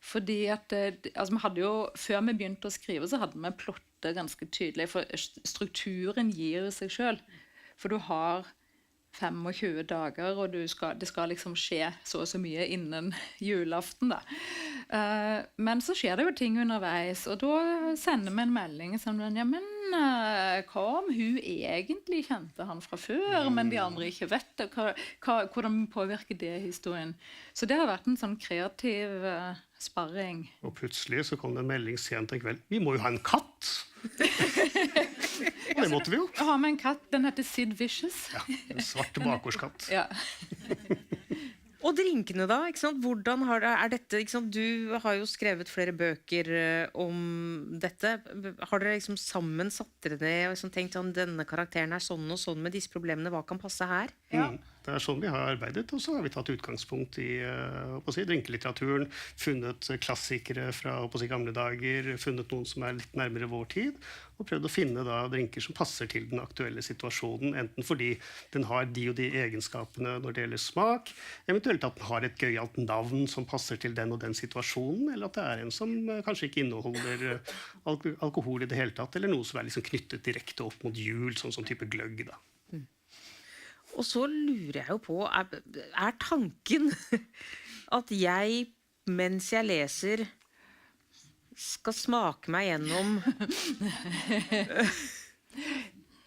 fordi at, altså vi hadde jo, før vi begynte å skrive, så hadde vi plottet ganske tydelig, for strukturen gir seg selv. For du har 25 dager, og det skal liksom skje så mye innen julaften da. Men så skjer det jo ting underveis, og da sender vi en melding som den, ja, men hva om hun egentlig kjente han fra før, men de andre ikke vet det? Hvordan påvirker det historien? Så det har vært en sånn kreativ sparring. Og plutselig så kom det en melding sent en kveld. Vi må jo ha en katt! Og det måtte vi jo. Har vi en katt, den heter Sid Vicious. Ja, en svarte bakgårdskatt. Ja. Og drinkene da, ikke sant? Hvordan dette, ikke sant? Du har jo skrevet flere bøker om dette. Har dere liksom sammen satt dere ned og liksom tenkt om denne karakteren sånn og sånn med disse problemene, hva kan passe her? Ja. Det sånn vi har arbeidet, og så har vi tatt utgangspunkt i drinkelitteraturen, funnet klassikere fra gamle dager, funnet noen som litt nærmere vår tid, og prøvd å finne da drinker som passer til den aktuelle situasjonen, enten fordi den har de og de egenskapene når det gjelder smak, eventuelt at den har et gøyalt navn som passer til den og den situasjonen, eller at det en som kanskje ikke inneholder alkohol i det hele tatt, eller noe som liksom knyttet direkte opp mot jul, sånn som type gløgg da. Og så lurer jeg jo på, tanken at jeg, mens jeg leser, skal smake meg gjennom?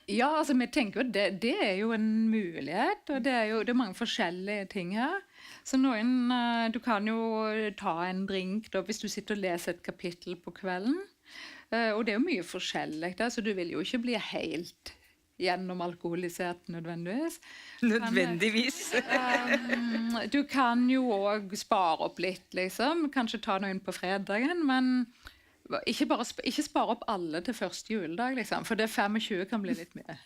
Ja, altså vi tenker jo det jo en mulighet, og det det mange forskjellige ting her. Så du kan jo ta en drink da, hvis du sitter og leser et kapittel på kvelden, og det jo mye forskjellig, så du vil jo ikke bli helt gjennom alkoholisert nødvendigvis. Nødvendigvis. Du kan jo også spare opp litt, liksom. Kanskje ta noen på fredagen, men ikke spare opp alle til første juledag, liksom. For det 25 kan bli litt mye.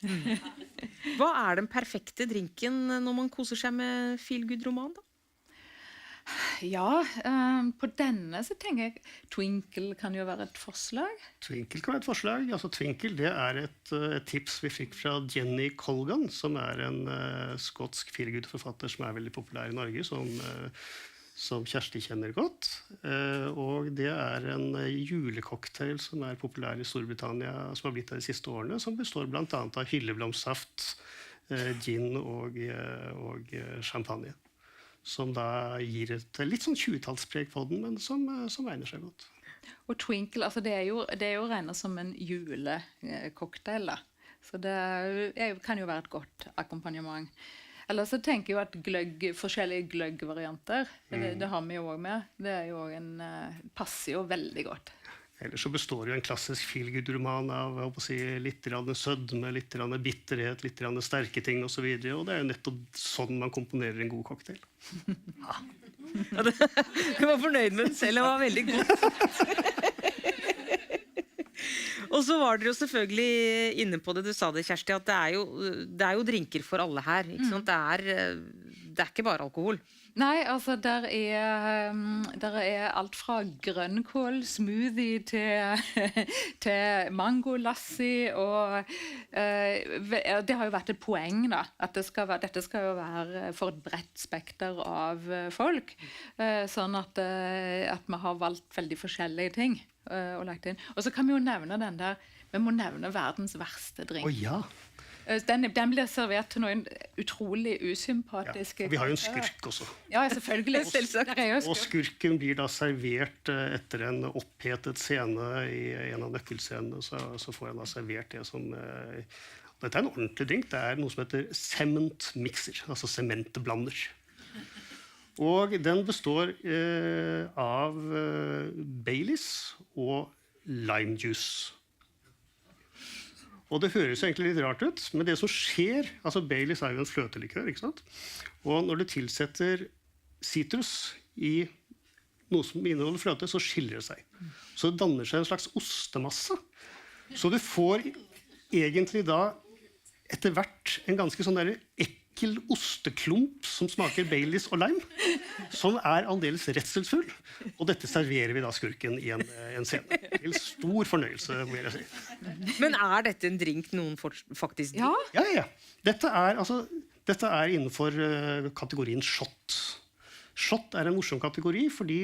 Hva den perfekte drinken når man koser seg med feelgood-roman, da? Ja, på denne så tenker jeg Twinkle kan jo være et forslag. Twinkle kan være et forslag. Altså, Twinkle det et tips vi fikk fra Jenny Colgan, som en skotsk feelgood-forfatter som veldig populær i Norge, som Kjersti kjenner godt. Og det en julecocktail som populær i Storbritannia, som har blitt det de siste årene, som består blant annet av hylleblomstsaft, gin og champagne. Som da gir et litt sånn 20-tallspreg på den, men som egner seg godt. Og Twinkle, altså det jo regnet som en julecocktail da. Så det kan jo være et godt akkompagnement. Ellers så tenker jeg jo at forskjellige gløggvarianter, det har vi jo også med. Det jo passer jo veldig godt. Ellers så består jo en klassisk feelgood-roman av litt sødme, litt bitterhet, litt sterke ting og så videre, og det jo nettopp sånn man komponerer en god cocktail. Ja, du var fornøyd med den selv, det var veldig godt. Og så var dere jo selvfølgelig inne på det, du sa det, Kjersti, at det jo drinker for alle her, ikke sant? Det ikke bare alkohol. Nei, altså der er alt fra grønnkål, smoothie til mangolassi, og det har jo vært et poeng da, at dette skal jo være for et bredt spekter av folk, sånn at vi har valgt veldig forskjellige ting og lagt inn. Og så kan vi jo nevne vi må nevne verdens verste drink. Ja. Den blir servert til noen utrolig usympatiske... Vi har jo en skurk også. Ja, selvfølgelig. Og skurken blir da servert etter en opphetet scene i en av nøkkelscenene, så får han da servert det som... Dette en ordentlig drink. Det noe som heter cement mixer, altså sementblander. Og den består av Baileys og lime juice. Og det høres egentlig litt rart ut, men det som skjer, altså Baileys jo en fløtelikør, ikke sant? Og når du tilsetter citrus i noe som inneholder fløte, så skiller det seg. Så det danner seg en slags ostemasse. Så du får egentlig da etter hvert en ganske sånn der ekkel osteklump som smaker Baileys og lime, som aldeles redselsfull. Og dette serverer vi da skurken i en scene. Til stor fornøyelse, må jeg si. Men dette en drink noen faktisk drikker? Ja. Dette innenfor kategorien shot. Shot en morsom kategori, fordi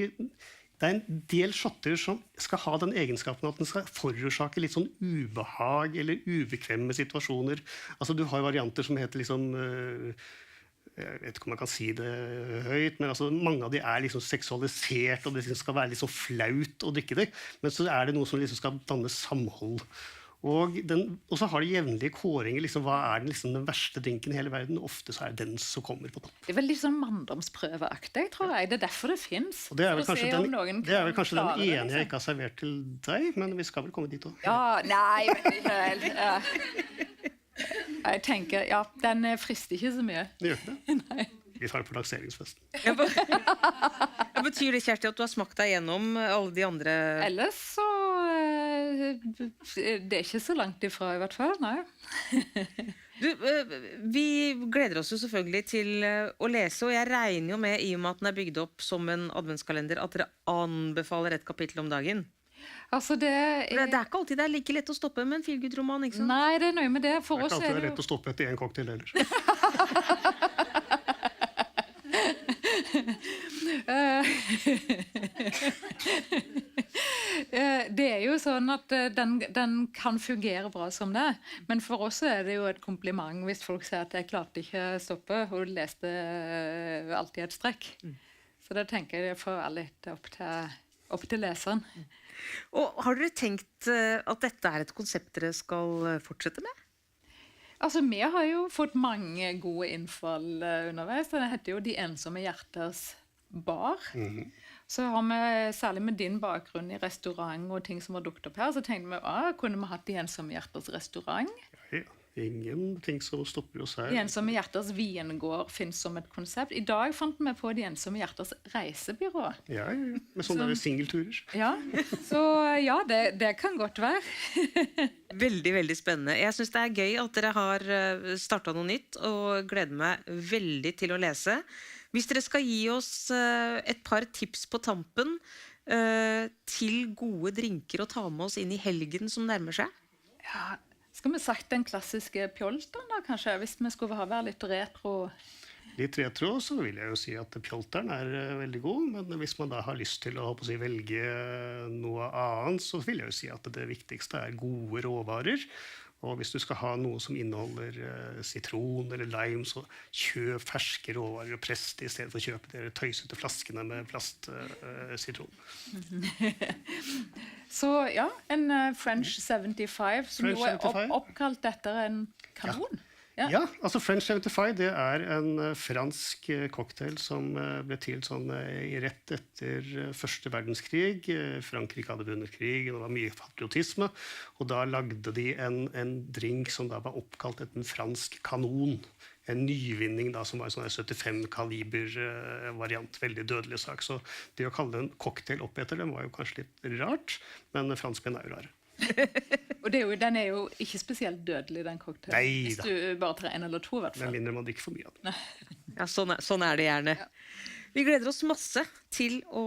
det en del shotter som skal ha den egenskapen at den skal forårsake litt sånn ubehag eller ubekvemme situasjoner. Altså, du har varianter som heter liksom... Jeg vet ikke om man kan si det høyt, men altså, mange av de liksom seksualisert, og det skal være litt så flaut å drikke det. Men så det noe som liksom skal danne samhold. Og så har de jevnlige kåringer, liksom, hva den verste drinken i hele verden. Ofte så det den som kommer på topp. Det vel litt sånn manndomsprøveaktig, tror jeg. Det derfor det finnes. Og det vel kanskje den ene jeg ikke har servert til deg, men vi skal vel komme dit også. Ja, nei, men ikke helt. Jeg tenker, den frister ikke så mye. Det gjør ikke det? Nei. Vi tar det på lanseringsfesten. Betyr det, Kjersti, at du har smakt deg gjennom alle de andre... Ellers så... Det ikke så langt ifra i hvert fall, nei. Vi gleder oss jo selvfølgelig til å lese, og jeg regner jo med, i og med at den bygd opp som en adventskalender, at dere anbefaler et kapittel om dagen. Altså det ikke alltid det like lett å stoppe med en feelgood-roman, ikke sant? Nei, det nøye med det. For oss det ikke alltid det lett å stoppe etter en cocktail heller. Det jo sånn at den kan fungere bra som det, men for oss det jo et kompliment hvis folk sier at jeg klarte ikke å stoppe, og leste alltid et strekk. Så det tenker jeg det får være litt opp til leseren. Og har dere tenkt at dette et konsept dere skal fortsette med? Altså, vi har jo fått mange gode innfall underveis. Det heter jo De ensomme hjerters bar. Så har vi, særlig med din bakgrunn i restaurant og ting som var dukket opp her, så tenkte vi, kunne vi hatt De ensomme hjerters restaurant? Ja, ingenting som stopper oss her. De ensomme hjerters vingård finnes som et konsept. I dag fant vi på De ensomme hjerters reisebyrå. Ja, med sånne singelturer. Ja, så ja, det kan godt være. Veldig, veldig spennende. Jeg synes det gøy at dere har startet noe nytt, og gleder meg veldig til å lese. Hvis dere skal gi oss et par tips på tampen til gode drinker å ta med oss inn i helgen som nærmer seg. Ja, skal vi sagt den klassiske pjolteren da, kanskje? Hvis vi skulle være litt retro. Litt retro, så vil jeg jo si at pjolteren veldig god, men hvis man da har lyst til å velge noe annet, så vil jeg jo si at det viktigste gode råvarer. Og hvis du skal ha noe som inneholder sitron eller lime, så kjøp ferske råvarer og press det i stedet for å kjøpe de tøysete flaskene med plastsitron. Så ja, en French 75, som jo oppkalt etter en kanon. Ja, altså French 75 det en fransk cocktail som ble til sånn rett etter første verdenskrig. Frankrike hadde vunnet krig, og det var mye patriotisme. Og da lagde de en drink som da var oppkalt etter en fransk kanon. En nyvinning da, som var en sånn 75-kaliber variant, veldig dødelig sak. Så det å kalle det en cocktail opp etter den var jo kanskje litt rart, men franskmenn jo rare. Og den jo ikke spesielt dødelig, den cocktailen. Nei, hvis du bare tar en eller to, i hvert fall. Med mindre man drikker for mye av det. Ja, sånn det gjerne. Ja. Vi gleder oss masse til å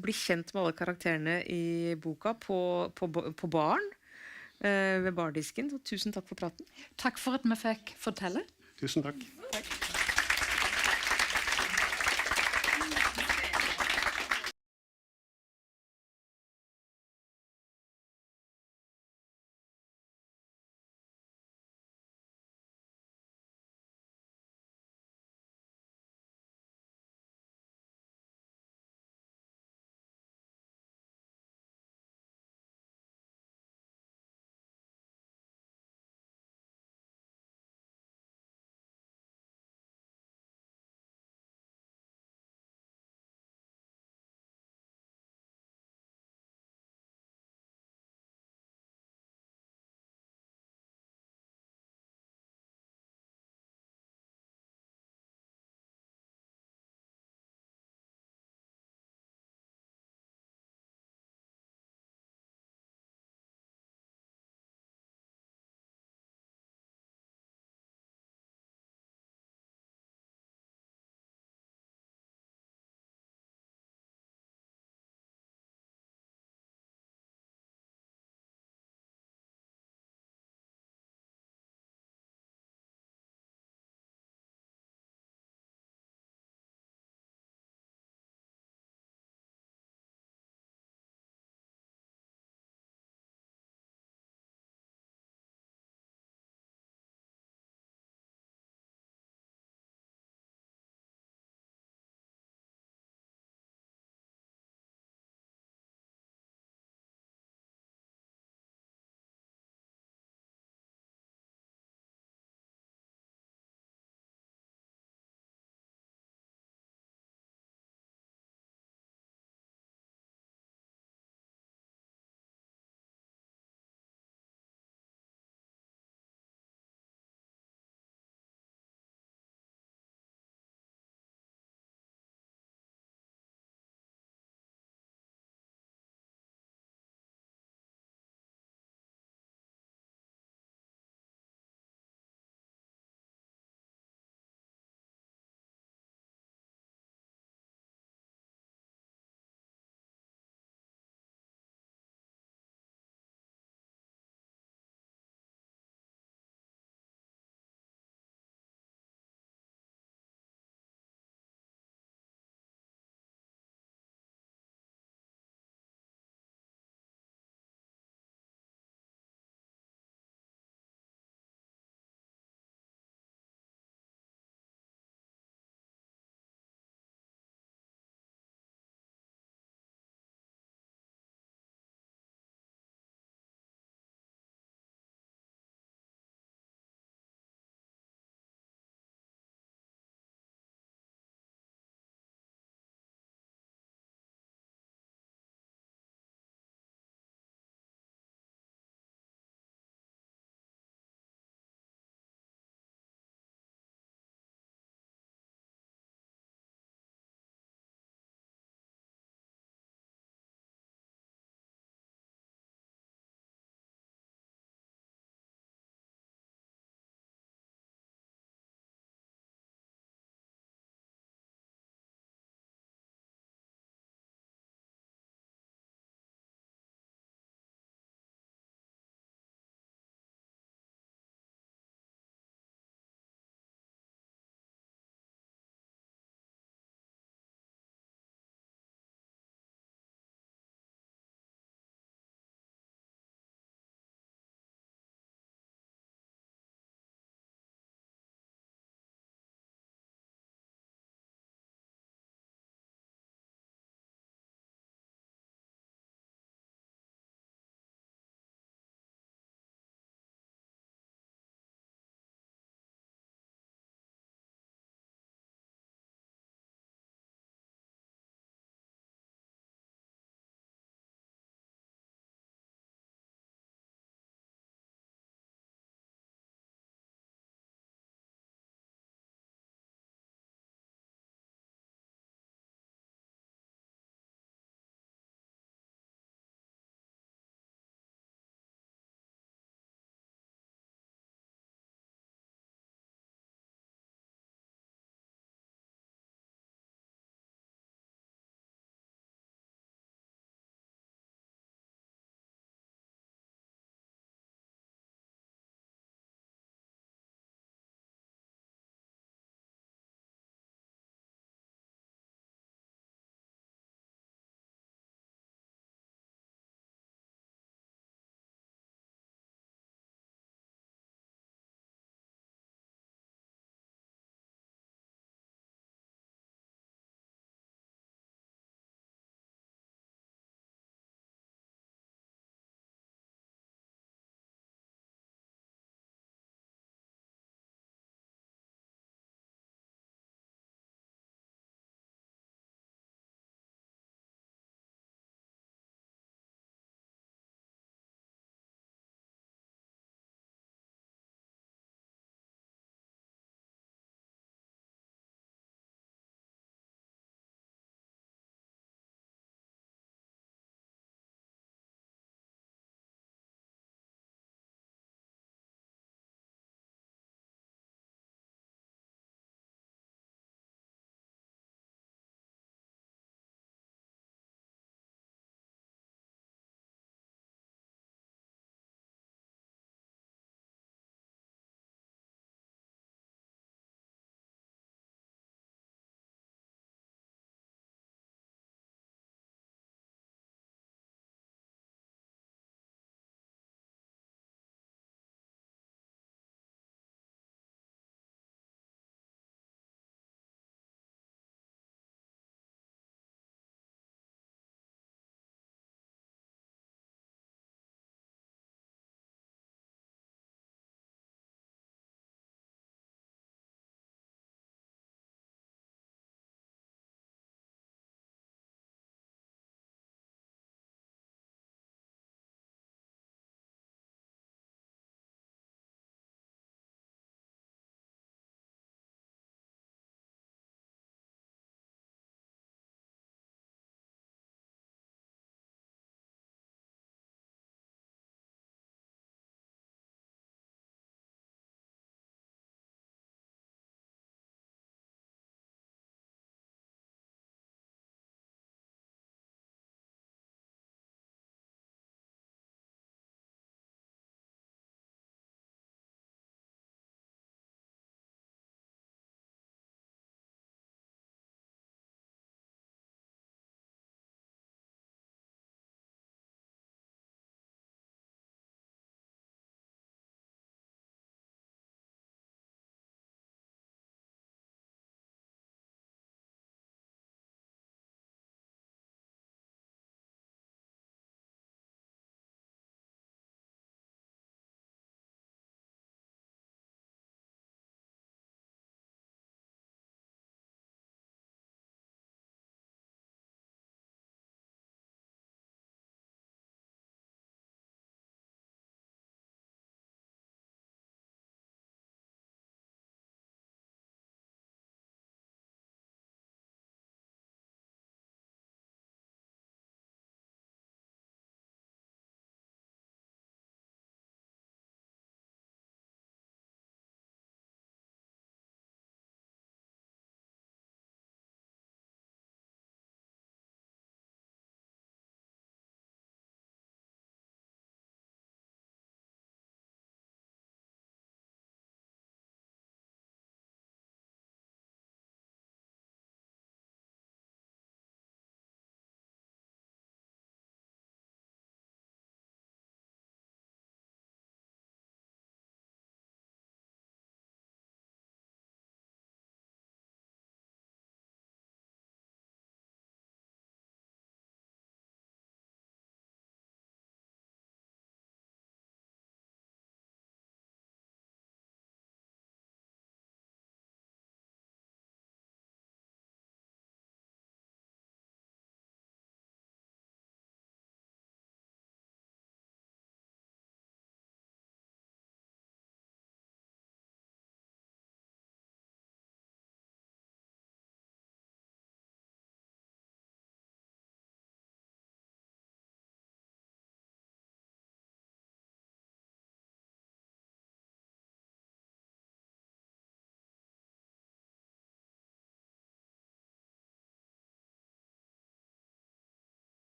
bli kjent med alle karakterene i boka på baren, ved bardisken. Så tusen takk for praten. Takk for at vi fikk fortelle. Tusen takk.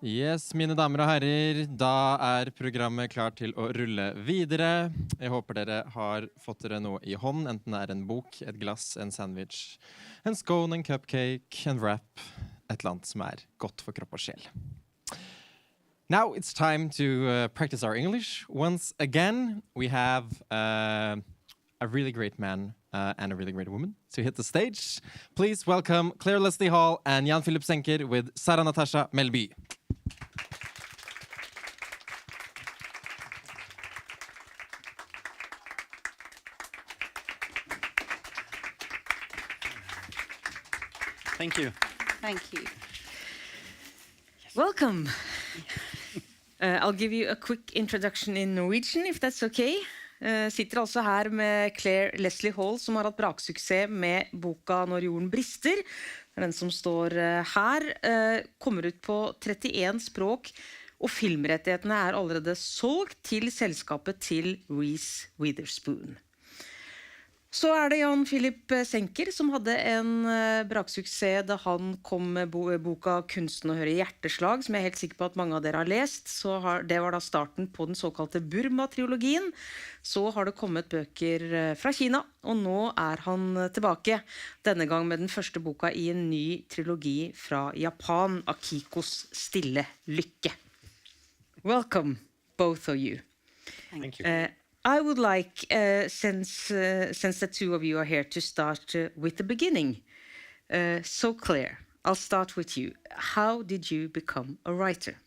Yes, mine damer og herrer, da programmet klar til å rulle videre. Jeg håper dere har fått dere noe i hånd, enten det en bok, et glass, en sandwich, en scone, en cupcake, en wrap, et eller annet som godt for kropp og sjel. Now it's time to practice our English. Once again, we have a really great man and a really great woman to hit the stage. Please welcome Clare Leslie Hall and Jan-Philipp Sendker with Sarah Natasha Melbye. Thank you. Thank you. Welcome. I'll give you a quick introduction in Norwegian, if that's okay. Sitter altså her med Clare Leslie Hall, som har hatt braksuksess med boka Når jorden brister. Den som står her, kommer ut på 31 språk, og filmrettighetene allerede solgt til selskapet til Reese Witherspoon. Så det Jan-Philipp Sendker som hadde en braksuksess da han kom med boka Kunsten å høre hjerteslag, som jeg helt sikker på at mange av dere har lest. Det var da starten på den såkalte Burma-triologien. Så har det kommet bøker fra Kina, og nå han tilbake. Denne gang med den første boka i en ny trilogi fra Japan, Akikos stille lykke. Welcome, both of you. Thank you. I would like, since the two of you are here, to start with the beginning. So Clare, I'll start with you. How did you become a writer?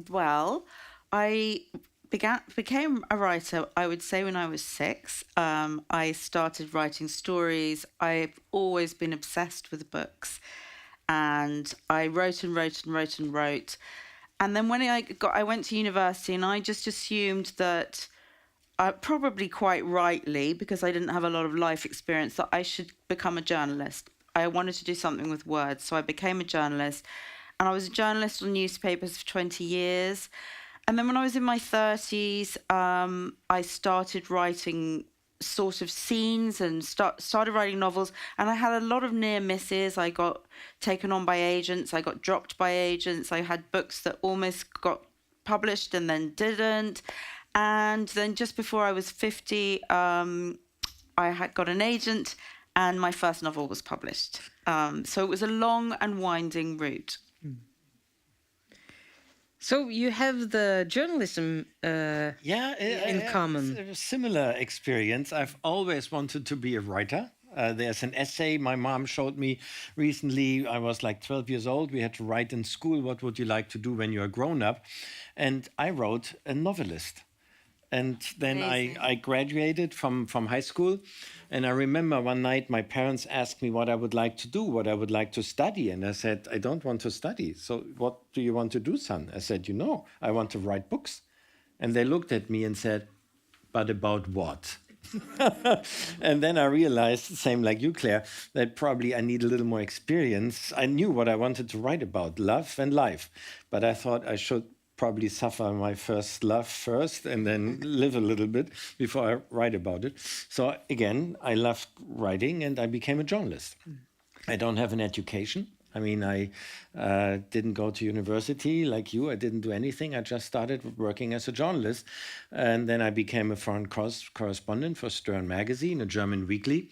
Well, I became a writer, I would say, when I was 6. I started writing stories. I've always been obsessed with books. And I wrote and wrote and wrote and wrote. And then when I went to university, and I just assumed that probably quite rightly, because I didn't have a lot of life experience, that I should become a journalist. I wanted to do something with words, so I became a journalist. And I was a journalist on newspapers for 20 years. And then when I was in my 30s, I started writing sort of scenes and started writing novels. And I had a lot of near misses. I got taken on by agents. I got dropped by agents. I had books that almost got published and then didn't. And then just before I was 50, I had got an agent and my first novel was published. So it was a long and winding route. So you have the journalism in common. It's a similar experience. I've always wanted to be a writer. There's an essay my mom showed me recently. I was like 12 years old. We had to write in school, what would you like to do when you're grown up? And I wrote a novelist. And then I graduated from high school. And I remember one night my parents asked me what I would like to do, what I would like to study. And I said, I don't want to study. So what do you want to do, son? I said, I want to write books. And they looked at me and said, but about what? And then I realized, same like you, Claire, that probably I need a little more experience. I knew what I wanted to write about, love and life. But I thought I should probably suffer my first love first and then live a little bit before I write about it. So again, I loved writing and I became a journalist. I don't have an education. I mean, I didn't go to university like you. I didn't do anything. I just started working as a journalist. And then I became a foreign correspondent for Stern magazine, a German weekly.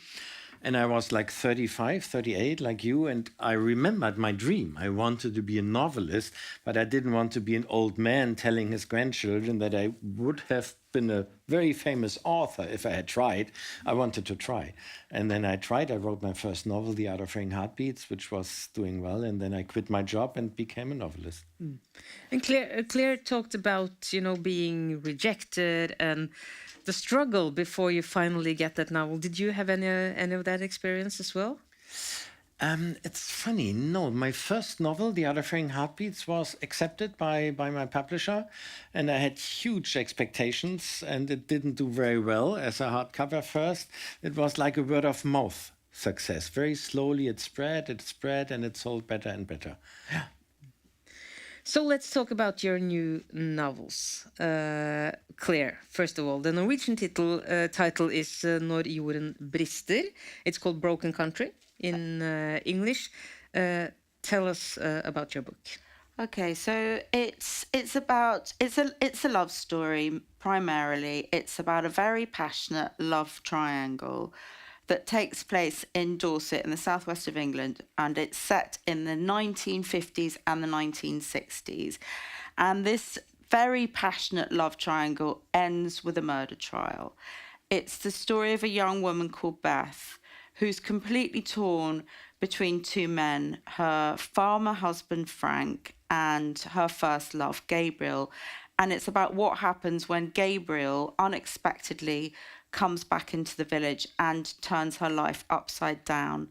And I was like 35, 38, like you, and I remembered my dream. I wanted to be a novelist, but I didn't want to be an old man telling his grandchildren that I would have been a very famous author if I had tried. I wanted to try. And then I tried. I wrote my first novel, The Art of Hearing Heartbeats, which was doing well. And then I quit my job and became a novelist. And Claire talked about, being rejected and the struggle before you finally get that novel. Did you have any of that experience as well? It's funny. No, my first novel, The Art of Hearing Heartbeats, was accepted by my publisher, and I had huge expectations, and it didn't do very well as a hardcover first. It was like a word of mouth success. Very slowly it spread, and it sold better and better. Yeah. So let's talk about your new novels. Claire, first of all, the Norwegian title is Når jorden brister. It's called Broken Country in English. Tell us about your book. Okay, so it's a love story primarily. It's about a very passionate love triangle that takes place in Dorset in the southwest of England, and it's set in the 1950s and the 1960s. And this very passionate love triangle ends with a murder trial. It's the story of a young woman called Beth, who's completely torn between two men, her farmer husband Frank and her first love Gabriel. And it's about what happens when Gabriel unexpectedly comes back into the village and turns her life upside down.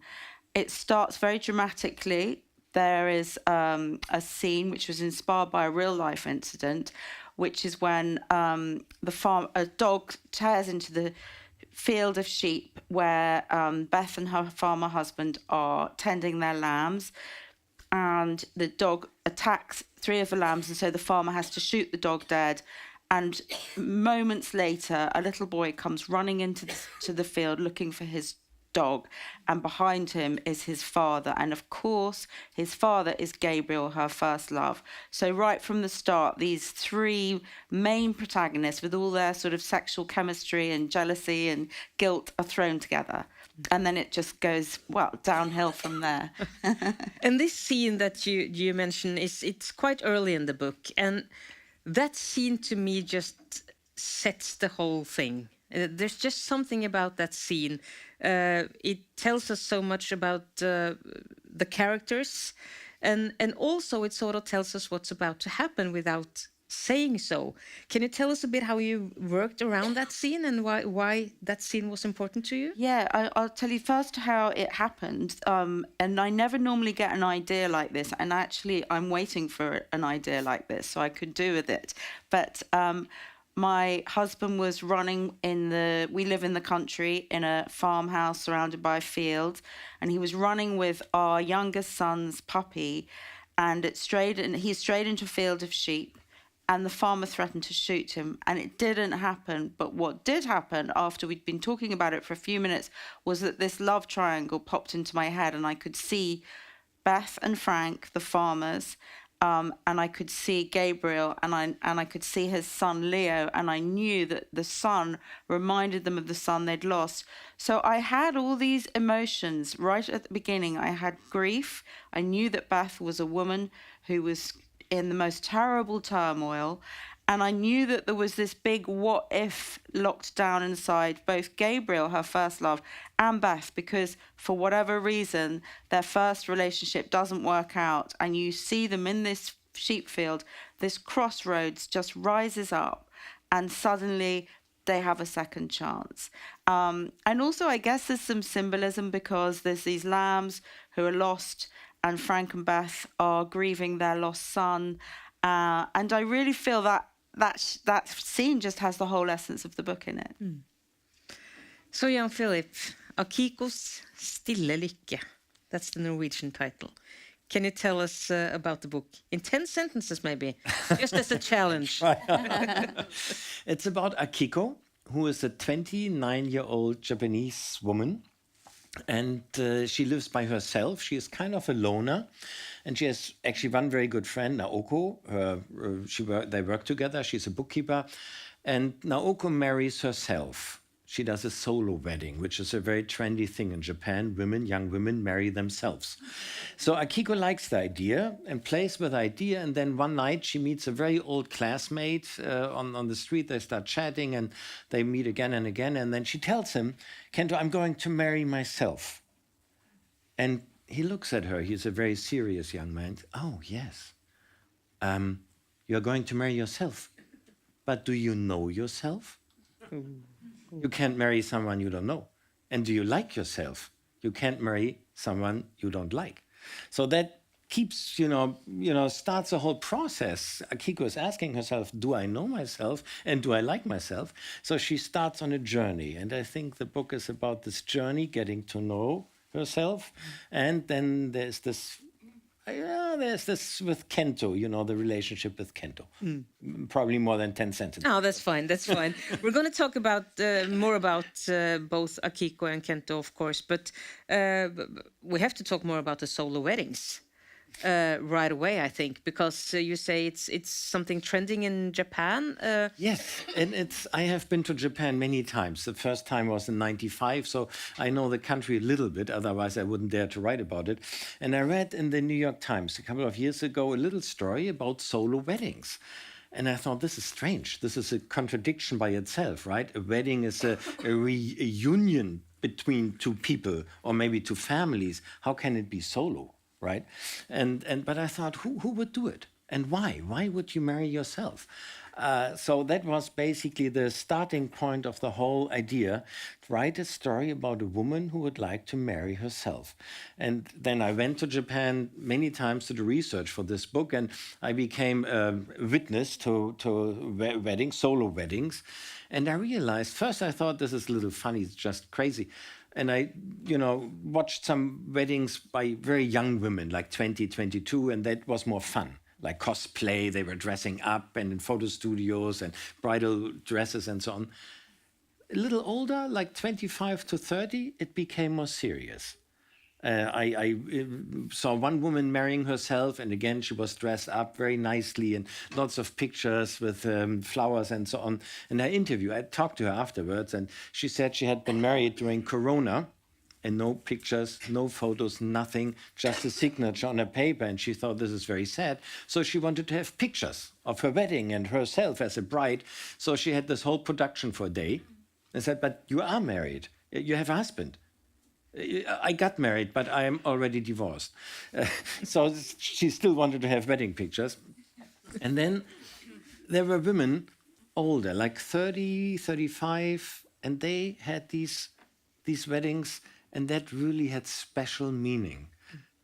It starts very dramatically. There is a scene which was inspired by a real life incident, which is when a dog tears into the field of sheep where Beth and her farmer husband are tending their lambs, and the dog attacks 3 of the lambs, and so the farmer has to shoot the dog dead. And moments later, a little boy comes running into the field looking for his dog, and behind him is his father. And of course, his father is Gabriel, her first love. So right from the start, these 3 main protagonists with all their sort of sexual chemistry and jealousy and guilt are thrown together. And then it just goes, well, downhill from there. And this scene that you mentioned, it's quite early in the book. And that scene to me just sets the whole thing. There's just something about that scene. It tells us so much about the characters, and also it sort of tells us what's about to happen without saying so. Can you tell us a bit how you worked around that scene and why that scene was important to you? Yeah, I'll tell you first how it happened. And I never normally get an idea like this. And actually, I'm waiting for an idea like this so I could do with it. But my husband was running we live in the country in a farmhouse surrounded by a field. And he was running with our youngest son's puppy. And he strayed into a field of sheep. And the farmer threatened to shoot him, and it didn't happen. But what did happen after we'd been talking about it for a few minutes was that this love triangle popped into my head, and I could see Beth and Frank, the farmers, and I could see Gabriel, and I could see his son Leo, and I knew that the son reminded them of the son they'd lost. So I had all these emotions right at the beginning. I had grief. I knew that Beth was a woman who was in the most terrible turmoil, and I knew that there was this big what if locked down inside both Gabriel, her first love, and Beth, because for whatever reason their first relationship doesn't work out, and you see them in this sheep field, this crossroads just rises up, and suddenly they have a second chance. And also I guess there's some symbolism because there's these lambs who are lost, and Frank and Beth are grieving their lost son. And I really feel that scene just has the whole essence of the book in it. Mm. So Jan-Philipp, Akikos Stille Lykke. That's the Norwegian title. Can you tell us about the book? In 10 sentences, maybe, just as a challenge. It's about Akiko, who is a 29-year-old Japanese woman. And she lives by herself. She is kind of a loner. And she has actually one very good friend, Naoko. They work together. She's a bookkeeper. And Naoko marries herself. She does a solo wedding, which is a very trendy thing in Japan. Young women marry themselves. So Akiko likes the idea and plays with the idea. And then one night she meets a very old classmate on the street. They start chatting and they meet again and again. And then she tells him, Kento, I'm going to marry myself. And he looks at her. He's a very serious young man. Oh, yes. You're going to marry yourself. But do you know yourself? You can't marry someone you don't know. And do you like yourself? You can't marry someone you don't like. So that keeps, starts a whole process. Akiko is asking herself, do I know myself and do I like myself? So she starts on a journey. And I think the book is about this journey, getting to know herself. And then there's this with Kento, the relationship with Kento. Probably more than 10 sentences. Oh, that's fine. We're going to talk about more about both Akiko and Kento, of course, but we have to talk more about the solo weddings. right away, I think, because you say it's something trending in Japan. Yes, and I have been to Japan many times. The first time was in '95, so I know the country a little bit, otherwise I wouldn't dare to write about it. And I read in the New York Times a couple of years ago a little story about solo weddings. And I thought, this is strange. This is a contradiction by itself, right? A wedding is a reunion between two people or maybe two families. How can it be solo, right? But I thought, who would do it? And why? Why would you marry yourself? So that was basically the starting point of the whole idea. Write a story about a woman who would like to marry herself. And then I went to Japan many times to do research for this book, and I became a witness to weddings, solo weddings. And I realized, first I thought this is a little funny, it's just crazy. And I, watched some weddings by very young women, like 20, 22, and that was more fun. Like cosplay, they were dressing up and in photo studios and bridal dresses and so on. A little older, like 25 to 30, it became more serious. I saw one woman marrying herself, and again, she was dressed up very nicely and lots of pictures with flowers and so on. And I talked to her afterwards, and she said she had been married during Corona, and no pictures, no photos, nothing, just a signature on a paper. And she thought this is very sad. So she wanted to have pictures of her wedding and herself as a bride. So she had this whole production for a day and said, but you are married. You have a husband. I got married, but I am already divorced. So she still wanted to have wedding pictures. And then there were women older, like 30, 35, and they had these weddings. And that really had special meaning.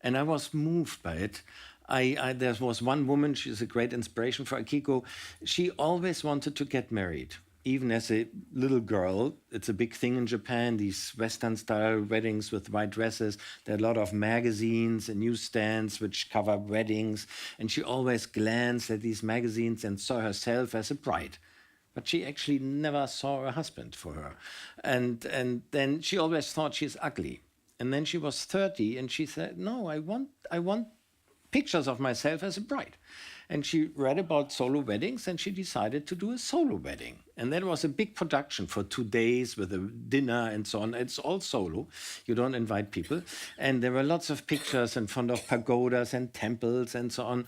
And I was moved by it. There was one woman, she's a great inspiration for Akiko. She always wanted to get married, even as a little girl. It's a big thing in Japan, these Western-style weddings with white dresses. There are a lot of magazines and newsstands which cover weddings. And she always glanced at these magazines and saw herself as a bride. But she actually never saw a husband for her. And then she always thought she's ugly. And then she was 30 and she said, no, I want pictures of myself as a bride. And she read about solo weddings and she decided to do a solo wedding. And that was a big production for 2 days with a dinner and so on. It's all solo. You don't invite people. And there were lots of pictures in front of pagodas and temples and so on.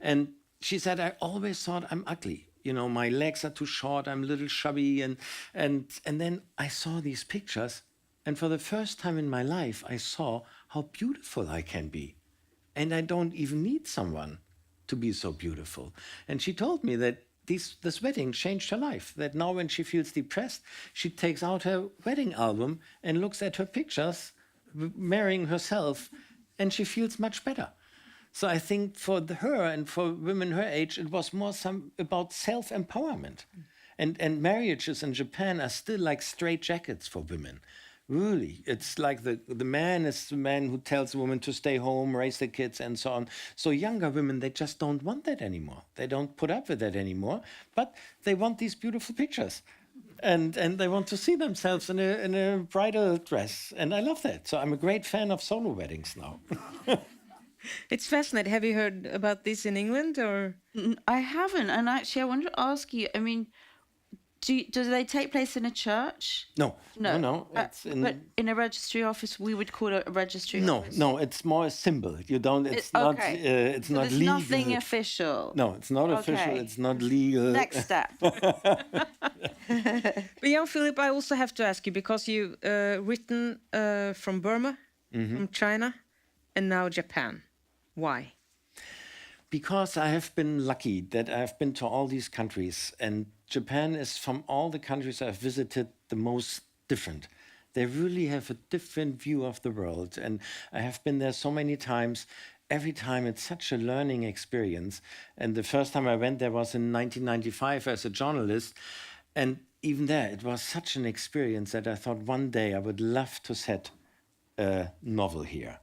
And she said, I always thought I'm ugly. My legs are too short, I'm a little chubby. And then I saw these pictures. And for the first time in my life, I saw how beautiful I can be. And I don't even need someone to be so beautiful. And she told me that this wedding changed her life. That now when she feels depressed, she takes out her wedding album and looks at her pictures, marrying herself, and she feels much better. So I think for her and for women her age, it was more about self-empowerment. And marriages in Japan are still like straitjackets for women. Really, it's like the man is the man who tells the woman to stay home, raise the kids, and so on. So younger women, they just don't want that anymore. They don't put up with that anymore, but they want these beautiful pictures. And they want to see themselves in a bridal dress. And I love that. So I'm a great fan of solo weddings now. It's fascinating. Have you heard about this in England or? I haven't. And actually, I wanted to ask you, I mean, do they take place in a church? No. But in a registry office, we would call it a registry office. No, it's more a symbol. It's not so not there's legal. Nothing official. No, it's not official. It's not legal. Next step. But Jan-Philipp, I also have to ask you, because you've written from Burma, from China, and now Japan. Why? Because I have been lucky that I have been to all these countries, and Japan is, from all the countries I've visited, the most different. They really have a different view of the world, and I have been there so many times. Every time it's such a learning experience. And the first time I went there was in 1995 as a journalist, and even there it was such an experience that I thought one day I would love to set a novel here.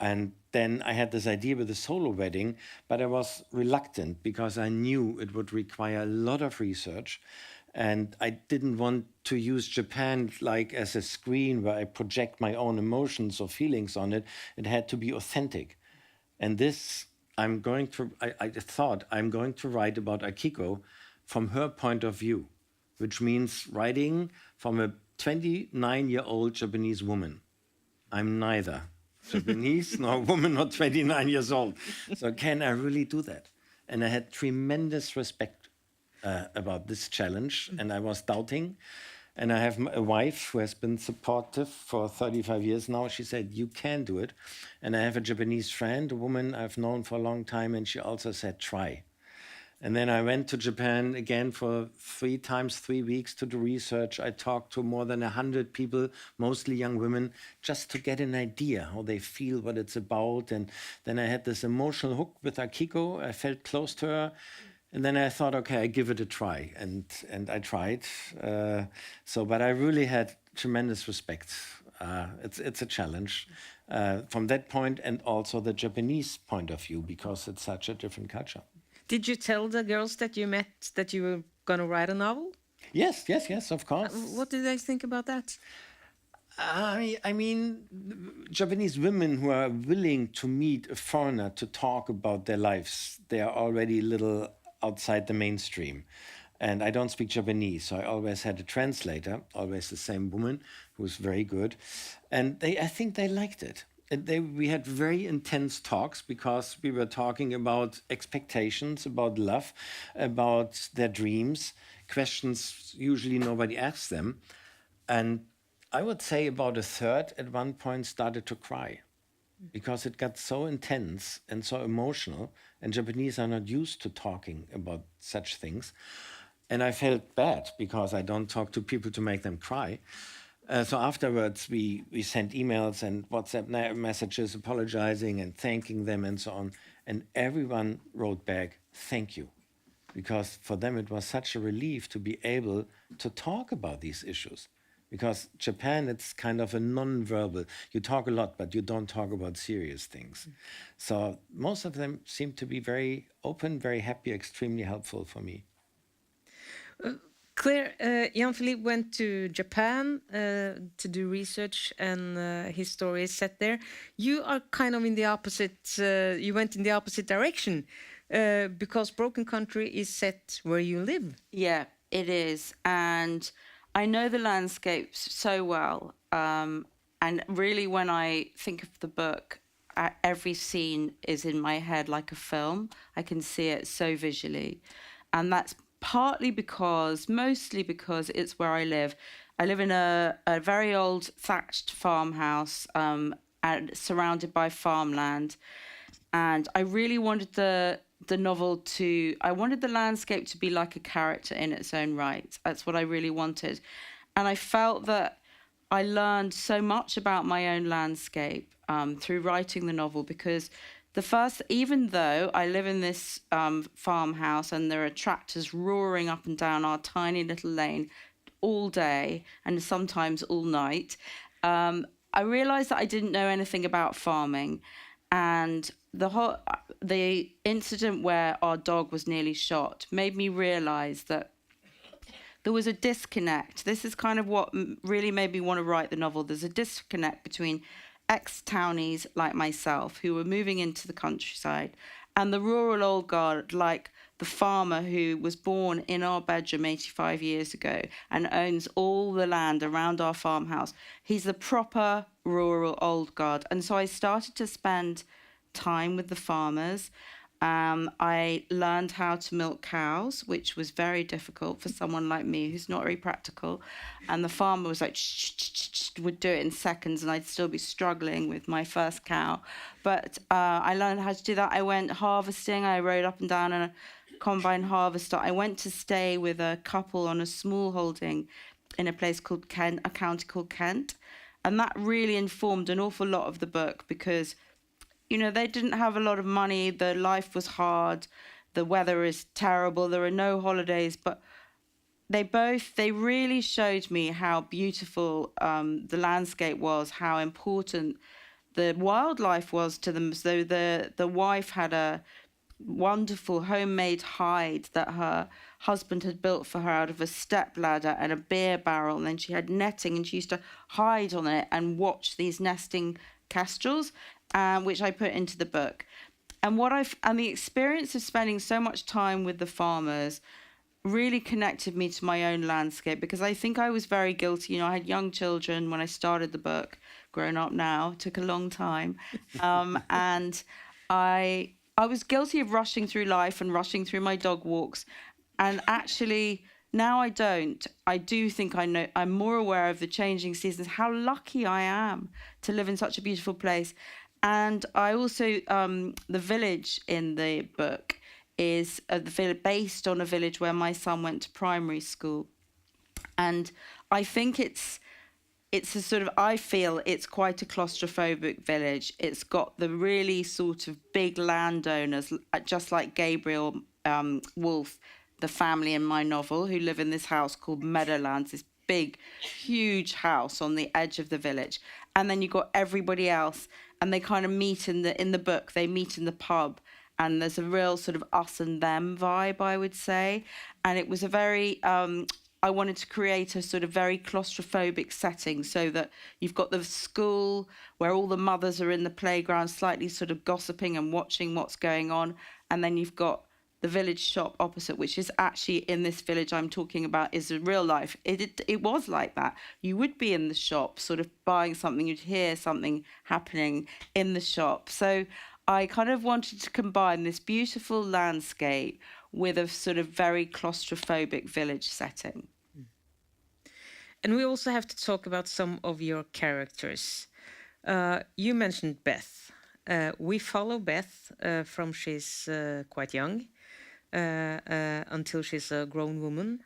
And then I had this idea with a solo wedding, but I was reluctant because I knew it would require a lot of research. And I didn't want to use Japan like as a screen where I project my own emotions or feelings on it. It had to be authentic. And this, I thought I'm going to write about Akiko from her point of view, which means writing from a 29-year-old Japanese woman. I'm neither Japanese nor a woman nor 29 years old. So can I really do that? And I had tremendous respect about this challenge, and I was doubting. And I have a wife who has been supportive for 35 years now. She said, you can do it. And I have a Japanese friend, a woman I've known for a long time, and she also said, try. And then I went to Japan again for 3 times 3 weeks to do research. I talked to more than 100 people, mostly young women, just to get an idea how they feel, what it's about. And then I had this emotional hook with Akiko. I felt close to her. And then I thought, okay, I give it a try. And I tried. But I really had tremendous respect. It's a challenge from that point, and also the Japanese point of view, because it's such a different culture. Did you tell the girls that you met that you were going to write a novel? Yes, of course. What did they think about that? I mean, Japanese women who are willing to meet a foreigner to talk about their lives, they are already a little outside the mainstream. And I don't speak Japanese, so I always had a translator, always the same woman, who was very good. And I think they liked it. We had very intense talks because we were talking about expectations, about love, about their dreams, questions usually nobody asks them. And I would say about a third at one point started to cry because it got so intense and so emotional, and Japanese are not used to talking about such things. And I felt bad because I don't talk to people to make them cry. So afterwards, we sent emails and WhatsApp messages apologizing and thanking them and so on. And everyone wrote back, thank you. Because for them, it was such a relief to be able to talk about these issues. Because Japan, it's kind of a non-verbal. You talk a lot, but you don't talk about serious things. So most of them seem to be very open, very happy, extremely helpful for me. Claire, Jan-Philipp went to Japan to do research, and his story is set there. You are kind of in the opposite, you went in the opposite direction, because Broken Country is set where you live. Yeah, it is. And I know the landscapes so well. And really, when I think of the book, every scene is in my head like a film. I can see it so visually. And that's mostly because it's where I live. I live in a very old thatched farmhouse and surrounded by farmland. And I really wanted the landscape to be like a character in its own right. That's what I really wanted. And I felt that I learned so much about my own landscape through writing the novel, because even though I live in this farmhouse and there are tractors roaring up and down our tiny little lane all day and sometimes all night, I realized that I didn't know anything about farming. And the incident where our dog was nearly shot made me realize that there was a disconnect. This is kind of what really made me want to write the novel. There's a disconnect between ex-townies like myself who were moving into the countryside and the rural old guard like the farmer who was born in our bedroom 85 years ago and owns all the land around our farmhouse. He's the proper rural old guard. And so I started to spend time with the farmers. I learned how to milk cows, which was very difficult for someone like me who's not very practical. And the farmer was like, would do it in seconds, and I'd still be struggling with my first cow. But I learned how to do that. I went harvesting. I rode up and down on a combine harvester. I went to stay with a couple on a small holding in a place called Kent, a county called Kent. And that really informed an awful lot of the book because, you know, they didn't have a lot of money. The life was hard. The weather is terrible. There are no holidays. But they really showed me how beautiful the landscape was, how important the wildlife was to them. So the wife had a wonderful homemade hide that her husband had built for her out of a step ladder and a beer barrel. And then she had netting, and she used to hide on it and watch these nesting kestrels, which I put into the book. And the experience of spending so much time with the farmers really connected me to my own landscape, because I think I was very guilty. You know, I had young children when I started the book, grown up now, it took a long time. And I was guilty of rushing through life and rushing through my dog walks. And actually, now I don't. I do think I'm more aware of the changing seasons, how lucky I am to live in such a beautiful place. And I also, the village in the book is based on a village where my son went to primary school. And I think it's a sort of, I feel it's quite a claustrophobic village. It's got the really sort of big landowners, just like Gabriel Wolf, the family in my novel, who live in this house called Meadowlands, this big, huge house on the edge of the village. And then you've got everybody else, and they kind of meet in the book, they meet in the pub, and there's a real sort of us and them vibe, I would say. And it was a very, I wanted to create a sort of very claustrophobic setting, so that you've got the school where all the mothers are in the playground slightly sort of gossiping and watching what's going on. And then you've got the village shop opposite, which is actually in this village I'm talking about, is a real life. It was like that. You would be in the shop sort of buying something, you'd hear something happening in the shop. So I kind of wanted to combine this beautiful landscape with a sort of very claustrophobic village setting. And we also have to talk about some of your characters. You mentioned Beth. We follow Beth from she's quite young until she's a grown woman.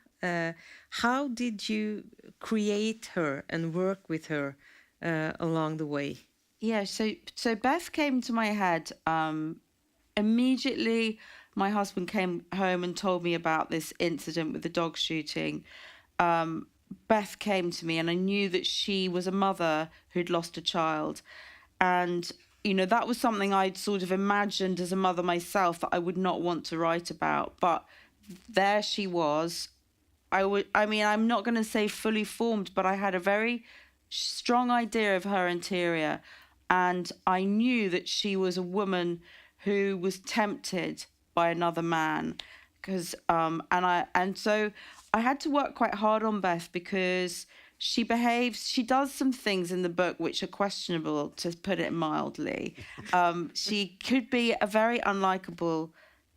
How did you create her and work with her along the way? Yeah, so Beth came to my head immediately. My husband came home and told me about this incident with the dog shooting. Beth came to me, and I knew that she was a mother who'd lost a child. And, you know, that was something I'd sort of imagined as a mother myself that I would not want to write about. But there she was. I mean, I'm not going to say fully formed, but I had a very strong idea of her interior. And I knew that she was a woman who was tempted by another man. So I had to work quite hard on Beth, because she does some things in the book which are questionable, to put it mildly. She could be a very unlikable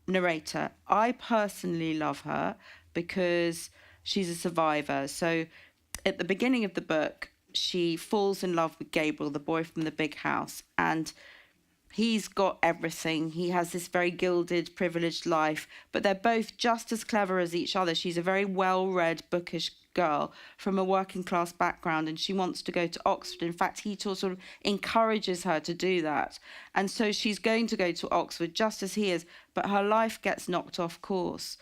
narrator. I personally love her because she's a survivor. So at the beginning of the book, she falls in love with Gabriel, the boy from the big house, and he's got everything. He has this very gilded, privileged life, but they're both just as clever as each other. She's a very well-read, bookish girl from a working class background, and she wants to go to Oxford. In fact, he sort of encourages her to do that. And so she's going to go to Oxford just as he is, but her life gets knocked off course.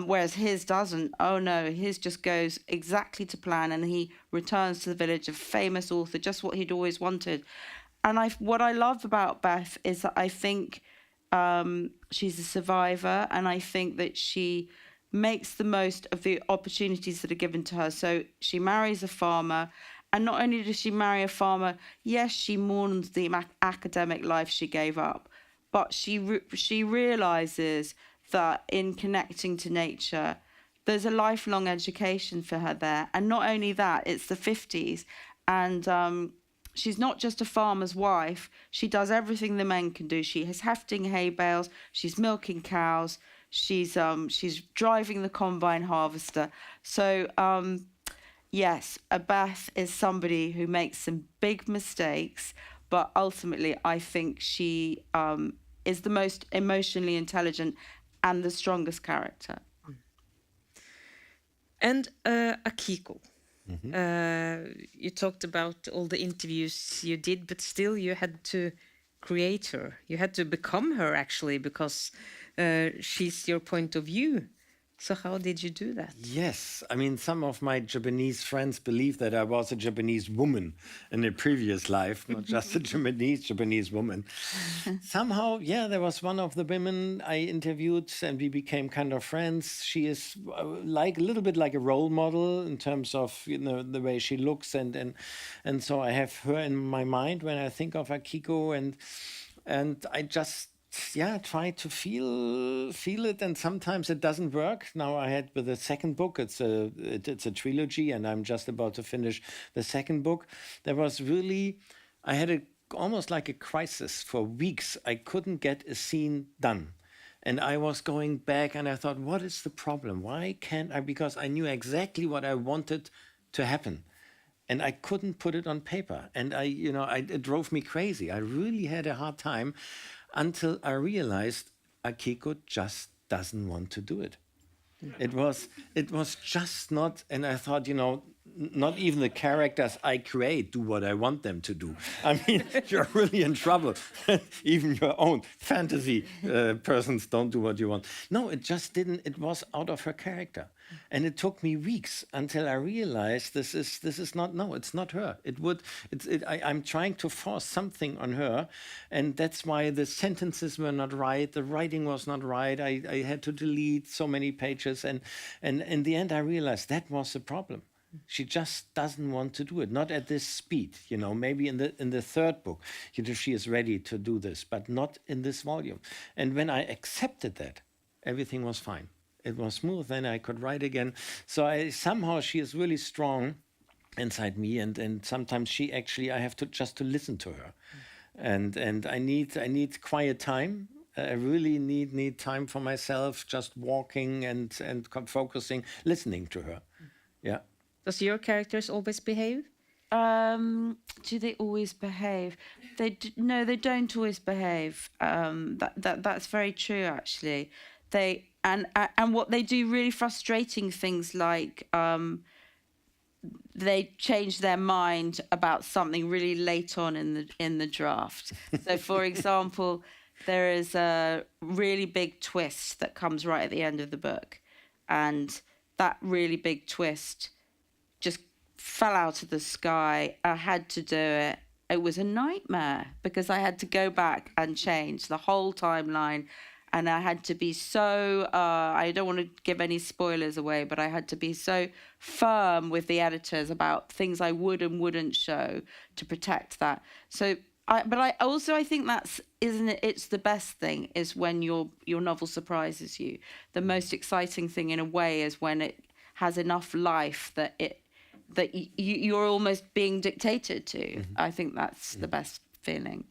Whereas his doesn't. Oh no, his just goes exactly to plan, and he returns to the village, a famous author, just what he'd always wanted. And what I love about Beth is that I think she's a survivor, and I think that she makes the most of the opportunities that are given to her. So she marries a farmer, and not only does she marry a farmer, yes, she mourns the academic life she gave up, but she realizes that in connecting to nature, there's a lifelong education for her there. And not only that, it's the 50s, and she's not just a farmer's wife. She does everything the men can do. She is hefting hay bales. She's milking cows. She's driving the combine harvester. So yes, Beth is somebody who makes some big mistakes, but ultimately I think she is the most emotionally intelligent and the strongest character. And Akiko. You talked about all the interviews you did, but still you had to create her. You had to become her, actually, because she's your point of view. So how did you do that? Yes, I mean, some of my Japanese friends believe that I was a Japanese woman in a previous life, not just a Japanese woman. Somehow, yeah, there was one of the women I interviewed, and we became kind of friends. She is like a little bit like a role model in terms of, you know, the way she looks, and so I have her in my mind when I think of Akiko, and I just try to feel it, and sometimes it doesn't work. Now I had with the second book, it's a trilogy, and I'm just about to finish the second book. There was really, I had almost like a crisis for weeks. I couldn't get a scene done. And I was going back and I thought, what is the problem? Why can't I? Because I knew exactly what I wanted to happen. And I couldn't put it on paper. And it drove me crazy. I really had a hard time until I realized Akiko just doesn't want to do it. It was just not, and I thought, not even the characters I create do what I want them to do. I mean, you're really in trouble. Even your own fantasy persons don't do what you want. No, it just didn't. It was out of her character. And it took me weeks until I realized this is not, no, it's not her. I'm trying to force something on her. And that's why the sentences were not right. The writing was not right. I had to delete so many pages. And in the end, I realized that was the problem. She just doesn't want to do it, not at this speed. Maybe in the third book, she is ready to do this, but not in this volume. And when I accepted that, everything was fine. It was smooth, then I could write again. So somehow she is really strong inside me, and sometimes I have to just to listen to her. And I need quiet time. I really need time for myself, just walking and focusing, listening to her. Yeah. Does your characters always behave? Do they always behave? No, they don't always behave. That's very true, actually. And what they do, really frustrating things like they change their mind about something really late on in the draft. So, for example, there is a really big twist that comes right at the end of the book, and that really big twist just fell out of the sky. I had to do it. It was a nightmare because I had to go back and change the whole timeline. And I had to be so, I don't want to give any spoilers away, but I had to be so firm with the editors about things I would and wouldn't show to protect that. So, I think it's the best thing is when your novel surprises you. The most exciting thing in a way is when it has enough life that you're almost being dictated to. Mm-hmm. I think that's the best feeling.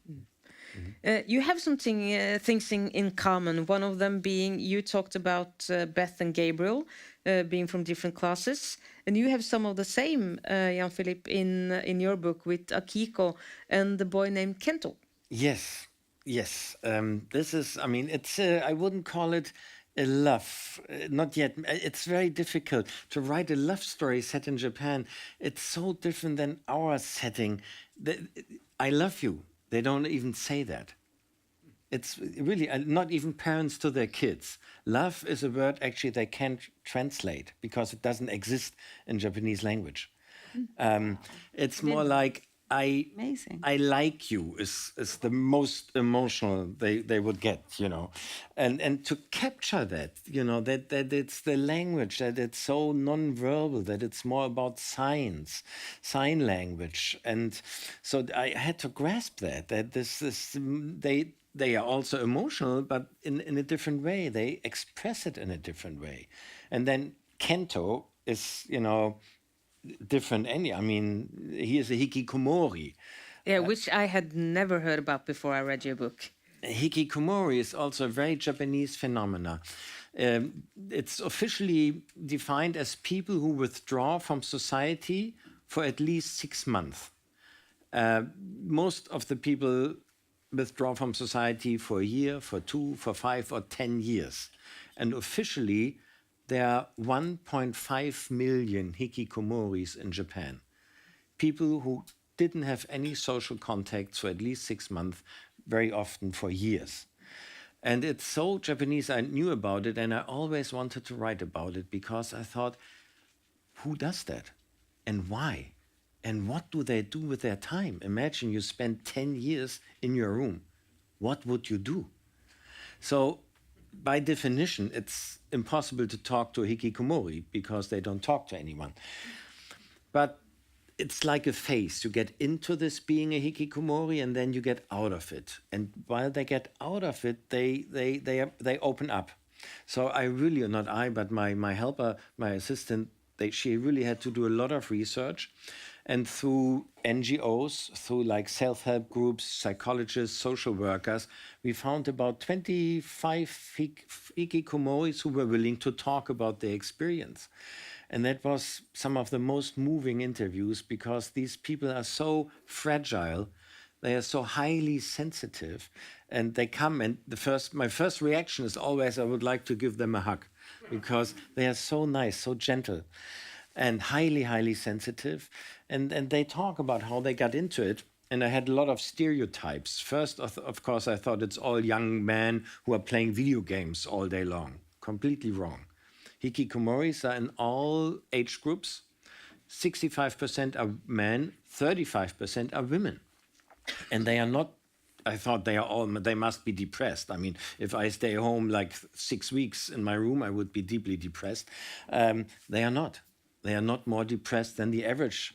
You have things in common. One of them being you talked about Beth and Gabriel being from different classes, and you have some of the same, Jan-Philipp, in your book with Akiko and the boy named Kento. Yes. This is. I mean, it's. I wouldn't call it a love, not yet. It's very difficult to write a love story set in Japan. It's so different than our setting. I love you. They don't even say that. It's really not even parents to their kids. Love is a word actually they can't translate because it doesn't exist in Japanese language. It's more like I like you is the most emotional they would get, and to capture that, that it's the language, that it's so non-verbal, that it's more about sign language, and so I had to grasp that they are also emotional, but in a different way. They express it in a different way, and then Kento is different. I mean, he is a hikikomori. Yeah, which I had never heard about before I read your book. Hikikomori is also a very Japanese phenomena. It's officially defined as people who withdraw from society for at least 6 months. Most of the people withdraw from society for a year, for 2, for 5, or 10 years. And officially, there are 1.5 million hikikomoris in Japan. People who didn't have any social contacts for at least 6 months, very often for years. And it's so Japanese, I knew about it, and I always wanted to write about it because I thought, who does that? And why? And what do they do with their time? Imagine you spend 10 years in your room. What would you do? So, by definition, it's impossible to talk to a hikikomori because they don't talk to anyone. But it's like a phase. You get into this being a hikikomori, and then you get out of it. And while they get out of it, they open up. So I really, not I, but my helper, my assistant, she really had to do a lot of research. And through NGOs, through like self-help groups, psychologists, social workers, we found about 25 hikikomoris who were willing to talk about their experience. And that was some of the most moving interviews, because these people are so fragile, they are so highly sensitive, and they come, and my first reaction is always, I would like to give them a hug, because they are so nice, so gentle, and highly, highly sensitive. And they talk about how they got into it. And I had a lot of stereotypes. First, of course, I thought it's all young men who are playing video games all day long. Completely wrong. Hikikomoris are in all age groups. 65% are men, 35% are women. And they are not, I thought they must be depressed. I mean, if I stay home like 6 weeks in my room, I would be deeply depressed. They are not. They are not more depressed than the average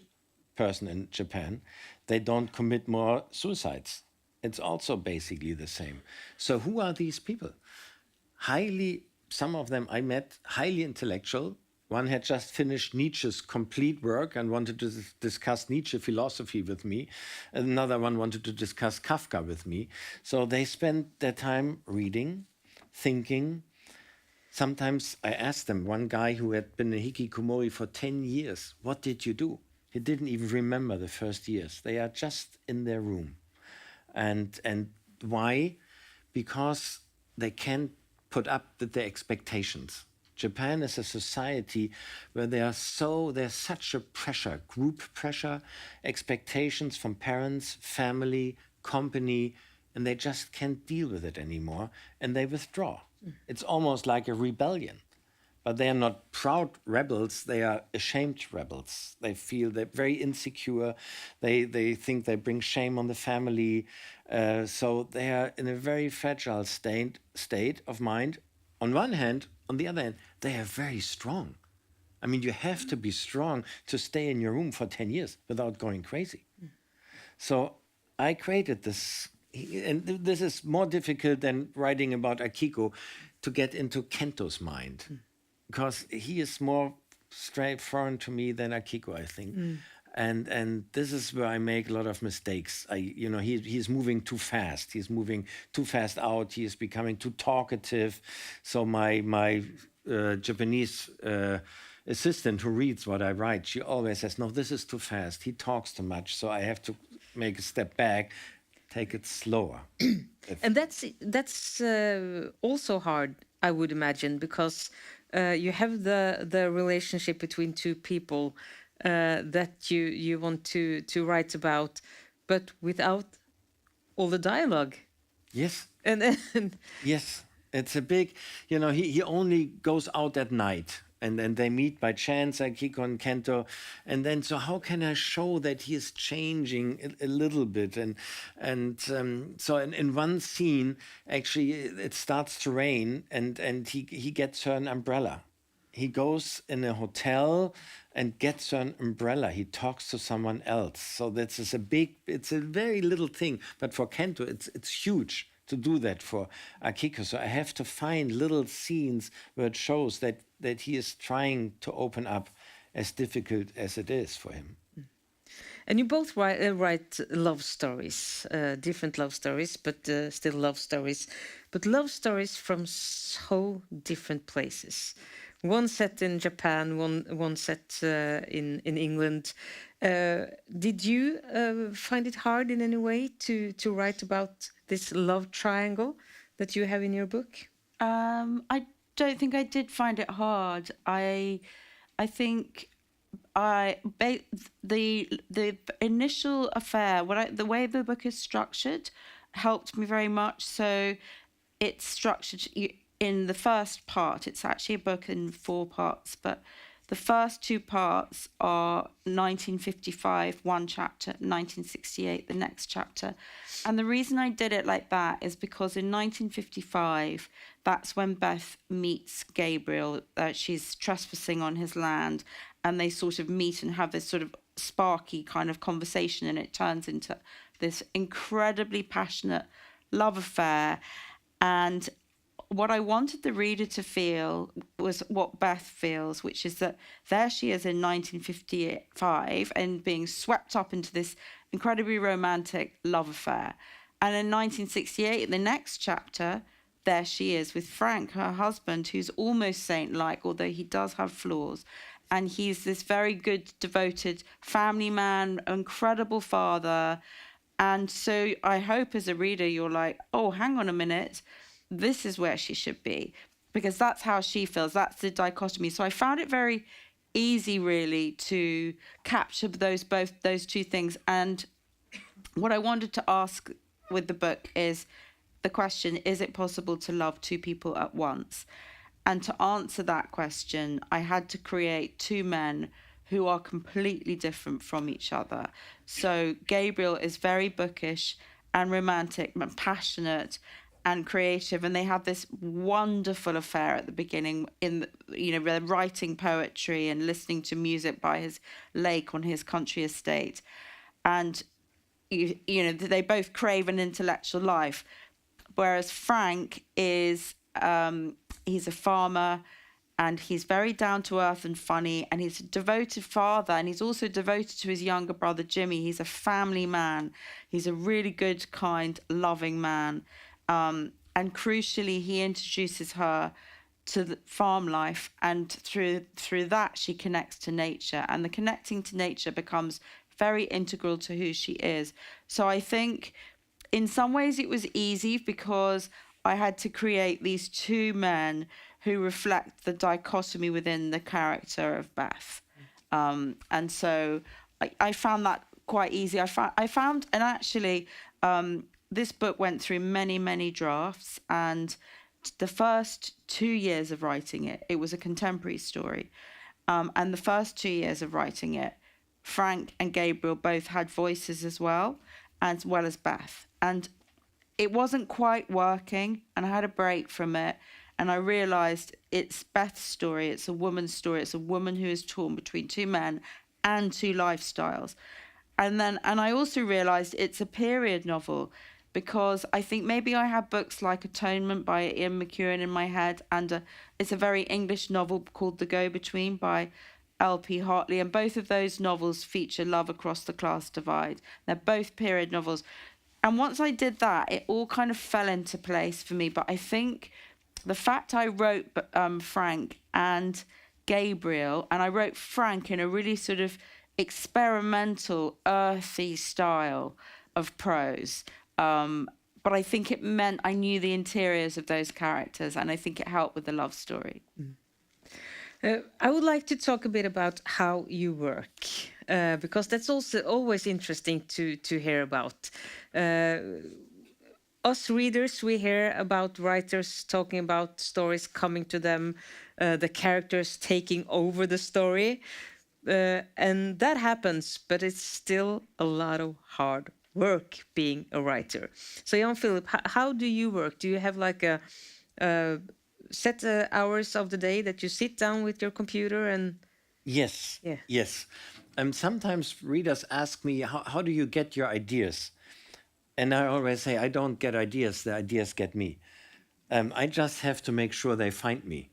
person in Japan. They don't commit more suicides. It's also basically the same. So who are these people? Some of them I met, highly intellectual. One had just finished Nietzsche's complete work and wanted to discuss Nietzsche philosophy with me. Another one wanted to discuss Kafka with me. So they spent their time reading, thinking. Sometimes I asked them, one guy who had been a hikikomori for 10 years, what did you do? He didn't even remember the first years. They are just in their room. And why? Because they can't put up with their expectations. Japan is a society where there's such a pressure, group pressure, expectations from parents, family, company, and they just can't deal with it anymore, and they withdraw. It's almost like a rebellion. But they are not proud rebels, they are ashamed rebels. They feel they're very insecure, they think they bring shame on the family. So they are in a very fragile state of mind. On one hand, on the other hand, they are very strong. I mean, you have to be strong to stay in your room for 10 years without going crazy. So I created this, and this is more difficult than writing about Akiko, to get into Kento's mind. Because he is more straightforward to me than Akiko, I think. And this is where I make a lot of mistakes. He's moving too fast. He's moving too fast out. He is becoming too talkative. So my Japanese assistant who reads what I write, she always says, no, this is too fast. He talks too much. So I have to make a step back, take it slower. And that's also hard, I would imagine, because you have the relationship between two people that you want to write about, but without all the dialogue. Yes. And yes, it's a big, he only goes out at night. And then they meet by chance, Akiko and Kento. And then, so how can I show that he is changing a little bit? So in one scene, actually, it starts to rain, and he gets her an umbrella. He goes in a hotel and gets her an umbrella. He talks to someone else. So this is it's a very little thing. But for Kento, it's huge to do that for Akiko. So I have to find little scenes where it shows that he is trying to open up, as difficult as it is for him. And you both write love stories, different love stories, but still love stories. But love stories from so different places. One set in Japan, one set in England. Did you find it hard in any way to write about this love triangle that you have in your book? I don't think I did find it hard. I think the initial affair, the way the book is structured, helped me very much. So it's structured in the first part. It's actually a book in 4 parts, but the first 2 parts are 1955, one chapter, 1968, the next chapter. And the reason I did it like that is because in 1955, that's when Beth meets Gabriel. She's trespassing on his land, and they sort of meet and have this sort of sparky kind of conversation, and it turns into this incredibly passionate love affair. And what I wanted the reader to feel was what Beth feels, which is that there she is in 1955 and being swept up into this incredibly romantic love affair. And in 1968, the next chapter, there she is with Frank, her husband, who's almost saint-like, although he does have flaws. And he's this very good, devoted family man, incredible father. And so I hope as a reader, you're like, oh, hang on a minute. This is where she should be, because that's how she feels. That's the dichotomy. So I found it very easy, really, to capture both those two things. And what I wanted to ask with the book is the question, is it possible to love two people at once? And to answer that question, I had to create two men who are completely different from each other. So Gabriel is very bookish and romantic and passionate and creative, and they have this wonderful affair at the beginning they're writing poetry and listening to music by his lake on his country estate. And they both crave an intellectual life, whereas Frank is he's a farmer, and he's very down to earth and funny, and he's a devoted father, and he's also devoted to his younger brother Jimmy. He's a family man. He's a really good, kind, loving man. And crucially, he introduces her to the farm life, and through that she connects to nature, and the connecting to nature becomes very integral to who she is. So I think in some ways it was easy because I had to create these two men who reflect the dichotomy within the character of Beth. And so I found that quite easy. I found, and actually, this book went through many, many drafts, and the first 2 years of writing it, it was a contemporary story. And the first 2 years of writing it, Frank and Gabriel both had voices as well as Beth. And it wasn't quite working, and I had a break from it, and I realised it's Beth's story, it's a woman's story, it's a woman who is torn between two men and two lifestyles. And I also realised it's a period novel, because I think maybe I had books like Atonement by Ian McEwan in my head, and it's a very English novel called The Go-Between by L.P. Hartley, and both of those novels feature love across the class divide. They're both period novels. And once I did that, it all kind of fell into place for me. But I think the fact I wrote Frank and Gabriel, and I wrote Frank in a really sort of experimental, earthy style of prose, but I think it meant I knew the interiors of those characters, and I think it helped with the love story. I would like to talk a bit about how you work, because that's also always interesting to hear about. Us readers, we hear about writers talking about stories coming to them, the characters taking over the story, and that happens, but it's still a lot of hard work being a writer. So Jan-Philipp, how do you work? Do you have like a set hours of the day that you sit down with your computer and... Yes, yeah. Yes. Sometimes readers ask me, how do you get your ideas? And I always say, I don't get ideas, the ideas get me. I just have to make sure they find me.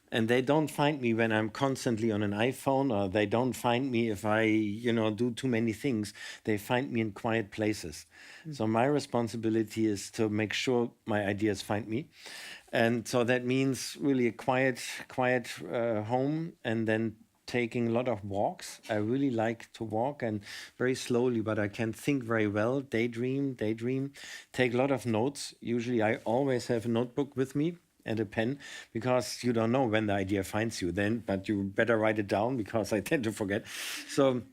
And they don't find me when I'm constantly on an iPhone, or they don't find me if I, do too many things. They find me in quiet places. So my responsibility is to make sure my ideas find me. And so that means really a quiet home, and then taking a lot of walks. I really like to walk, and very slowly, but I can think very well, daydream, take a lot of notes. Usually I always have a notebook with me and a pen, because you don't know when the idea finds you then, but you better write it down, because I tend to forget. So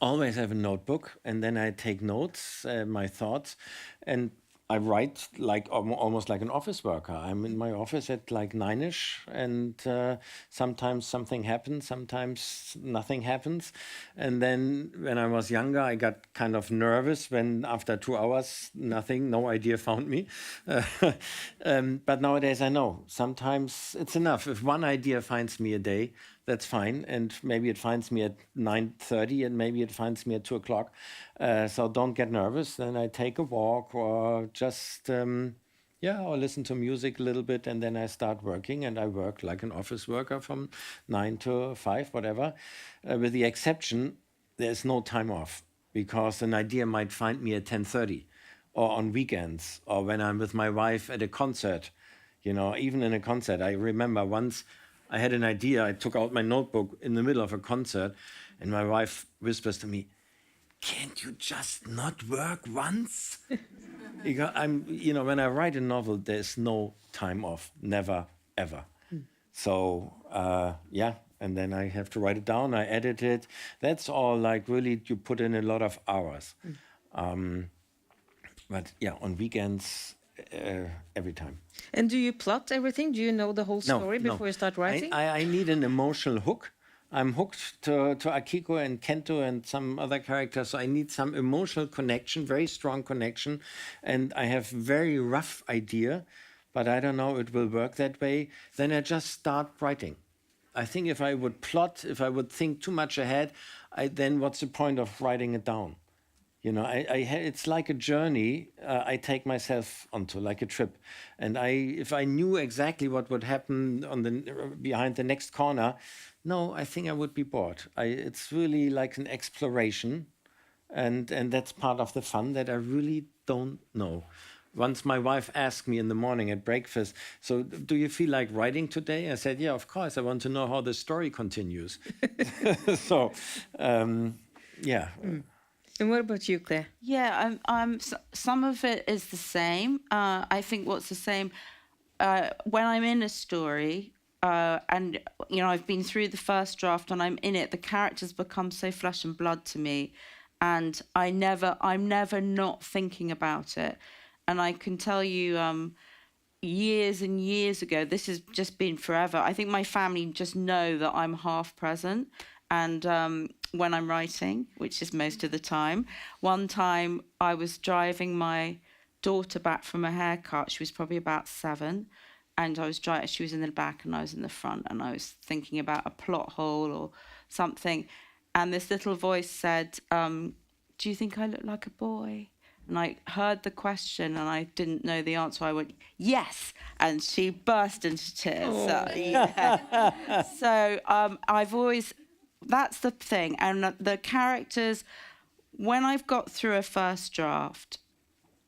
always have a notebook, and then I take notes, my thoughts, and I write like almost like an office worker. I'm in my office at like 9ish, and sometimes something happens, sometimes nothing happens. And then when I was younger, I got kind of nervous when after 2 hours, no idea found me. But nowadays I know sometimes it's enough. If one idea finds me a day, that's fine. And maybe it finds me at 9:30 and maybe it finds me at 2 o'clock. So don't get nervous. Then I take a walk or just, or listen to music a little bit, and then I start working, and I work like an office worker from 9 to 5, whatever. With the exception, there's no time off, because an idea might find me at 10:30 or on weekends or when I'm with my wife at a concert. You know, even in a concert, I remember once I had an idea. I took out my notebook in the middle of a concert, and my wife whispers to me, "Can't you just not work once?" Because when I write a novel, there's no time off, never, ever. So, and then I have to write it down, I edit it. That's all like really, you put in a lot of hours. But yeah, on weekends, every time. And do you plot everything? Do you know the whole story before you start writing? I need an emotional hook. I'm hooked to Akiko and Kento and some other characters, so I need some emotional connection, very strong connection. And I have very rough idea, but I don't know it will work that way. Then I just start writing. I think if I would plot, if I would think too much ahead, then what's the point of writing it down? You know, it's like a journey I take myself onto, like a trip. And if I knew exactly what would happen behind the next corner, no, I think I would be bored. It's really like an exploration, and that's part of the fun that I really don't know. Once my wife asked me in the morning at breakfast, "So do you feel like writing today?" I said, "Yeah, of course. I want to know how the story continues." So, yeah. And what about you, Claire? Yeah, some of it is the same. I think what's the same, when I'm in a story, and I've been through the first draft and I'm in it, the characters become so flesh and blood to me, and I'm never not thinking about it. And I can tell you, years and years ago, this has just been forever. I think my family just know that I'm half present, and when I'm writing, which is most of the time. One time I was driving my daughter back from a haircut. She was probably about 7, and she was in the back and I was in the front, and I was thinking about a plot hole or something. And this little voice said, "Do you think I look like a boy?" And I heard the question and I didn't know the answer. I went, "Yes." And she burst into tears. So I've always, that's the thing. And the characters, when I've got through a first draft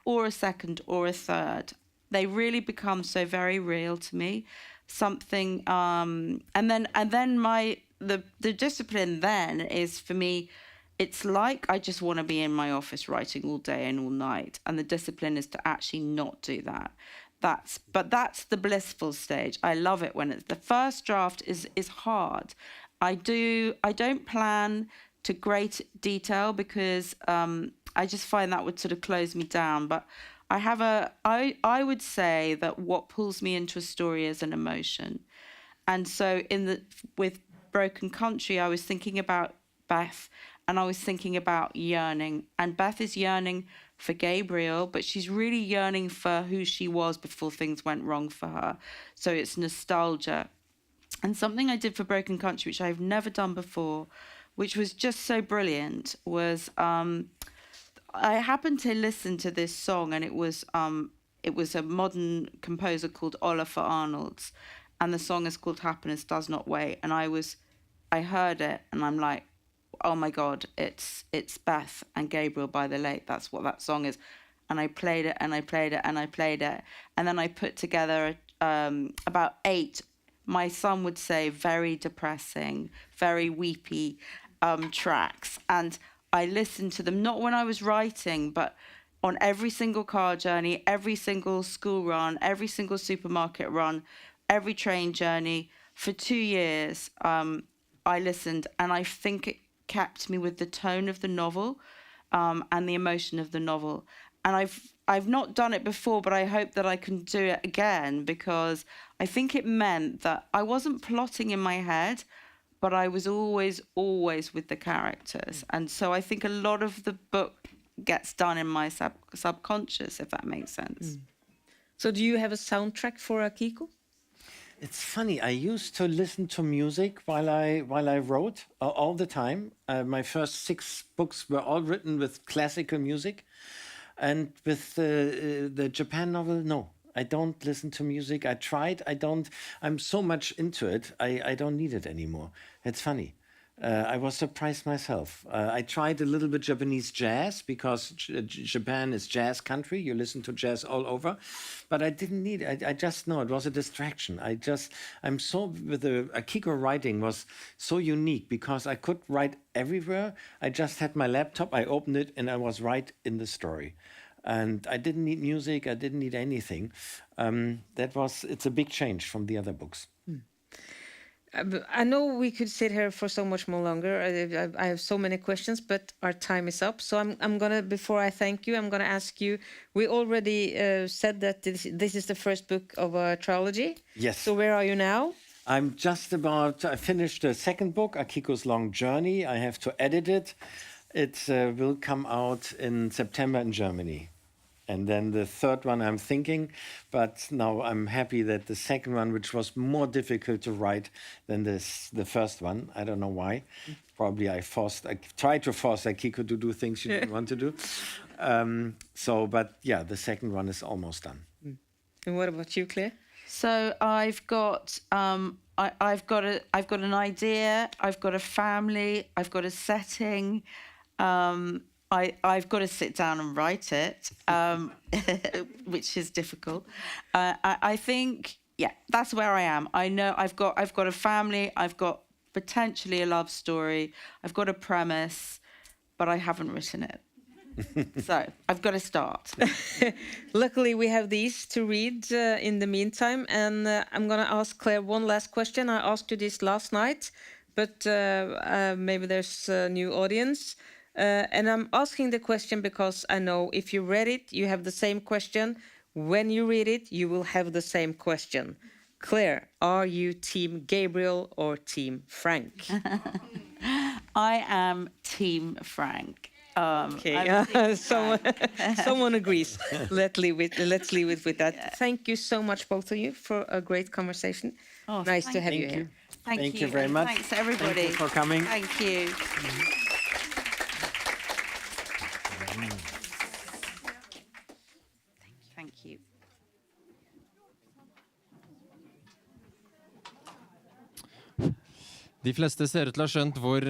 or a second or a third, they really become so very real to me. Something, and then the discipline then is, for me, it's like I just want to be in my office writing all day and all night. And the discipline is to actually not do that. But that's the blissful stage. I love it when the first draft is hard. I don't plan to great detail because I just find that would sort of close me down. But I would say that what pulls me into a story is an emotion. And so with Broken Country, I was thinking about Beth, and I was thinking about yearning. And Beth is yearning for Gabriel, but she's really yearning for who she was before things went wrong for her. So it's nostalgia. And something I did for Broken Country, which I've never done before, which was just so brilliant, was I happened to listen to this song, and it was a modern composer called Olafur Arnalds, and the song is called Happiness Does Not Wait. And I heard it, and I'm like, oh my God, it's Beth and Gabriel by the Lake. That's what that song is. And I played it, and I played it, and I played it. And then I put together about 8, my son would say, very depressing, very weepy tracks. And I listened to them, not when I was writing, but on every single car journey, every single school run, every single supermarket run, every train journey. For 2 years, I listened, and I think it kept me with the tone of the novel and the emotion of the novel. And I've not done it before, but I hope that I can do it again, because I think it meant that I wasn't plotting in my head, but I was always with the characters. And so I think a lot of the book gets done in my subconscious, if that makes sense. So do you have a soundtrack for Akiko? It's funny. I used to listen to music while I wrote all the time. My first 6 books were all written with classical music, and with the Japan novel, no. I don't listen to music. I tried. I don't. I'm so much into it. I don't need it anymore. It's funny. I was surprised myself. I tried a little bit Japanese jazz because Japan is jazz country. You listen to jazz all over, but I didn't need it. I just know it was a distraction. I'm so with the Akiko writing was so unique because I could write everywhere. I just had my laptop. I opened it and I was right in the story, and I didn't need music. I didn't need anything. It's a big change from the other books. I know we could sit here for so much more longer. I have so many questions, but our time is up. So I'm gonna, before I thank you, I'm gonna ask you. We already said that this is the first book of a trilogy. Yes. So where are you now? I'm just about. I finished the second book, Akiko's Long Journey. I have to edit it. It will come out in September in Germany. And then the third one I'm thinking, but now I'm happy that the second one, which was more difficult to write than the first one, I don't know why. Probably I tried to force Akiko to do things she didn't want to do. But yeah, the second one is almost done. And what about you, Claire? So I've got I've got an idea. I've got a family. I've got a setting. I've got to sit down and write it, which is difficult. I think, yeah, that's where I am. I know I've got a family. I've got potentially a love story. I've got a premise, but I haven't written it. So I've got to start. Luckily, we have these to read in the meantime. And I'm going to ask Claire one last question. I asked you this last night, but maybe there's a new audience. And I'm asking the question because I know if you read it, you have the same question. When you read it, you will have the same question. Claire, are you Team Gabriel or Team Frank? I am Team Frank. Okay, someone agrees. Let's leave it with that. Yeah. Thank you so much, both of you, for a great conversation. Oh, nice to have you here. Thank you very much. Thanks, everybody. Thank you for coming. Thank you. Thank you. De fleste ser ut til å ha skjønt hvor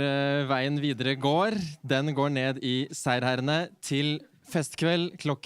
veien videre går. Den går ned i seierherrene til festkveld klokken